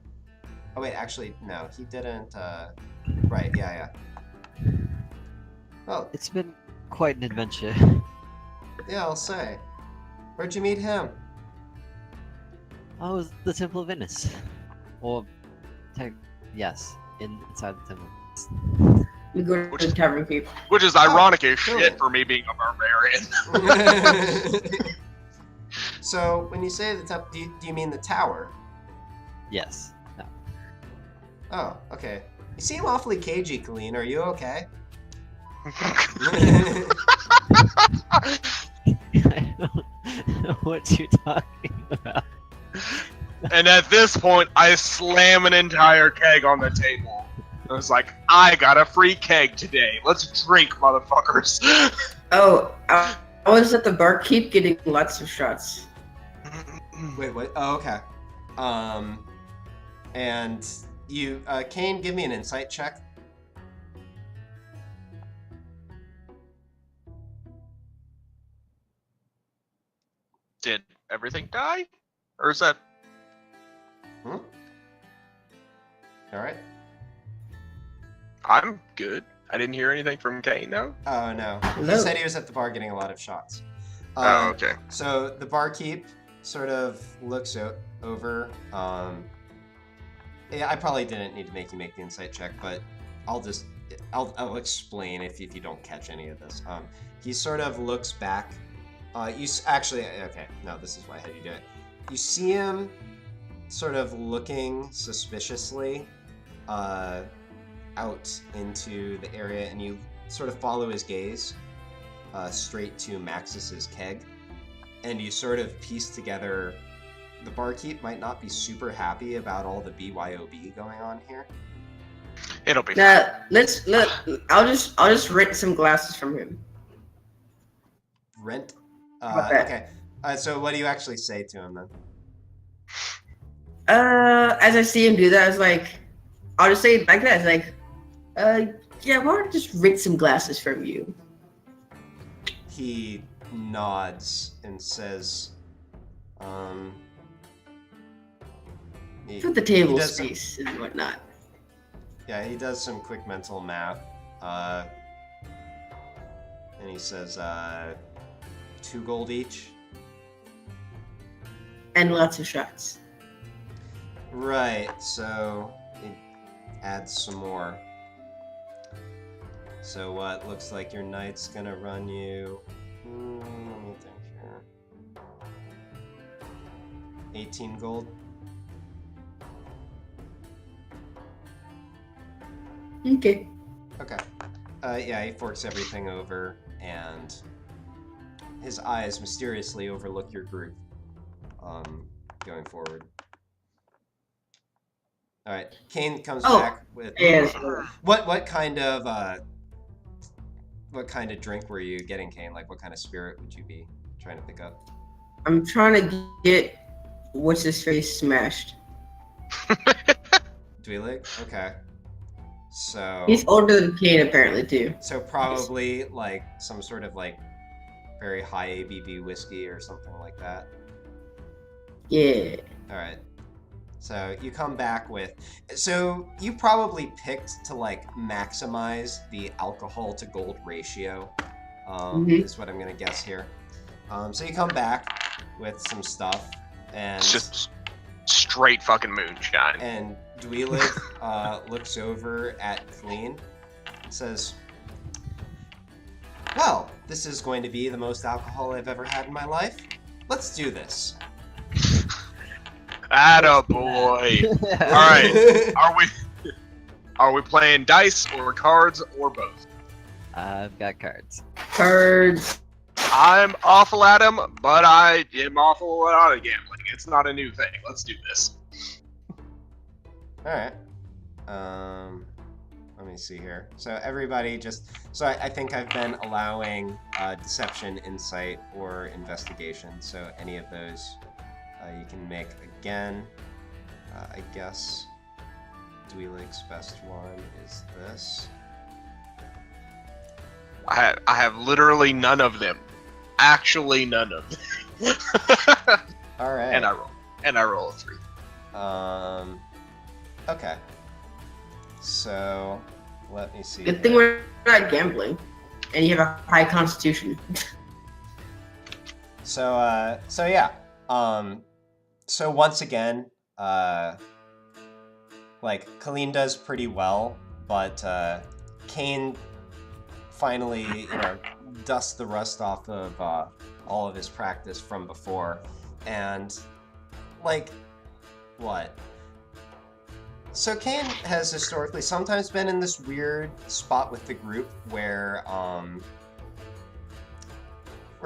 S1: wait, actually, no, he didn't, right, yeah. Oh.
S3: It's been quite an adventure.
S1: Yeah, I'll say. Where'd you meet him?
S3: Oh, it's the Temple of Venice. Or, yes, inside the Temple of Venice.
S4: We go to the Tavern Keep.
S2: Which is ironic as
S1: cool.
S2: shit for me being a barbarian.
S1: So, when you say the temple, do you mean the tower?
S3: Yes. No.
S1: Oh, okay. You seem awfully cagey, Colleen. Are you okay?
S3: I don't know what you're talking about.
S2: And at this point, I slam an entire keg on the table. I was like, I got a free keg today. Let's drink, motherfuckers.
S4: Oh, I was at the barkeep getting lots of shots.
S1: Wait, what? Oh, okay. And you, Kane, give me an insight check.
S2: Did everything die? Or is that...
S1: All right.
S2: I'm good. I didn't hear anything from Kane, though.
S1: Oh, no.
S4: Hello.
S1: He said he was at the bar getting a lot of shots.
S2: Oh, okay.
S1: So the barkeep sort of looks over. Yeah, I probably didn't need to make you make the insight check, but I'll explain if you don't catch any of this. He sort of looks back. Okay, no, this is why I had you do it. You see him sort of looking suspiciously out into the area, and you sort of follow his gaze straight to Maxis's keg, and you sort of piece together the barkeep might not be super happy about all the BYOB going on here.
S2: It'll be
S4: Now, I'll just rent some glasses from him.
S1: Rent?
S4: Okay.
S1: Okay. So what do you actually say to him then?
S4: As I see him do that, I was like, I'll just say it like that. It's like, yeah, why don't I just rent some glasses from you?
S1: He nods and says,
S4: For the table
S1: does
S4: space and whatnot.
S1: Yeah, he does some quick mental math, and he says, 2 gold each.
S4: And lots of shots.
S1: Right, so it adds some more. So what? Looks like your night's gonna run you. Let me think here. 18 gold.
S4: Okay.
S1: Okay. Yeah, he forks everything over, and his eyes mysteriously overlook your group. Going forward. All right, Kane comes back with what kind of drink were you getting, Kane? Like, what kind of spirit would you be trying to pick up?
S4: I'm trying to get what's his face smashed.
S1: Dweelig? Okay. So
S4: He's older than Kane apparently too.
S1: So probably like some sort of like very high ABV whiskey or something like that.
S4: Yeah.
S1: All right. So you come back with, so you probably picked to like maximize the alcohol to gold ratio, is what I'm gonna guess here. So you come back with some stuff, and
S2: It's just straight fucking moonshine.
S1: and Dweelig looks over at Clean and says, well, this is going to be the most alcohol I've ever had in my life. Let's do this.
S2: Attaboy. All right. Are we playing dice or cards or both?
S3: I've got cards.
S4: Cards.
S2: I'm awful at them, but I am awful at gambling. It's not a new thing. Let's do this.
S1: All right. Let me see here. So everybody I think I've been allowing deception, insight, or investigation. So any of those you can make again. I guess Dweelig's best one is this.
S2: I have literally none of them. Actually, none of them.
S1: All right.
S2: And I roll a 3.
S1: Okay. So let me see.
S4: Good thing we're not gambling, and you have a high constitution.
S1: So yeah. so once again, like Colleen does pretty well, but Kane finally, dusts the rust off of all of his practice from before, and like, what? So Kane has historically sometimes been in this weird spot with the group where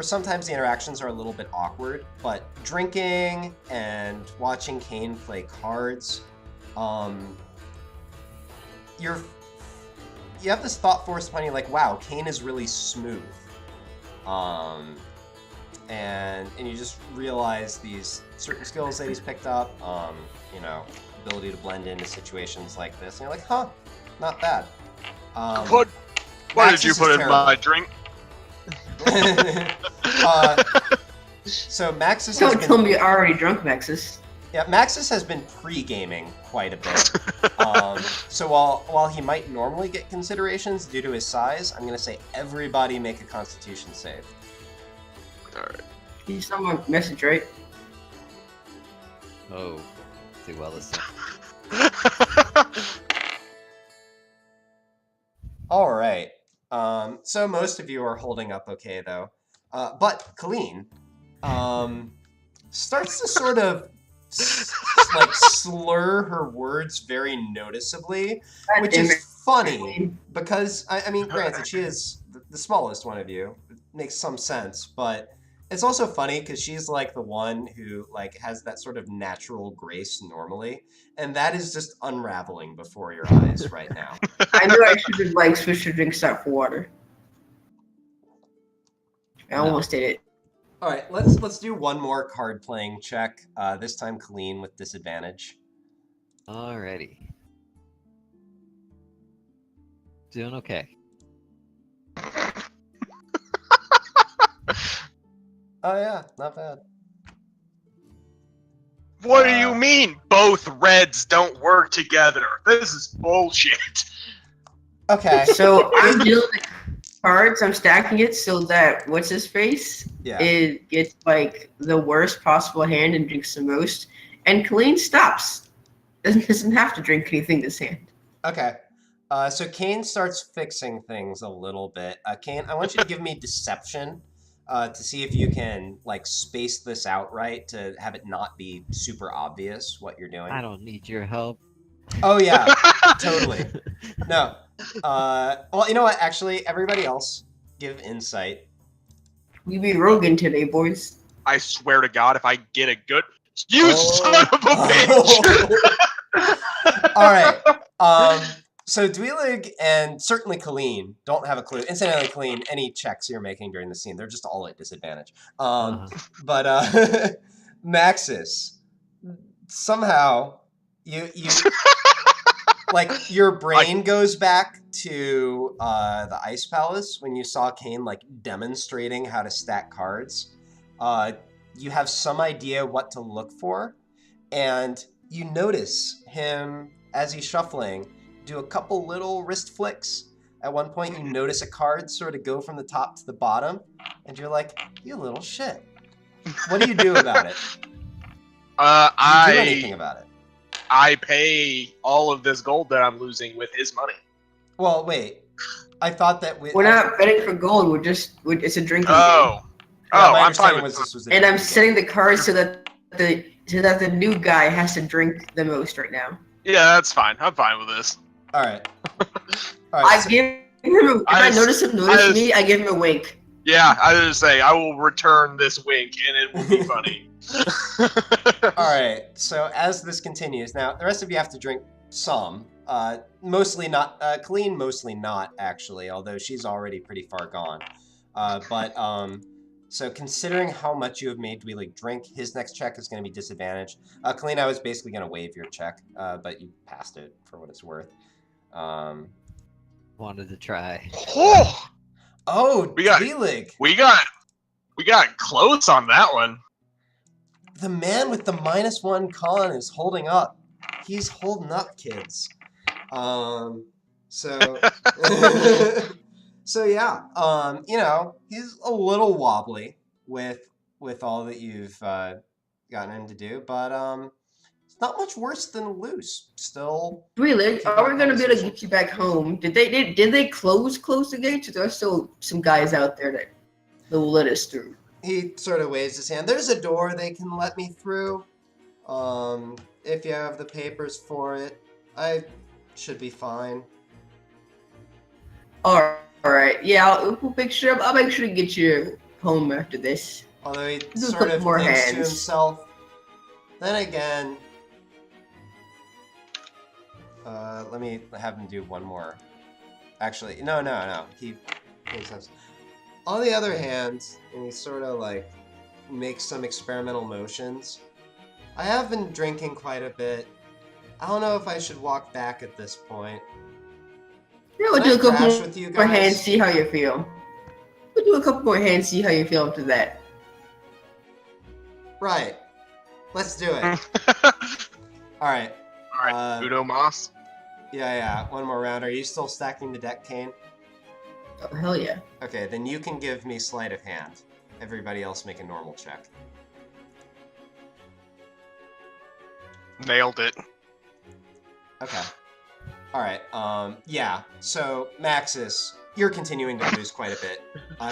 S1: sometimes the interactions are a little bit awkward, but drinking and watching Kane play cards, you have this thought force upon you like, wow, Kane is really smooth. And you just realize these certain skills that he's picked up, ability to blend into situations like this, and you're like, huh, not bad.
S2: What did you put in my drink?
S1: So Maxis
S4: Don't tell me you're already drunk, Maxis.
S1: Yeah, Maxis has been pre-gaming quite a bit. So while he might normally get considerations due to his size, I'm going to say everybody make a Constitution save.
S2: Alright.
S4: You saw my message, right?
S3: Oh, too well this time.
S1: All right. So most of you are holding up okay, though. But Colleen starts to sort of like slur her words very noticeably, which is funny because, I mean, granted, she is the smallest one of you. It makes some sense, but it's also funny because she's like the one who like has that sort of natural grace normally, and that is just unraveling before your eyes right now.
S4: I knew I should have like switched to drink stop for water. I almost did it.
S1: All right, let's do one more card playing check. This time, Colleen with disadvantage.
S3: Alrighty. Doing okay.
S1: Oh yeah, not bad.
S2: What do you mean both reds don't work together? This is bullshit.
S1: Okay.
S4: So I'm dealing the cards, I'm stacking it so that what's his face?
S1: Yeah.
S4: It gets like the worst possible hand and drinks the most. And Colleen stops. Doesn't have to drink anything this hand.
S1: Okay. So Kane starts fixing things a little bit. Kane, I want you to give me deception to see if you can like space this out right to have it not be super obvious what you're doing.
S3: I don't need your help.
S1: Oh yeah, totally. No. Well, you know what? Actually, everybody else give insight.
S4: We be Rogan today, boys.
S2: I swear to God, if I get a good... You son of a bitch!
S1: All right. So Dweelig and certainly Colleen don't have a clue. Incidentally, Colleen, any checks you're making during the scene, they're just all at disadvantage. But Maxis, somehow you like your brain goes back to the Ice Palace when you saw Kane like demonstrating how to stack cards. You have some idea what to look for, and you notice him as he's shuffling do a couple little wrist flicks. At one point, you notice a card sort of go from the top to the bottom, and you're like, "You little shit." What do you do about it? Do you do anything about it?
S2: I pay all of this gold that I'm losing with his money.
S1: Well, wait. I thought that
S4: we're not betting for gold. It's a drinking game.
S2: Yeah, I'm fine with
S1: this.
S4: And I'm setting the cards so that the new guy has to drink the most right now.
S2: Yeah, that's fine. I'm fine with this.
S1: All right.
S4: I give him. If I notice him notice me, I give him a wink.
S2: Yeah, I was just say I will return this wink, and it will be funny.
S1: All right. So as this continues, now the rest of you have to drink some. Mostly not. Colleen, mostly not actually, although she's already pretty far gone. So considering how much you have made Dweelig drink, his next check is going to be disadvantaged. Colleen, I was basically going to waive your check, but you passed it for what it's worth.
S3: Wanted to try.
S1: Dweelig.
S2: We got close on that one.
S1: The man with the -1 con is holding up. He's holding up, kids. So yeah, he's a little wobbly with all that you've gotten him to do, but it's not much worse than loose. Still.
S4: Really?
S1: keeping
S4: Are we gonna be able to
S1: conversation.
S4: get you back home? Did they close the gates? Or there are still some guys out there that will let us through?
S1: He sort of waves his hand. There's a door they can let me through. If you have the papers for it, I should be fine.
S4: All right. Yeah, I'll make sure to get you home after this.
S1: Although he
S4: Do a
S1: sort
S4: couple
S1: of
S4: more
S1: thinks to
S4: hands.
S1: himself. Then again, let me have him do one more. Actually, no. He makes sense. On the other hand, and he sort of like makes some experimental motions. I have been drinking quite a bit. I don't know if I should walk back at this point.
S4: Yeah, we'll
S1: Can
S4: do
S1: I
S4: a couple
S1: crash with you
S4: more hands,
S1: guys?
S4: see how you feel. We'll do a couple more hands, see how you feel after that.
S1: Right. Let's do it. All right.
S2: All right, Udo Moss.
S1: Yeah. One more round. Are you still stacking the deck, Kane?
S4: Oh, hell yeah.
S1: Okay, then you can give me sleight of hand. Everybody else make a normal check.
S2: Nailed it.
S1: Okay. All right. Yeah. So Maxis, you're continuing to lose quite a bit.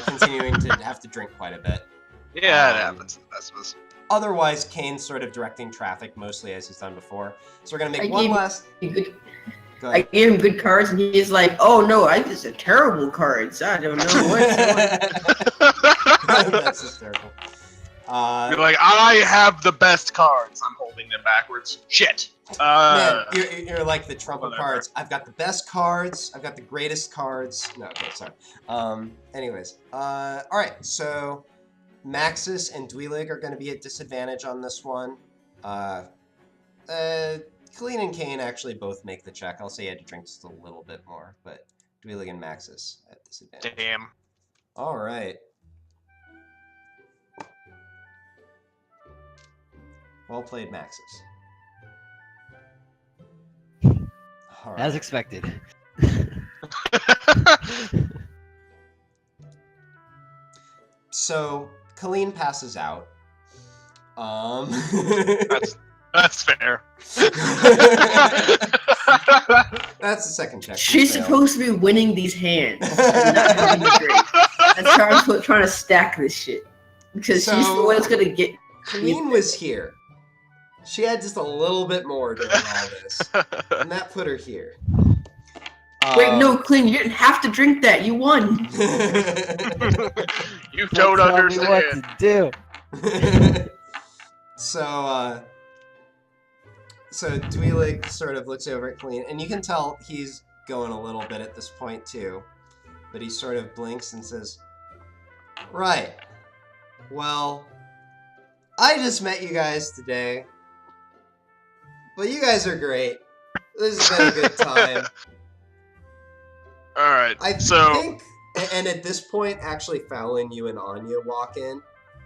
S1: Continuing to have to drink quite a bit.
S2: Yeah, it happens. That's what's.
S1: Otherwise, Kane's sort of directing traffic mostly as he's done before. So we're gonna make
S4: I
S1: one
S4: gave
S1: last. Go
S4: I
S1: ahead.
S4: gave him good cards, and he's like, "Oh no, these are terrible cards. I don't know what's going."
S1: That's hysterical.
S2: You're like, I have the best cards. I'm holding them backwards. Shit.
S1: Man, you're like the Trump of
S2: whatever.
S1: cards. I've got the best cards. I've got the greatest cards. No, okay, sorry. Anyways, all right. So Maxis and Dweelig are going to be at disadvantage on this one. Colleen and Kane actually both make the check. I'll say you had to drink just a little bit more, but Dweelig and Maxis at disadvantage.
S2: Damn.
S1: All right. Well played, Maxis. All right.
S3: As expected.
S1: So Colleen passes out.
S2: That's fair.
S1: That's the second check.
S4: She's
S1: Failed.
S4: supposed to be winning these hands, and not having to drink. That's how I'm trying to stack this shit because she's the one that's gonna get.
S1: Colleen was here. She had just a little bit more during all this, and that put her here.
S4: Wait, no, Clint, you didn't have to drink that. You won.
S2: You don't
S3: Tell me
S2: understand.
S3: what to do.
S1: So Dweelig sort of looks over at Colleen, and you can tell he's going a little bit at this point too, but he sort of blinks and says, "Right. Well, I just met you guys today, but you guys are great. This has been a good time."
S2: All right.
S1: I
S2: So
S1: think, and at this point, actually, Fallon, you and Anya walk in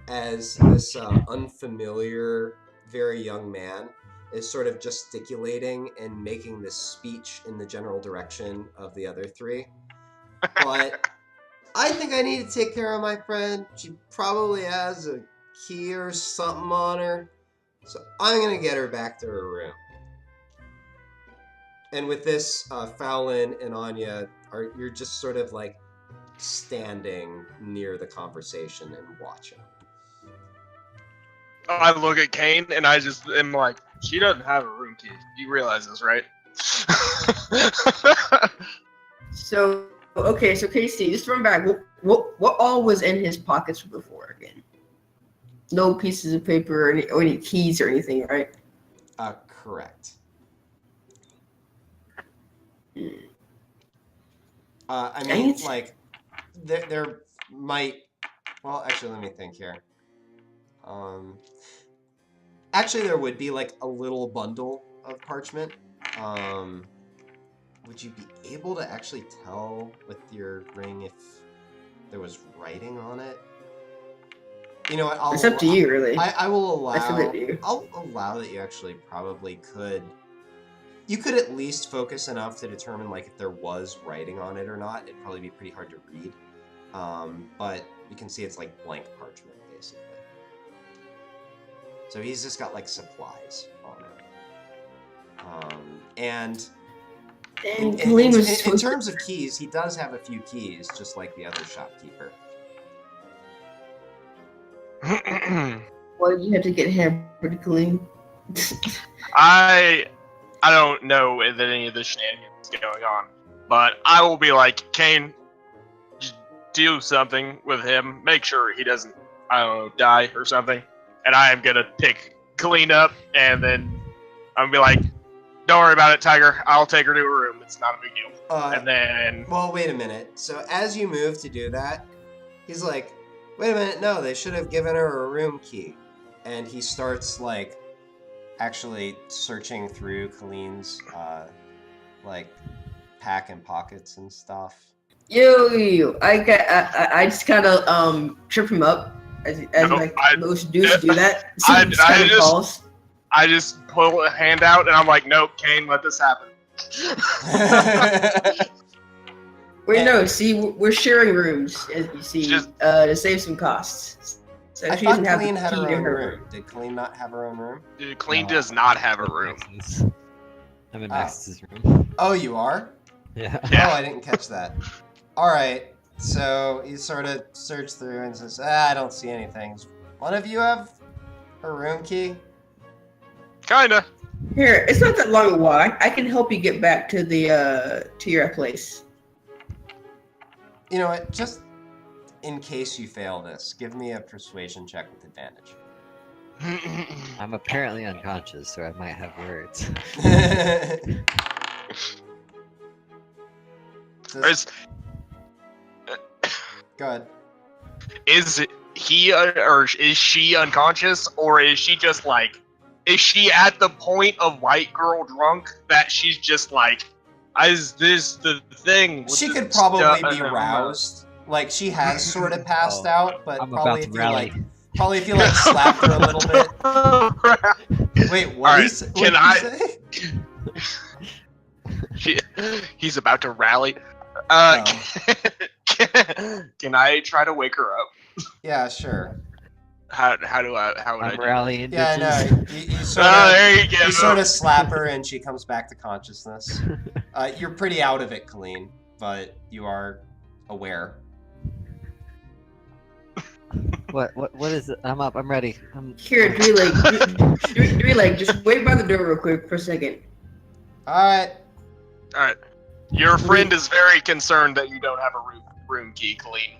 S1: as this unfamiliar, very young man is sort of gesticulating and making this speech in the general direction of the other three. But I think I need to take care of my friend. She probably has a key or something on her, so I'm going to get her back to her room. And with this, Fallon and Anya, you're just sort of like standing near the conversation and watching.
S2: I look at Kane and I just am like, she doesn't have a room key. You realize this, right?
S4: So Casey, just run back. What all was in his pockets before again? No pieces of paper or any keys or anything, right?
S1: Correct. I mean, like, there might. Well, actually, let me think here. Actually, there would be like a little bundle of parchment. Would you be able to actually tell with your ring if there was writing on it? You know what?
S4: It's up to you, really.
S1: I will allow.
S4: That's up to you.
S1: I'll allow that you actually probably could. You could at least focus enough to determine like if there was writing on it or not. It'd probably be pretty hard to read. But you can see it's like blank parchment, basically. So he's just got like supplies on it. And in terms of keys, he does have a few keys, just like the other shopkeeper.
S4: Why did you have to get hammered, Kaleem?
S2: I don't know that any of the shenanigans is going on, but I will be like, Kane, just do something with him. Make sure he doesn't, I don't know, die or something. And I am gonna pick Colleen up, and then I'm gonna be like, don't worry about it, Tiger. I'll take her to her room. It's not a big deal. And then...
S1: Well, wait a minute. So as you move to do that, he's like, wait a minute, no, they should have given her a room key. And he starts, like, actually searching through Colleen's, like, pack and pockets and stuff.
S4: Yo, I just kind of trip him up as most dudes do that.
S2: I just pull a hand out and I'm like, nope, Kane, let this happen.
S4: Wait, no, see, we're sharing rooms, as you see, to save some costs. So
S1: I thought Colleen had her own room. Did Colleen not have her own room?
S2: Dude, Colleen does not have a room.
S3: I'm in Max's room.
S1: Oh, you are?
S3: Yeah.
S1: Oh, I didn't catch that. Alright, so you sort of search through and says, I don't see anything. One of you have a room key?
S2: Kinda.
S4: Here, it's not that long a walk. I can help you get back to the to your place.
S1: You know what? Just in case you fail this, give me a persuasion check with advantage.
S3: I'm apparently unconscious, so I might have words.
S1: Go ahead.
S2: Is he or is she unconscious, or is she just like? Is she at the point of white girl drunk that she's just like, is this the thing?
S1: She could probably be roused. Like, she has sort of passed out, but probably if you like slapped her a little bit. Wait, what?
S2: Right,
S1: Can I
S2: say? He's about to rally. Can I try to wake her up?
S1: Yeah, sure.
S2: How would I do
S3: rallying?
S1: Yeah, no. You sort of slap her and she comes back to consciousness. You're pretty out of it, Colleen, but you are aware.
S3: What is it? I'm up. I'm ready.
S4: Here, Dweeleg, just wait by the door real quick for a second.
S1: Alright.
S2: Your friend is very concerned that you don't have a room key, Colleen.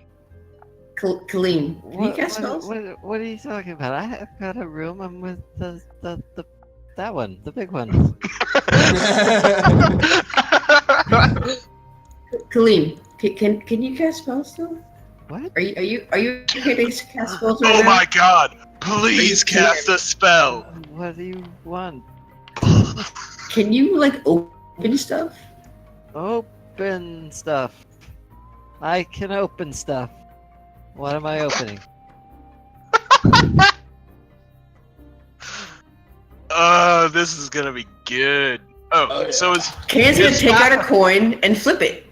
S4: Colleen, can you cast spells?
S3: What are you talking about? I have got a room. I'm with that one, the big one.
S4: Colleen, can you cast spells still?
S3: What?
S4: Are you okay to cast spells right
S2: Oh
S4: now?
S2: my god! Please cast a spell.
S3: What do you want?
S4: Can you like open stuff?
S3: Open stuff. I can open stuff. What am I opening?
S2: This is gonna be good. So is
S4: Kan's gonna take out a coin and flip it.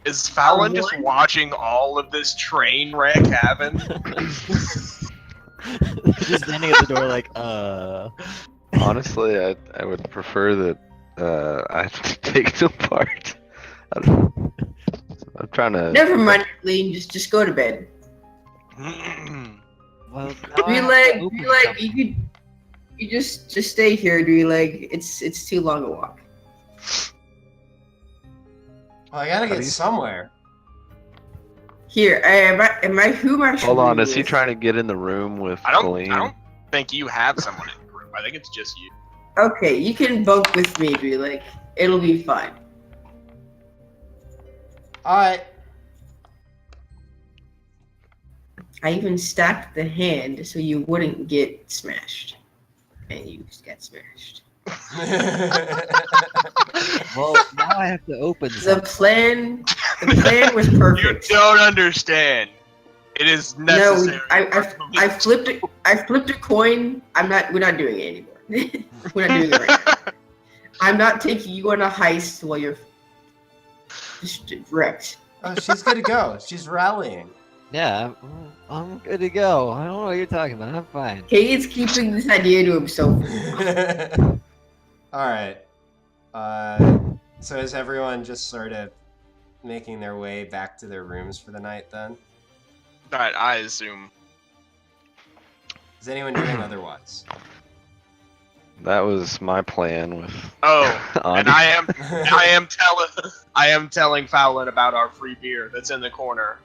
S2: Is Fallon just watching all of this train wreck happen?
S3: Just standing at the door like,
S5: Honestly, I would prefer that I take some part. I'm trying to...
S4: Never mind, Colleen, just go to bed.
S3: Well,
S4: Dweeleg, you just stay here, Dweeleg. It's too long a walk.
S1: Well, I gotta get somewhere.
S4: Here, who am I?
S5: Hold on, is he trying to get in the room with Colleen?
S2: I don't think you have someone in the room. I think it's just you.
S4: Okay, you can bunk with me, Dweeleg. It'll be fine.
S1: Alright.
S4: I even stacked the hand so you wouldn't get smashed. And you just got smashed.
S3: well, now I have to open
S4: The plan was perfect.
S2: You don't understand. It is necessary.
S4: No, I flipped it. I flipped a coin. We're not doing it anymore. We're not doing it right now. I'm not taking you on a heist while you're just wrecked.
S1: Oh, she's good to go. She's rallying.
S3: Yeah, I'm good to go. I don't know what you're talking about. I'm fine.
S4: Kate's keeping this idea to himself.
S1: All right. So is everyone just sort of making their way back to their rooms for the night then?
S2: I assume.
S1: Is anyone doing otherwise?
S5: That was my plan with.
S2: Oh, and
S5: Ani.
S2: I am telling Fowlin about our free beer that's in the corner.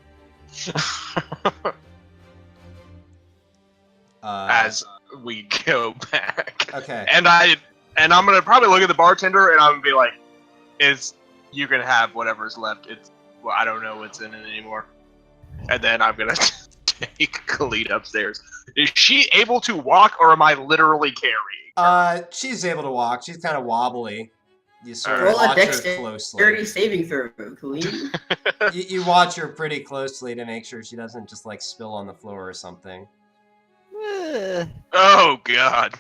S2: As we go back.
S1: Okay.
S2: And I'm gonna probably look at the bartender and I'm gonna be like, you can have whatever's left. I don't know what's in it anymore. And then I'm gonna take Khalid upstairs. Is she able to walk, or am I literally carrying her?
S1: She's able to walk. She's kind of wobbly. You sort of
S4: Roll a
S1: watch her
S4: dexterity
S1: closely.
S4: saving throw, Khalid.
S1: You watch her pretty closely to make sure she doesn't just like spill on the floor or something.
S2: Oh God!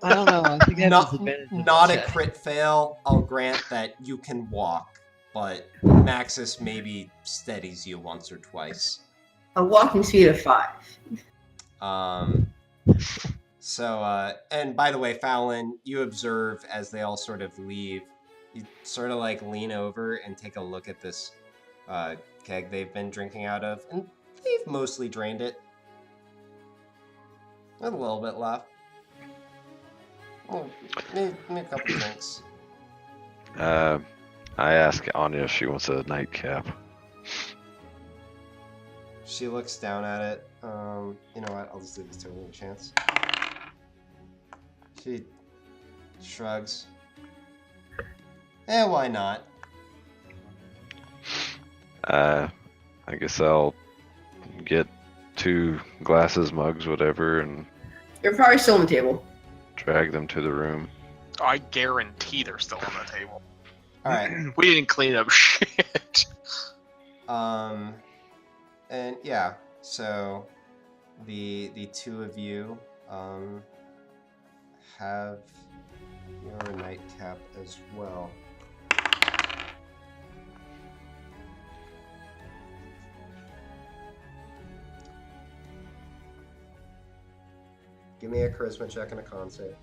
S3: I don't know. I think I have disadvantage on
S1: Not
S3: that
S1: a
S3: check.
S1: crit fail. I'll grant that you can walk, but Maxis maybe steadies you once or twice.
S4: A walking speed of 5.
S1: So, and by the way, Fallon, you observe as they all sort of leave, you sort of like lean over and take a look at this keg they've been drinking out of, and they've mostly drained it. With a little bit left. Well, maybe a couple drinks.
S5: I ask Anya if she wants a nightcap.
S1: She looks down at it. You know what? I'll just leave this to her a chance. She shrugs. Why not?
S5: I guess I'll get 2 glasses, mugs, whatever, and
S4: They're probably still on the table.
S5: drag them to the room.
S2: I guarantee they're still on the table.
S1: All right.
S2: We didn't clean up shit.
S1: And yeah, so the two of you have your nightcap as well. Give me a charisma check and a con save.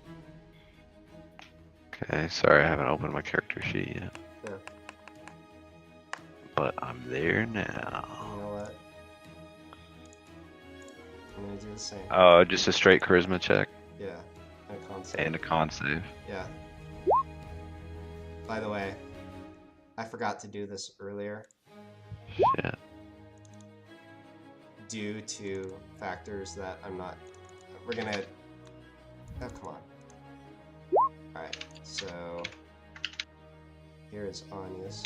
S5: Okay, sorry I haven't opened my character sheet yet.
S1: Yeah.
S5: But I'm there
S1: You
S5: now.
S1: know what? I'm gonna do the same.
S5: Oh, just a straight charisma check
S1: Yeah, and a con save.
S5: and a con save.
S1: Yeah. By the way, I forgot to do this earlier
S5: Shit.
S1: due to factors that I'm not. We're gonna. Oh, come on. Alright, so. Here is Anya's.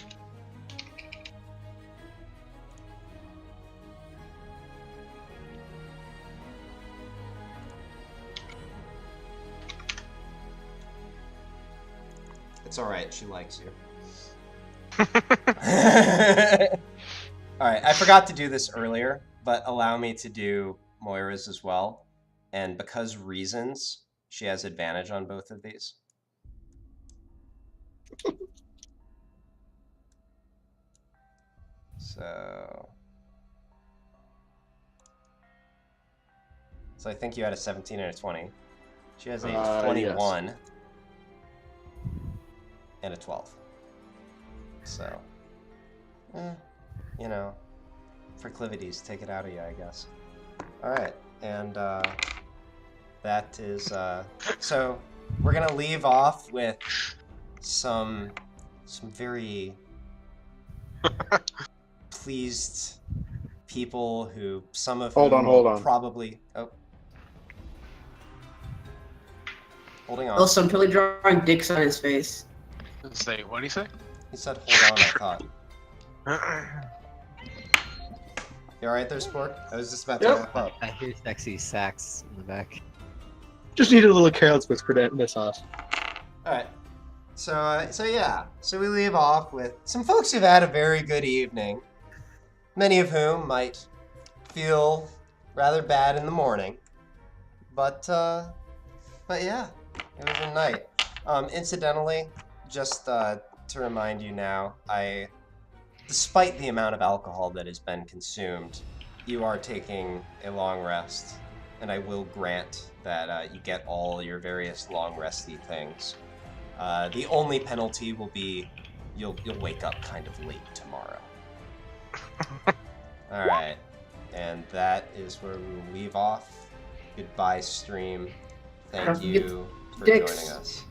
S1: It's alright, she likes you. Alright, I forgot to do this earlier, but allow me to do Moira's as well. And because reasons, she has advantage on both of these. So I think you had a 17 and a 20. She has a 21
S6: yes.
S1: and a 12. So, you know, proclivities take it out of you, I guess. All right, and that is so we're gonna leave off with some very pleased people who some of
S6: Hold
S1: whom
S6: on, hold on.
S1: probably holding on.
S4: Also, I'm totally drawing dicks on his face.
S2: Say, what do you say?
S1: He said hold on, I thought. You alright there, Spork? I was just about to
S6: Yep.
S1: wrap up.
S3: I hear sexy sax in the back.
S6: Just needed a little careless whisper to end this off.
S1: Alright. So yeah. So we leave off with some folks who've had a very good evening. Many of whom might feel rather bad in the morning. But yeah, it was a night. Incidentally, just to remind you now, despite the amount of alcohol that has been consumed, you are taking a long rest, and I will grant that you get all your various long resty things. The only penalty will be you'll wake up kind of late tomorrow. All right, and that is where we will leave off. Goodbye, stream. Thank you for joining us.